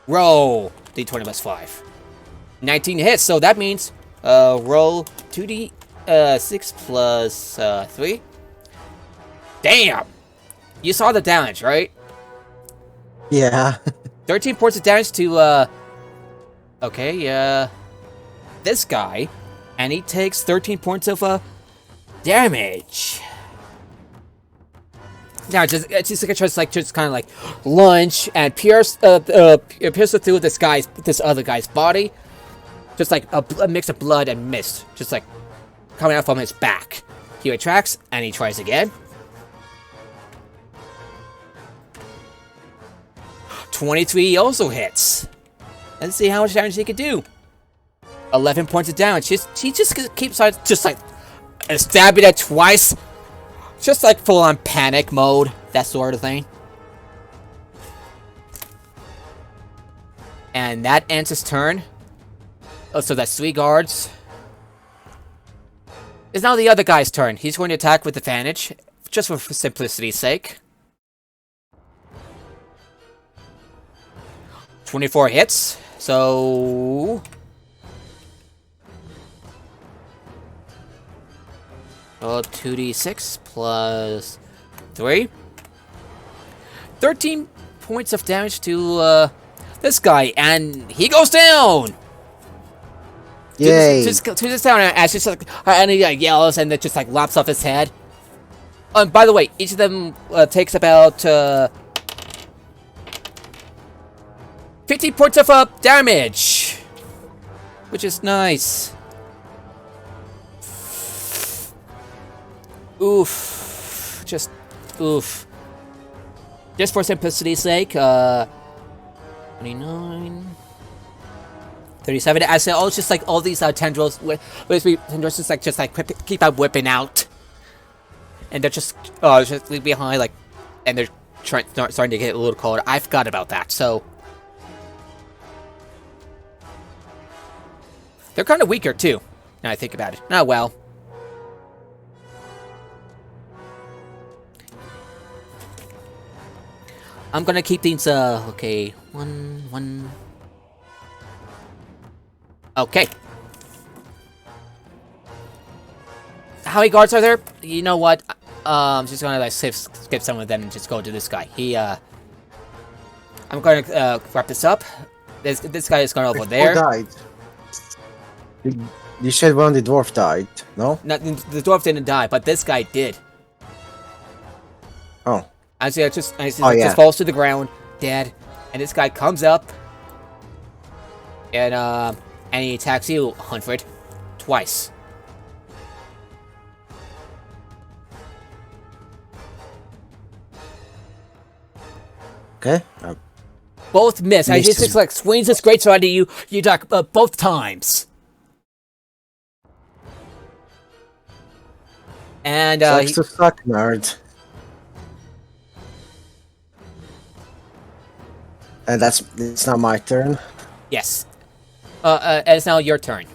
[SPEAKER 1] Roll D20 plus 5. 19 hits, so that means roll 2D 6 plus 3. Damn! You saw the damage, right?
[SPEAKER 7] Yeah.
[SPEAKER 1] 13 points of damage to this guy, and he takes 13 points of damage. Now, just kind of like lunge and pierce through this other guy's body, just like a mix of blood and mist, just like coming out from his back. He retracts and he tries again. 23 also hits. Let's see how much damage he can do. 11 points of damage. He just keeps on just like stabbing it twice. Just like full on panic mode. That sort of thing. And that ends his turn. Oh, so that's 3 guards. It's now the other guy's turn. He's going to attack with advantage. Just for simplicity's sake. 24 hits. So 2d6 plus 3. 13 points of damage to this guy, and he goes down.
[SPEAKER 7] Yay!
[SPEAKER 1] To this down, as just like, and he like yells, and it just like lops off his head. By the way, each of them takes about 50 points of damage, which is nice. Oof. Just oof. Just for simplicity's sake, 29, 37. As all just like all these tendrils, tendrils just like keep on whipping out, and they're just leave behind like, and they're starting to get a little cold. I forgot about that, so they're kind of weaker too. Now I think about it. Oh well. I'm gonna keep these, okay. One. Okay. How many guards are there? You know what? I'm just gonna, like, skip some of them and just go to this guy. I'm gonna, wrap this up. This guy is going over there.
[SPEAKER 7] Who died? You said one of the dwarf died, no?
[SPEAKER 1] No, the dwarf didn't die, but this guy did.
[SPEAKER 7] Oh.
[SPEAKER 1] As he just
[SPEAKER 7] Yeah.
[SPEAKER 1] falls to the ground, dead, and this guy comes up, and he attacks you, Hunfrid, twice.
[SPEAKER 7] Okay.
[SPEAKER 1] Both miss. He
[SPEAKER 7] Misses.
[SPEAKER 1] just like swings his greatsword at you. You duck both times. And
[SPEAKER 7] Sucks to suck, nerd. And it's not my turn.
[SPEAKER 1] yes. It's now your turn.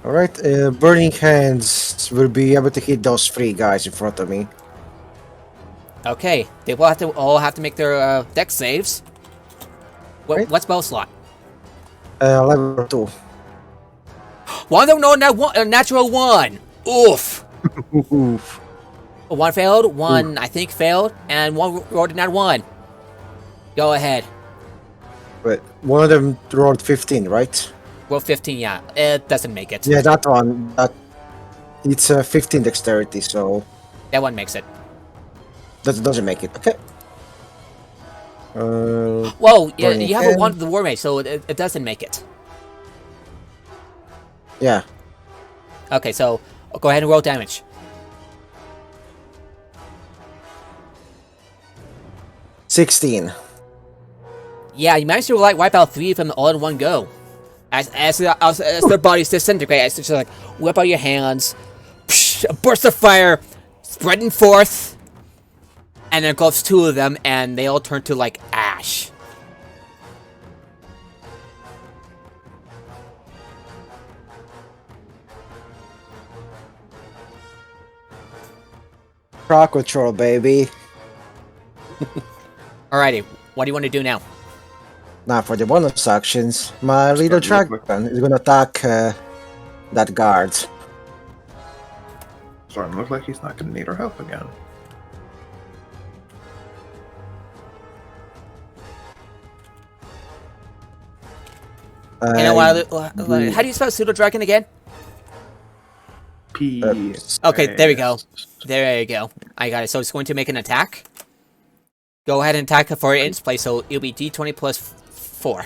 [SPEAKER 7] Alright, Burning Hands will be able to hit those 3 guys in front of me.
[SPEAKER 1] Okay, they will all have to make their dex saves.
[SPEAKER 7] Right.
[SPEAKER 1] What's spell slot?
[SPEAKER 7] Level 2.
[SPEAKER 1] One of them, no, natural 1. Oof.
[SPEAKER 7] Oof.
[SPEAKER 1] One failed, one I think failed, and one rolled a nat 1. Go ahead.
[SPEAKER 7] But one of them rolled 15, right?
[SPEAKER 1] Roll 15, yeah. It doesn't make it.
[SPEAKER 7] Yeah, that one. It's 15 dexterity, so
[SPEAKER 1] That one makes it.
[SPEAKER 7] that doesn't make it. Okay.
[SPEAKER 1] Whoa, yeah,
[SPEAKER 7] Burning
[SPEAKER 1] you have a
[SPEAKER 7] Hand.
[SPEAKER 1] 1 of the war mage, so it doesn't make it.
[SPEAKER 7] Yeah.
[SPEAKER 1] Okay, so go ahead and roll damage.
[SPEAKER 7] $16.
[SPEAKER 1] Yeah, you managed to like wipe out 3 of them all in one go. As their bodies disintegrate, as they just like whip out your hands, a burst of fire, spreading forth, and then engulfs 2 of them, and they all turn to like ash.
[SPEAKER 7] Crowd control, baby.
[SPEAKER 1] Alrighty, what do you want to do now?
[SPEAKER 7] Now for the bonus actions, my little
[SPEAKER 2] Starting to
[SPEAKER 7] dragon is gonna attack that guard.
[SPEAKER 2] Starting to look like he's not going to need our help again.
[SPEAKER 1] And how do you spell pseudo dragon again?
[SPEAKER 2] P.
[SPEAKER 1] Okay, there we go. There you go. I got it. So it's going to make an attack. Go ahead and attack for its place. So it'll be d20 plus 4.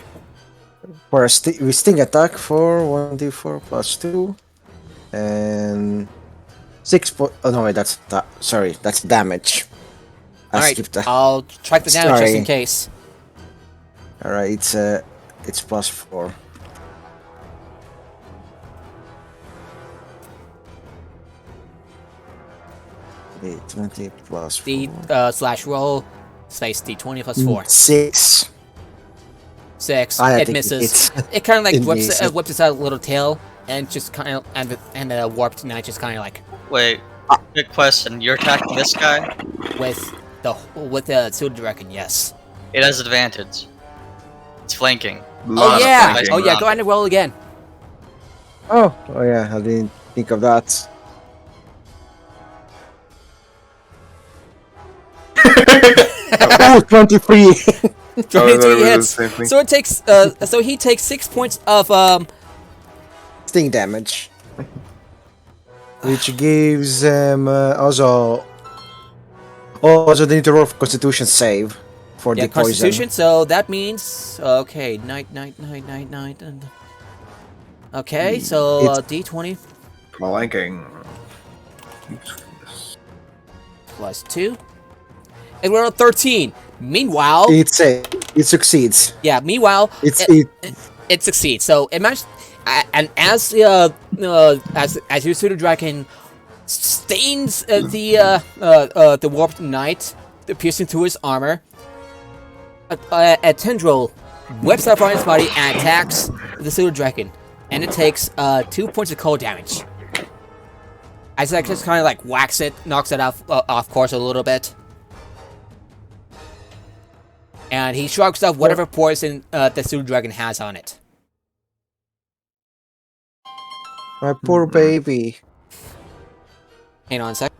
[SPEAKER 7] For a sting attack for 1d4 plus 2. And 6 oh no, wait, sorry, that's damage.
[SPEAKER 1] Alright,
[SPEAKER 7] Skipped that.
[SPEAKER 1] I'll track the damage just in
[SPEAKER 7] Sorry.
[SPEAKER 1] case.
[SPEAKER 7] Alright, it's plus 4. D20 plus 4.
[SPEAKER 1] D slash roll space d20 plus 4.
[SPEAKER 7] 6.
[SPEAKER 1] 6.
[SPEAKER 7] I
[SPEAKER 1] It
[SPEAKER 7] think
[SPEAKER 1] misses.
[SPEAKER 7] it
[SPEAKER 1] It kind of like
[SPEAKER 7] it
[SPEAKER 1] whips
[SPEAKER 7] misses.
[SPEAKER 1] whips its out a little tail and just kind of and the warped knight just kind of like
[SPEAKER 4] Wait, good question. You're attacking this guy?
[SPEAKER 1] with the pseudo dragon. Yes.
[SPEAKER 4] It has advantage. It's flanking.
[SPEAKER 1] Oh
[SPEAKER 2] Lot of
[SPEAKER 1] yeah.
[SPEAKER 2] flanking.
[SPEAKER 1] Oh yeah. Go ahead and roll again.
[SPEAKER 7] Oh yeah, I didn't think of that. Oh, 23.
[SPEAKER 1] 23 hits.
[SPEAKER 2] Same thing.
[SPEAKER 1] So it takes. So he takes 6 points of
[SPEAKER 7] Sting damage. Which gives also they need to roll for Constitution save for
[SPEAKER 1] yeah,
[SPEAKER 7] the poison.
[SPEAKER 1] Constitution. So that means okay. Night. Okay, so
[SPEAKER 7] It's-
[SPEAKER 1] D20
[SPEAKER 2] Flanking.
[SPEAKER 1] plus 2. And we're at 13. Meanwhile,
[SPEAKER 7] It succeeds.
[SPEAKER 1] yeah. Meanwhile,
[SPEAKER 7] It's
[SPEAKER 1] it succeeds. So imagine, and as as your pseudo dragon stains the warped knight, piercing through his armor, a tendril whips out from his body and attacks the pseudo dragon, and it takes 2 points of cold damage. As I just kind of like whacks it, knocks it off course a little bit. And he shrugs off whatever poison the pseudo dragon has on it.
[SPEAKER 7] my poor baby.
[SPEAKER 1] Hang on a sec.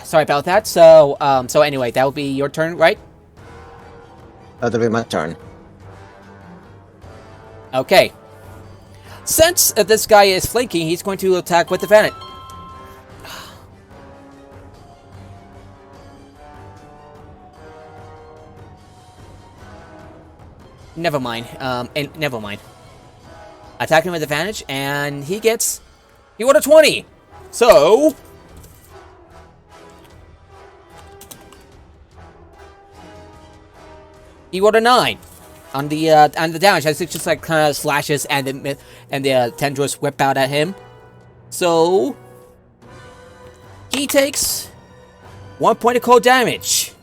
[SPEAKER 1] Sorry about that. So, so anyway, that will be your turn, right?
[SPEAKER 7] That'll be my turn.
[SPEAKER 1] Okay. Since this guy is flanking, he's going to attack with advantage. Never mind. Never mind. Attacking with advantage, and he rolled a 20. So he rolled a 9 on the damage as it just like kind of slashes and the tendrils whip out at him. So he takes 1 point of cold damage.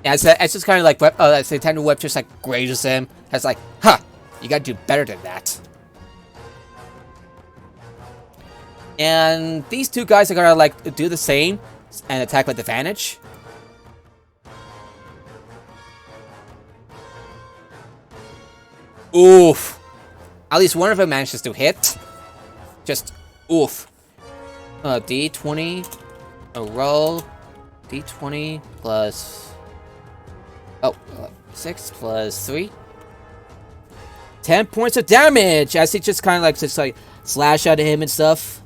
[SPEAKER 1] As just kind of like as the tendril whip just like grazes him. It's like, huh, you gotta do better than that. And these two guys are gonna like do the same and attack with advantage. Oof. At least one of them manages to hit. Just oof. D20. A roll. D20 plus. Oh, 6 plus 3. 10 points of damage as he just kind of like slash out at him and stuff.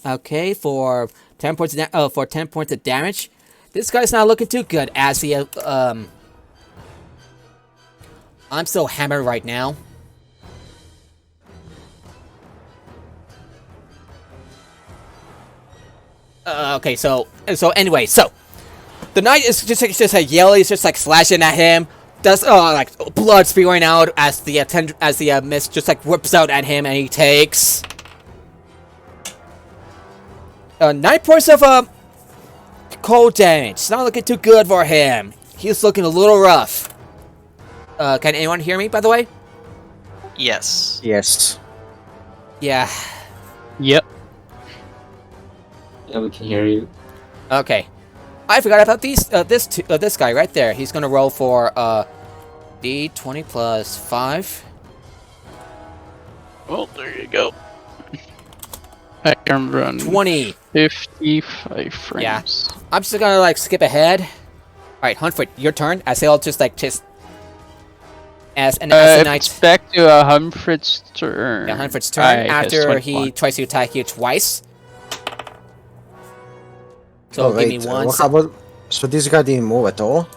[SPEAKER 1] Okay, for 10 points of damage. This guy's not looking too good as he I'm still hammered right now. Okay, so anyway, so the knight is just like yelling, he's just like slashing at him. Does like blood spewing out as the mist just like whips out at him, and he takes 9 points of cold damage. It's not looking too good for him. He's looking a little rough. Can anyone hear me, by the way?
[SPEAKER 4] Yes.
[SPEAKER 7] Yes.
[SPEAKER 1] Yeah.
[SPEAKER 3] Yep.
[SPEAKER 6] Yeah, we can hear you.
[SPEAKER 1] Okay. I forgot about this guy right there. He's gonna roll for D20 plus 5.
[SPEAKER 3] Well, there you go. I can run
[SPEAKER 1] 20.
[SPEAKER 3] 55 frames.
[SPEAKER 1] Yeah. I'm just gonna like skip ahead. All right, Hunfrid, your turn. As they'll just as the knight.
[SPEAKER 3] It's back to Humfrid's turn.
[SPEAKER 1] Yeah, Hunfrid's turn
[SPEAKER 3] I guess
[SPEAKER 1] after
[SPEAKER 3] 21.
[SPEAKER 1] he tries to attack you twice. So
[SPEAKER 7] Oh,
[SPEAKER 1] give
[SPEAKER 7] wait,
[SPEAKER 1] me one.
[SPEAKER 7] how about, so this guy didn't move at all?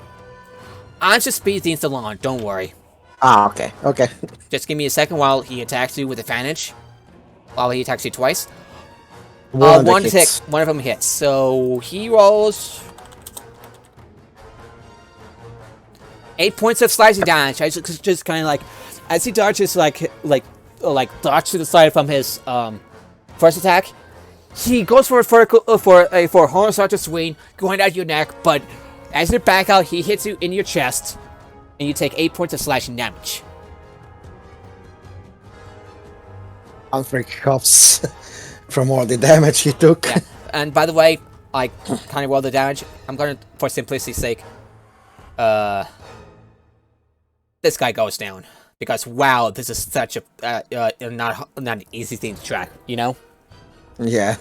[SPEAKER 1] I'm just speeding things along. Don't worry.
[SPEAKER 7] Ah, okay. Okay.
[SPEAKER 1] Just give me a second while he attacks you with advantage. While he attacks you twice.
[SPEAKER 7] One
[SPEAKER 1] One
[SPEAKER 7] that
[SPEAKER 1] hit.
[SPEAKER 7] hits.
[SPEAKER 1] One of them hits. So he rolls 8 points of slicing damage. I just kind of like, as he dodges like dodge to the side from his first attack, he goes for a horizontal swing going at your neck, but as you back out, he hits you in your chest, and you take 8 points of slashing damage.
[SPEAKER 7] Hunfrid coughs from all the damage he took.
[SPEAKER 1] Yeah. And by the way, I kind of roll the damage. I'm gonna, for simplicity's sake, this guy goes down because wow, this is such a not an easy thing to track, you know?
[SPEAKER 7] Yeah.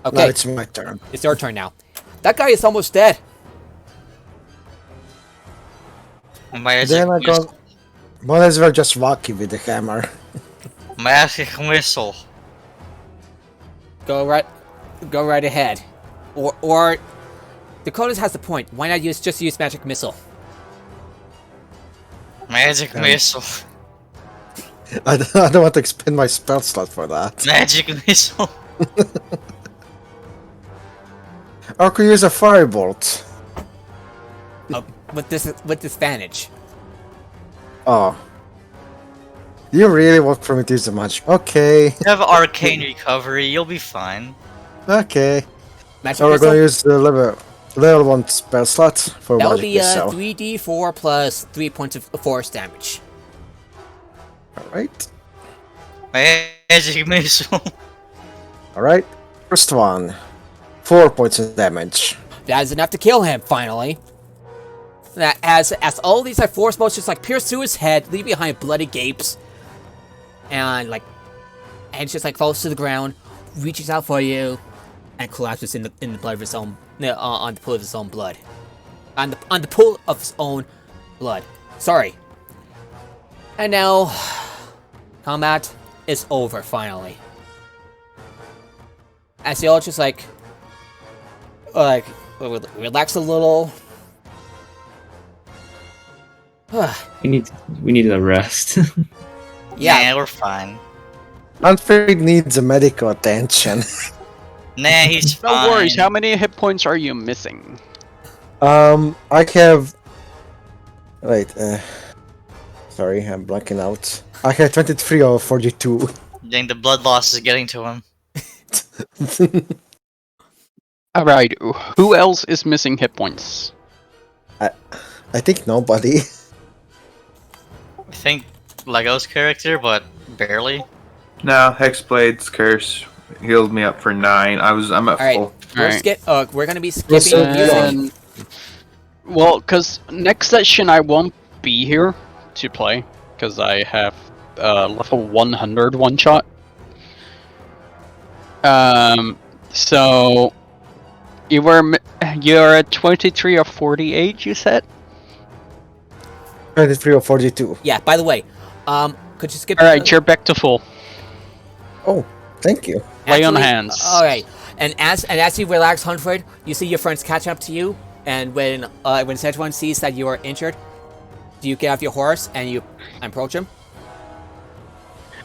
[SPEAKER 1] Okay,
[SPEAKER 7] Now it's my turn.
[SPEAKER 1] it's your turn now. That guy is almost dead.
[SPEAKER 7] Then I go. Might as well just whack you with the hammer.
[SPEAKER 4] Magic missile.
[SPEAKER 1] Go right ahead. Or Dakota's has the point. Why not just use magic missile?
[SPEAKER 4] Magic missile.
[SPEAKER 7] I don't want to expend my spell slot for that.
[SPEAKER 4] Magic missile.
[SPEAKER 7] Or could use a firebolt.
[SPEAKER 1] With disadvantage.
[SPEAKER 7] Oh. You really want for me to use the magic? Okay.
[SPEAKER 4] You have arcane recovery, you'll be fine.
[SPEAKER 7] Okay.
[SPEAKER 1] Magic
[SPEAKER 7] So we're
[SPEAKER 1] missile?
[SPEAKER 7] gonna use the level 1 spell slot for
[SPEAKER 1] That'll
[SPEAKER 7] magic
[SPEAKER 1] be
[SPEAKER 7] missile.
[SPEAKER 1] 3d4 plus 3 points of force damage.
[SPEAKER 7] Alright.
[SPEAKER 4] Magic missile.
[SPEAKER 7] Alright. First one. 4 points of damage.
[SPEAKER 1] That is enough to kill him, finally. That as all these like force bolts just like pierce through his head, leave behind bloody gapes, and just like falls to the ground, reaches out for you, and collapses in the blood of his own on the pool of his own blood, on the pool of his own blood. Sorry. And now, combat is over finally. As they all just like relax a little.
[SPEAKER 6] We need a rest.
[SPEAKER 1] Yeah,
[SPEAKER 4] Nah, we're fine.
[SPEAKER 7] Hunfrid needs a medical attention.
[SPEAKER 4] Nah, he's fine.
[SPEAKER 3] No worries. How many hit points are you missing?
[SPEAKER 7] I have. Wait, sorry, I'm blanking out. I have 23 or 42.
[SPEAKER 4] Dang, the blood loss is getting to him.
[SPEAKER 3] All right. Who else is missing hit points?
[SPEAKER 7] I think nobody.
[SPEAKER 4] I think Lego's character, but barely.
[SPEAKER 2] No, Hexblade's curse healed me up for 9. I'm at
[SPEAKER 1] Alright.
[SPEAKER 2] full.
[SPEAKER 1] We're gonna be skipping music.
[SPEAKER 3] And, well, because next session I won't be here to play because I have level 100 one shot. So you're at 23 or 48, you said?
[SPEAKER 7] 23 or 42.
[SPEAKER 1] Yeah. By the way, could you skip?
[SPEAKER 3] All right, you're back to full.
[SPEAKER 7] Oh, thank you.
[SPEAKER 3] Lay on
[SPEAKER 1] Actually,
[SPEAKER 3] hands.
[SPEAKER 1] All right. And as you relax, Hunfrid, you see your friends catch up to you, and when Sedgwan sees that you are injured, do you get off your horse and you approach him?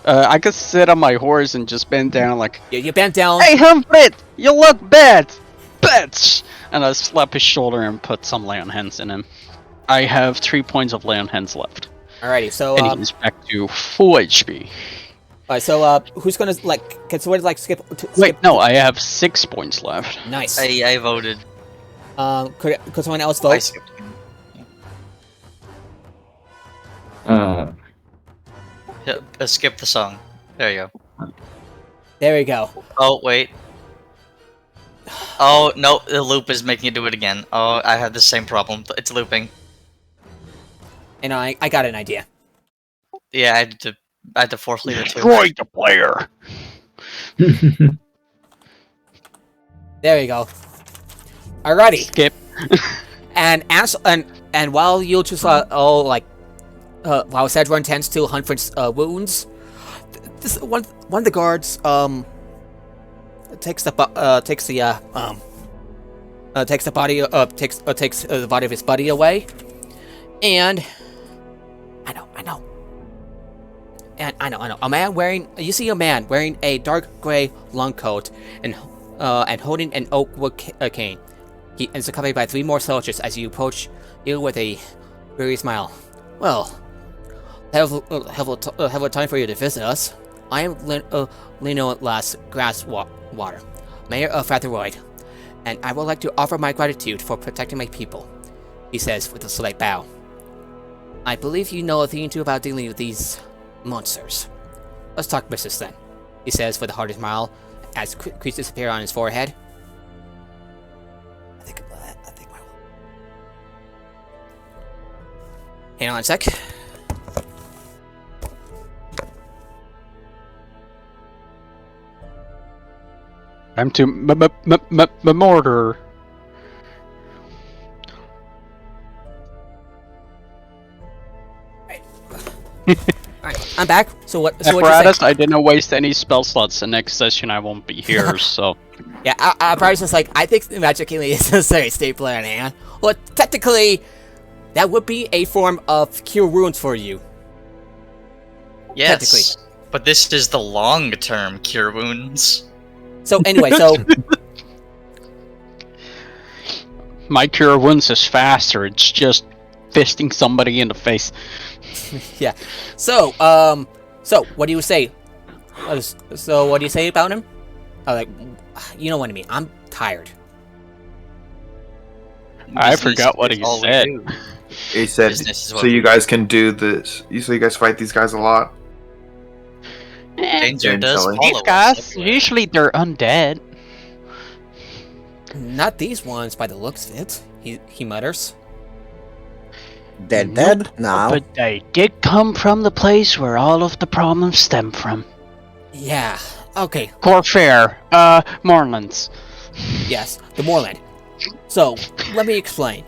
[SPEAKER 3] I could sit on my horse and just bend down like,
[SPEAKER 1] You bend down.
[SPEAKER 3] "Hey, Hamlet, you look bad, bitch!" And I slap his shoulder and put some lay on hands in him. I have 3 points of lay on hands left,
[SPEAKER 1] Alrighty. So
[SPEAKER 3] and he's back to full HP.
[SPEAKER 1] who's gonna can someone skip?
[SPEAKER 3] Wait, no, I have 6 points left.
[SPEAKER 1] Nice.
[SPEAKER 4] I voted.
[SPEAKER 1] Could someone else
[SPEAKER 4] I
[SPEAKER 1] vote?
[SPEAKER 4] skipped him. Yeah, skip the song. There you go.
[SPEAKER 1] There we go.
[SPEAKER 4] Oh, wait. Oh, no, the loop is making it do it again. Oh, I had the same problem. It's looping.
[SPEAKER 1] And I got an idea.
[SPEAKER 4] Yeah, I had to force leave it too.
[SPEAKER 3] Destroy the player.
[SPEAKER 1] There we go. Alrighty.
[SPEAKER 3] Skip.
[SPEAKER 1] And while you just while Sedgwan tends to Hunfrid's wounds, this one of the guards takes the body of his buddy away, and I know. You see a man wearing a dark gray long coat and holding an oak wood cane. He is accompanied by 3 more soldiers as you approach you with a weary smile. Well, have a time for you to visit us. I am Lino Last Grasswater, Mayor of Fatheroid, and I would like to offer my gratitude for protecting my people, he says with a slight bow. I believe you know a thing or two about dealing with these monsters. Let's talk business then, he says with a hearty smile as creases appear on his forehead. I think my... Hang on a sec.
[SPEAKER 3] I'm to mortar.
[SPEAKER 1] Alright, I'm back. So what you
[SPEAKER 3] Apparatus,
[SPEAKER 1] say?
[SPEAKER 3] I didn't waste any spell slots. The next session I won't be here, so...
[SPEAKER 1] Yeah, Apparatus is like, I think the Magic Healing is a state plan, and well, technically, that would be a form of Cure Wounds for you.
[SPEAKER 4] Yes, but this is the long-term Cure Wounds.
[SPEAKER 1] So anyway, so...
[SPEAKER 3] My Cure Wounds is faster, it's just fisting somebody in the face.
[SPEAKER 1] Yeah. So what do you say? So what do you say about him? Like, you know what I mean. I'm tired.
[SPEAKER 3] I forgot what he said.
[SPEAKER 2] He said,
[SPEAKER 4] Business is what
[SPEAKER 2] so you
[SPEAKER 4] we
[SPEAKER 2] guys can do this. So you guys fight these guys a lot?
[SPEAKER 4] Danger does
[SPEAKER 2] These
[SPEAKER 4] follow
[SPEAKER 3] These
[SPEAKER 4] us
[SPEAKER 3] guys,
[SPEAKER 4] everywhere.
[SPEAKER 3] usually they're undead.
[SPEAKER 1] Not these ones, by the looks of it. He mutters.
[SPEAKER 7] Dead
[SPEAKER 3] Nope,
[SPEAKER 7] now.
[SPEAKER 3] But they did come from the place where all of the problems stem from.
[SPEAKER 1] Yeah. Okay.
[SPEAKER 3] Corfair, Moorlands.
[SPEAKER 1] Yes, the Moorland. So let me explain.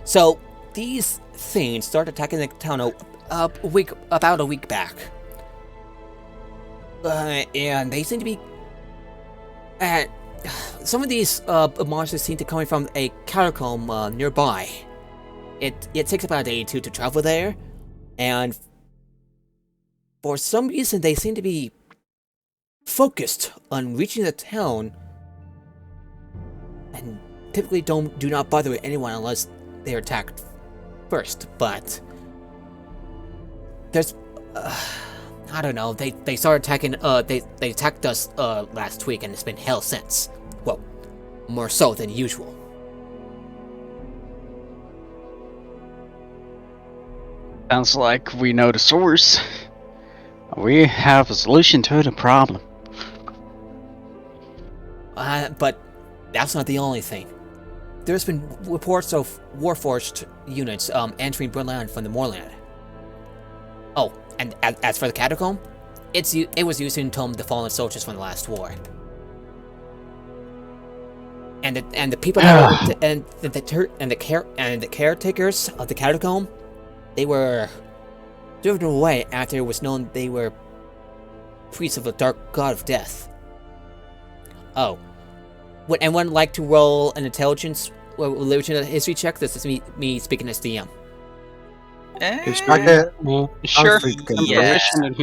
[SPEAKER 1] So these things started attacking the town about a week back, and they seem to be. Some of these monsters seem to be coming from a catacomb nearby. It takes about a day or two to travel there, and for some reason they seem to be focused on reaching the town, and typically do not bother with anyone unless they're attacked first. But there's I don't know, they started attacking they attacked us last week, and it's been hell since. Well, more so than usual.
[SPEAKER 3] Sounds like we know the source. We have a solution to the problem.
[SPEAKER 1] But that's not the only thing. There's been reports of Warforged units entering Blightlands from the Moorland. Oh, and as for the catacomb, it was used to entomb the fallen soldiers from the last war. And the people that were, and the caretakers of the catacomb, they were driven away after it was known they were priests of the dark god of death. Oh, would anyone like to roll an intelligence religion history check? This is me speaking as DM.
[SPEAKER 3] Sure.
[SPEAKER 4] Yeah.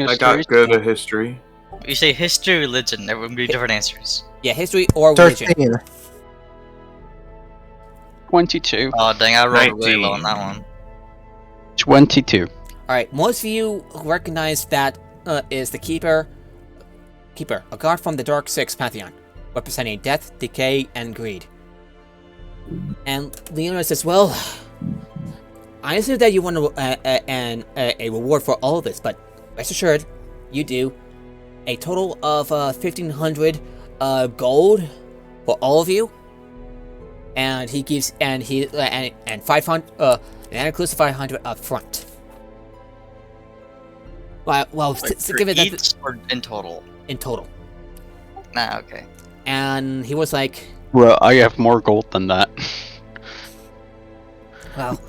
[SPEAKER 2] I got good at history.
[SPEAKER 4] You say history, religion, there would be different answers.
[SPEAKER 1] Yeah, history or religion.
[SPEAKER 7] 13.
[SPEAKER 3] 22.
[SPEAKER 4] Oh dang, I rolled really
[SPEAKER 2] 19.
[SPEAKER 4] low on that one.
[SPEAKER 3] 22.
[SPEAKER 1] Alright, most of you recognize that is the Keeper, a god from the Dark Six Pantheon, representing death, decay, and greed. And Leona says, well, I assume that you want a reward for all of this, but rest assured, you do. A total of 1,500 gold for all of you, and he gives and 500 and that includes 500 up front. Well,
[SPEAKER 4] For
[SPEAKER 1] given that
[SPEAKER 4] each or in total?
[SPEAKER 1] in total,
[SPEAKER 4] Nah, okay.
[SPEAKER 1] and he was like,
[SPEAKER 3] Well, I have more gold than that.
[SPEAKER 1] well,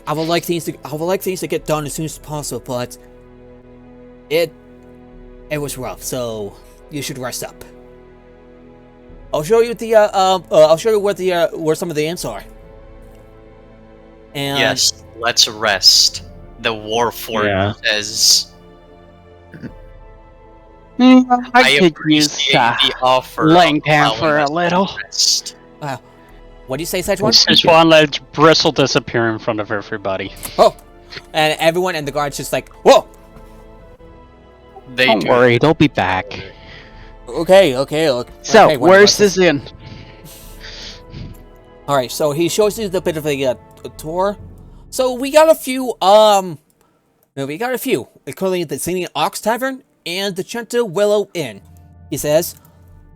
[SPEAKER 1] I would like things to get done as soon as possible, but it was rough, so you should rest up. I'll show you where some of the inns are. And
[SPEAKER 4] Yes, let's rest. The Warforged says.
[SPEAKER 3] I could use
[SPEAKER 4] appreciate the offer.
[SPEAKER 3] laying
[SPEAKER 4] of
[SPEAKER 3] down
[SPEAKER 4] allowing
[SPEAKER 3] for a
[SPEAKER 4] us to
[SPEAKER 3] little.
[SPEAKER 4] rest.
[SPEAKER 1] What do you say, Szechuan?
[SPEAKER 3] Szechuan lets Bristle disappear in front of everybody.
[SPEAKER 1] Oh! And everyone in the guard's just like, whoa!
[SPEAKER 3] Don't worry, they'll be back.
[SPEAKER 1] Okay.
[SPEAKER 3] So,
[SPEAKER 1] okay,
[SPEAKER 3] where's this in?
[SPEAKER 1] Alright, so he shows you the bit of a tour. So we got a few, including the Singing Ox Tavern and the Chenta Willow Inn. He says,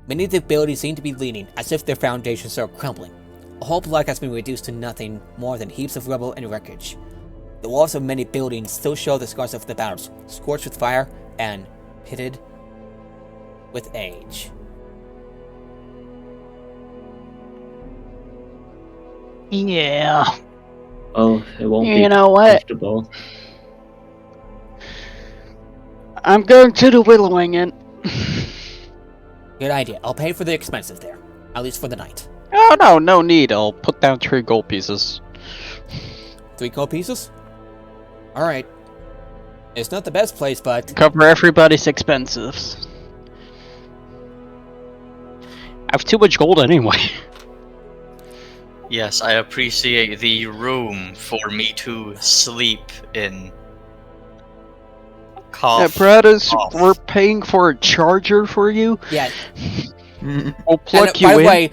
[SPEAKER 1] many of the buildings seem to be leaning, as if their foundations are crumbling. A whole block has been reduced to nothing more than heaps of rubble and wreckage. The walls of many buildings still show the scars of the battles, scorched with fire and pitted with age.
[SPEAKER 3] Yeah.
[SPEAKER 6] Well, it won't be
[SPEAKER 3] You know what?
[SPEAKER 6] comfortable.
[SPEAKER 3] I'm going to the Willowing Inn.
[SPEAKER 1] Good idea. I'll pay for the expenses there, at least for the night.
[SPEAKER 3] Oh no need. I'll put down 3 gold pieces.
[SPEAKER 1] 3 gold pieces? Alright. It's not the best place, but...
[SPEAKER 3] Cover everybody's expenses. I have too much gold anyway.
[SPEAKER 4] Yes, I appreciate the room for me to sleep in. Cough.
[SPEAKER 3] Apparatus,
[SPEAKER 4] cough.
[SPEAKER 3] we're paying for a charger for you.
[SPEAKER 1] Yeah.
[SPEAKER 3] We'll plug
[SPEAKER 1] And,
[SPEAKER 3] you
[SPEAKER 1] by
[SPEAKER 3] in.
[SPEAKER 1] the way,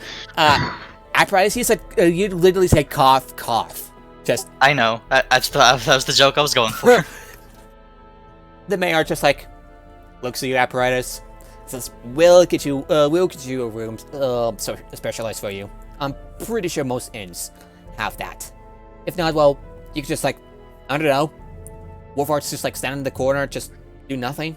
[SPEAKER 1] apparatus, he said, you literally said cough, cough. Just...
[SPEAKER 4] I know. That was the joke I was going for.
[SPEAKER 1] The mayor just like looks at you, apparatus, says, "We'll get you a room specialized for you. I'm pretty sure most inns have that. If not, well, you can just like, I don't know, Wolfart's just like stand in the corner, just do nothing."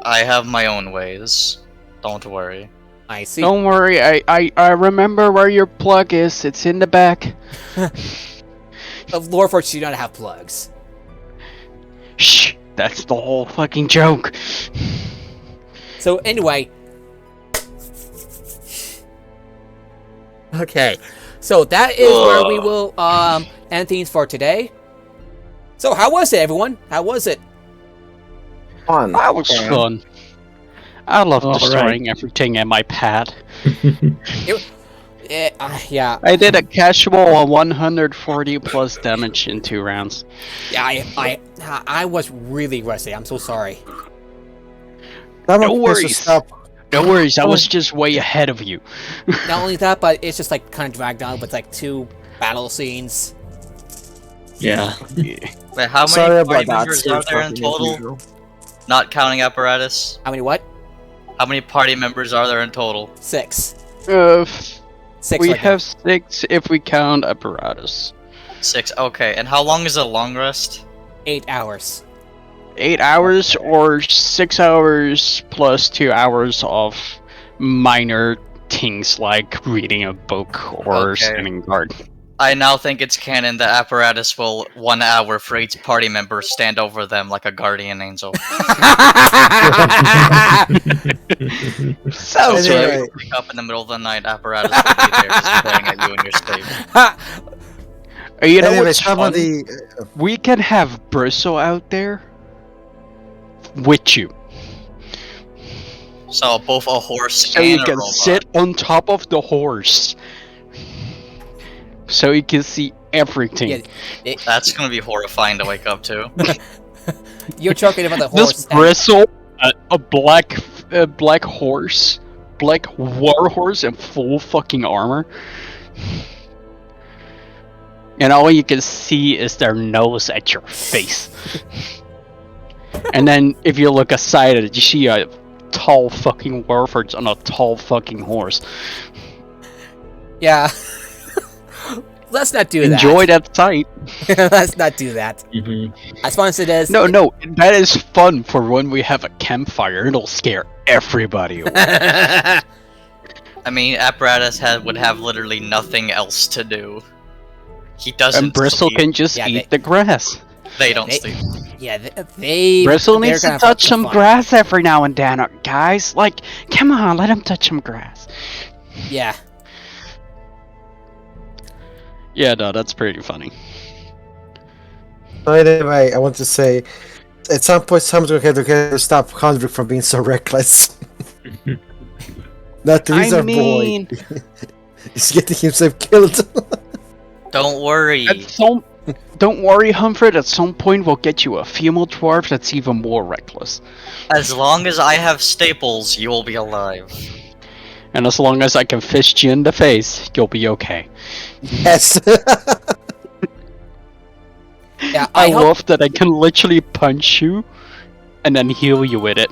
[SPEAKER 4] I have my own ways. Don't worry.
[SPEAKER 1] I see.
[SPEAKER 3] Don't worry, I remember where your plug is. It's in the back.
[SPEAKER 1] Lorforts do not have plugs.
[SPEAKER 3] Shh, that's the whole fucking joke.
[SPEAKER 1] So anyway, okay, so that is where we will end things for today. So how was it, everyone? How was it?
[SPEAKER 7] Fun.
[SPEAKER 3] That was fun. I love
[SPEAKER 6] All
[SPEAKER 3] destroying everything in my pad.
[SPEAKER 1] Yeah,
[SPEAKER 3] I did a casual 140 plus damage in 2 rounds.
[SPEAKER 1] I was really rusty. I'm so sorry.
[SPEAKER 3] No worries. No worries, I was just way ahead of you.
[SPEAKER 1] Not only that, but it's just like kind of dragged on with like 2 battle scenes.
[SPEAKER 6] Yeah.
[SPEAKER 4] Wait, how
[SPEAKER 7] Sorry
[SPEAKER 4] many
[SPEAKER 7] about
[SPEAKER 4] party
[SPEAKER 7] that.
[SPEAKER 4] members are there in total? Not counting apparatus.
[SPEAKER 1] How many what?
[SPEAKER 4] How many party members are there in total?
[SPEAKER 1] 6. 6
[SPEAKER 3] We
[SPEAKER 1] right now.
[SPEAKER 3] have 6 if we count apparatus.
[SPEAKER 4] 6. Okay. And how long is a long rest?
[SPEAKER 1] 8 hours.
[SPEAKER 3] 8 hours or 6 hours plus 2 hours of minor things like reading a book or
[SPEAKER 4] Okay.
[SPEAKER 3] standing guard.
[SPEAKER 4] I now think it's canon that apparatus will 1 hour for each party member stand over them like a guardian angel.
[SPEAKER 3] Sounds
[SPEAKER 4] So
[SPEAKER 7] Anyway.
[SPEAKER 4] you wake up in the middle of the night, apparatus will be there just staring at you in your sleep.
[SPEAKER 3] You know
[SPEAKER 7] Anyway,
[SPEAKER 3] what's
[SPEAKER 7] some
[SPEAKER 3] fun?
[SPEAKER 7] of the
[SPEAKER 3] We can have Bristle out there with you.
[SPEAKER 4] So both a horse
[SPEAKER 3] So you
[SPEAKER 4] and a
[SPEAKER 3] can
[SPEAKER 4] robot.
[SPEAKER 3] sit on top of the horse. So you can see everything.
[SPEAKER 1] Yeah,
[SPEAKER 4] That's gonna be horrifying to wake up to.
[SPEAKER 1] you're talking about the horse.
[SPEAKER 3] This Bristle, a black horse, black war horse in full fucking armor. And all you can see is their nose at your face. And then if you look aside at it, you see a tall fucking warforged on a tall fucking horse.
[SPEAKER 1] Yeah. Let's not do
[SPEAKER 3] Enjoy that sight.
[SPEAKER 1] that. Let's not do that.
[SPEAKER 6] Mhm.
[SPEAKER 1] As fun as it is.
[SPEAKER 3] No, that is fun for when we have a campfire. It'll scare everybody away.
[SPEAKER 4] I mean, apparatus would have literally nothing else to do. He doesn't.
[SPEAKER 3] And Bristle
[SPEAKER 4] sleep.
[SPEAKER 3] can just
[SPEAKER 1] Yeah,
[SPEAKER 3] eat the grass.
[SPEAKER 4] They don't
[SPEAKER 1] They-
[SPEAKER 4] sleep.
[SPEAKER 1] Yeah, they.
[SPEAKER 3] Bristle
[SPEAKER 1] they're
[SPEAKER 3] needs
[SPEAKER 1] gonna
[SPEAKER 3] to touch
[SPEAKER 1] have
[SPEAKER 3] some
[SPEAKER 1] fun.
[SPEAKER 3] grass every now and then, guys. Like, come on, let him touch some grass.
[SPEAKER 1] Yeah.
[SPEAKER 3] Yeah, no, that's pretty funny.
[SPEAKER 7] anyway, I want to say, at some point, someone's going to have to stop Hunfrid from being so reckless. That is our boy. He's getting himself killed.
[SPEAKER 4] Don't worry.
[SPEAKER 3] Don't worry, Hunfrid. At some point, we'll get you a female dwarf that's even more reckless.
[SPEAKER 4] As long as I have staples, you will be alive.
[SPEAKER 3] And as long as I can fist you in the face, you'll be okay.
[SPEAKER 7] Yes.
[SPEAKER 1] Yeah,
[SPEAKER 3] I
[SPEAKER 1] I hope.
[SPEAKER 3] love that I can literally punch you and then heal you with it.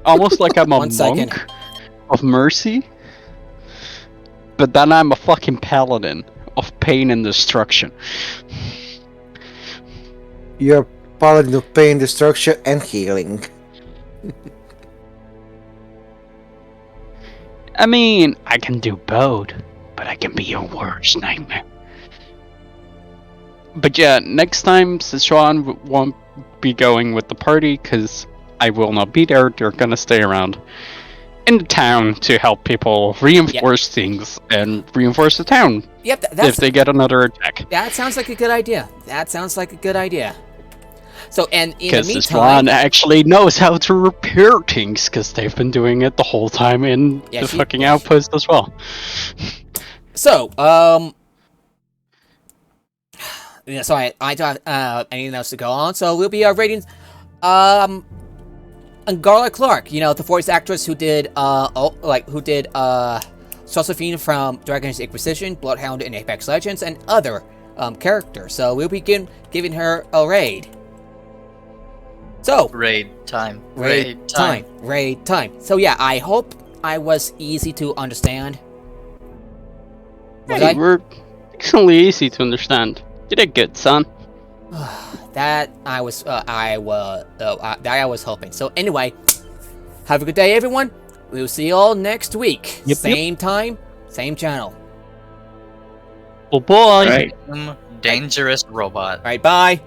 [SPEAKER 3] Almost like I'm a
[SPEAKER 1] One second.
[SPEAKER 3] monk of mercy. But then I'm a fucking paladin of pain and destruction.
[SPEAKER 7] You're paladin of pain, destruction, and healing.
[SPEAKER 3] I mean, I can do both, but I can be your worst nightmare. But yeah, next time Sichuan won't be going with the party because I will not be there. They're gonna stay around in the town to help people reinforce things and reinforce the town
[SPEAKER 1] Yep,
[SPEAKER 3] if they get another attack.
[SPEAKER 1] that sounds like a good idea. That sounds like a good idea. So, and in the
[SPEAKER 3] Because
[SPEAKER 1] meantime,
[SPEAKER 3] Sichuan actually knows how to repair things because they've been doing it the whole time in
[SPEAKER 1] Yeah,
[SPEAKER 3] the
[SPEAKER 1] she-
[SPEAKER 3] fucking outpost as well.
[SPEAKER 1] so yeah, so I don't have anything else to go on. So we'll be rating Angara Clark, you know, the voice actress who did Josephine from Dragon's Inquisition, Bloodhound, and Apex Legends, and other characters. So we'll begin giving her a raid. So
[SPEAKER 4] Raid time.
[SPEAKER 1] raid time. So yeah, I hope I was easy to understand. Was
[SPEAKER 3] Hey,
[SPEAKER 1] I?
[SPEAKER 3] we're extremely easy to understand. You did good, son.
[SPEAKER 1] That I was hoping. So anyway, have a good day, everyone. We'll see you all next week.
[SPEAKER 3] Yep.
[SPEAKER 1] Same time, same channel.
[SPEAKER 3] Well, boy.
[SPEAKER 6] All right.
[SPEAKER 4] Dangerous robot.
[SPEAKER 1] All right, bye.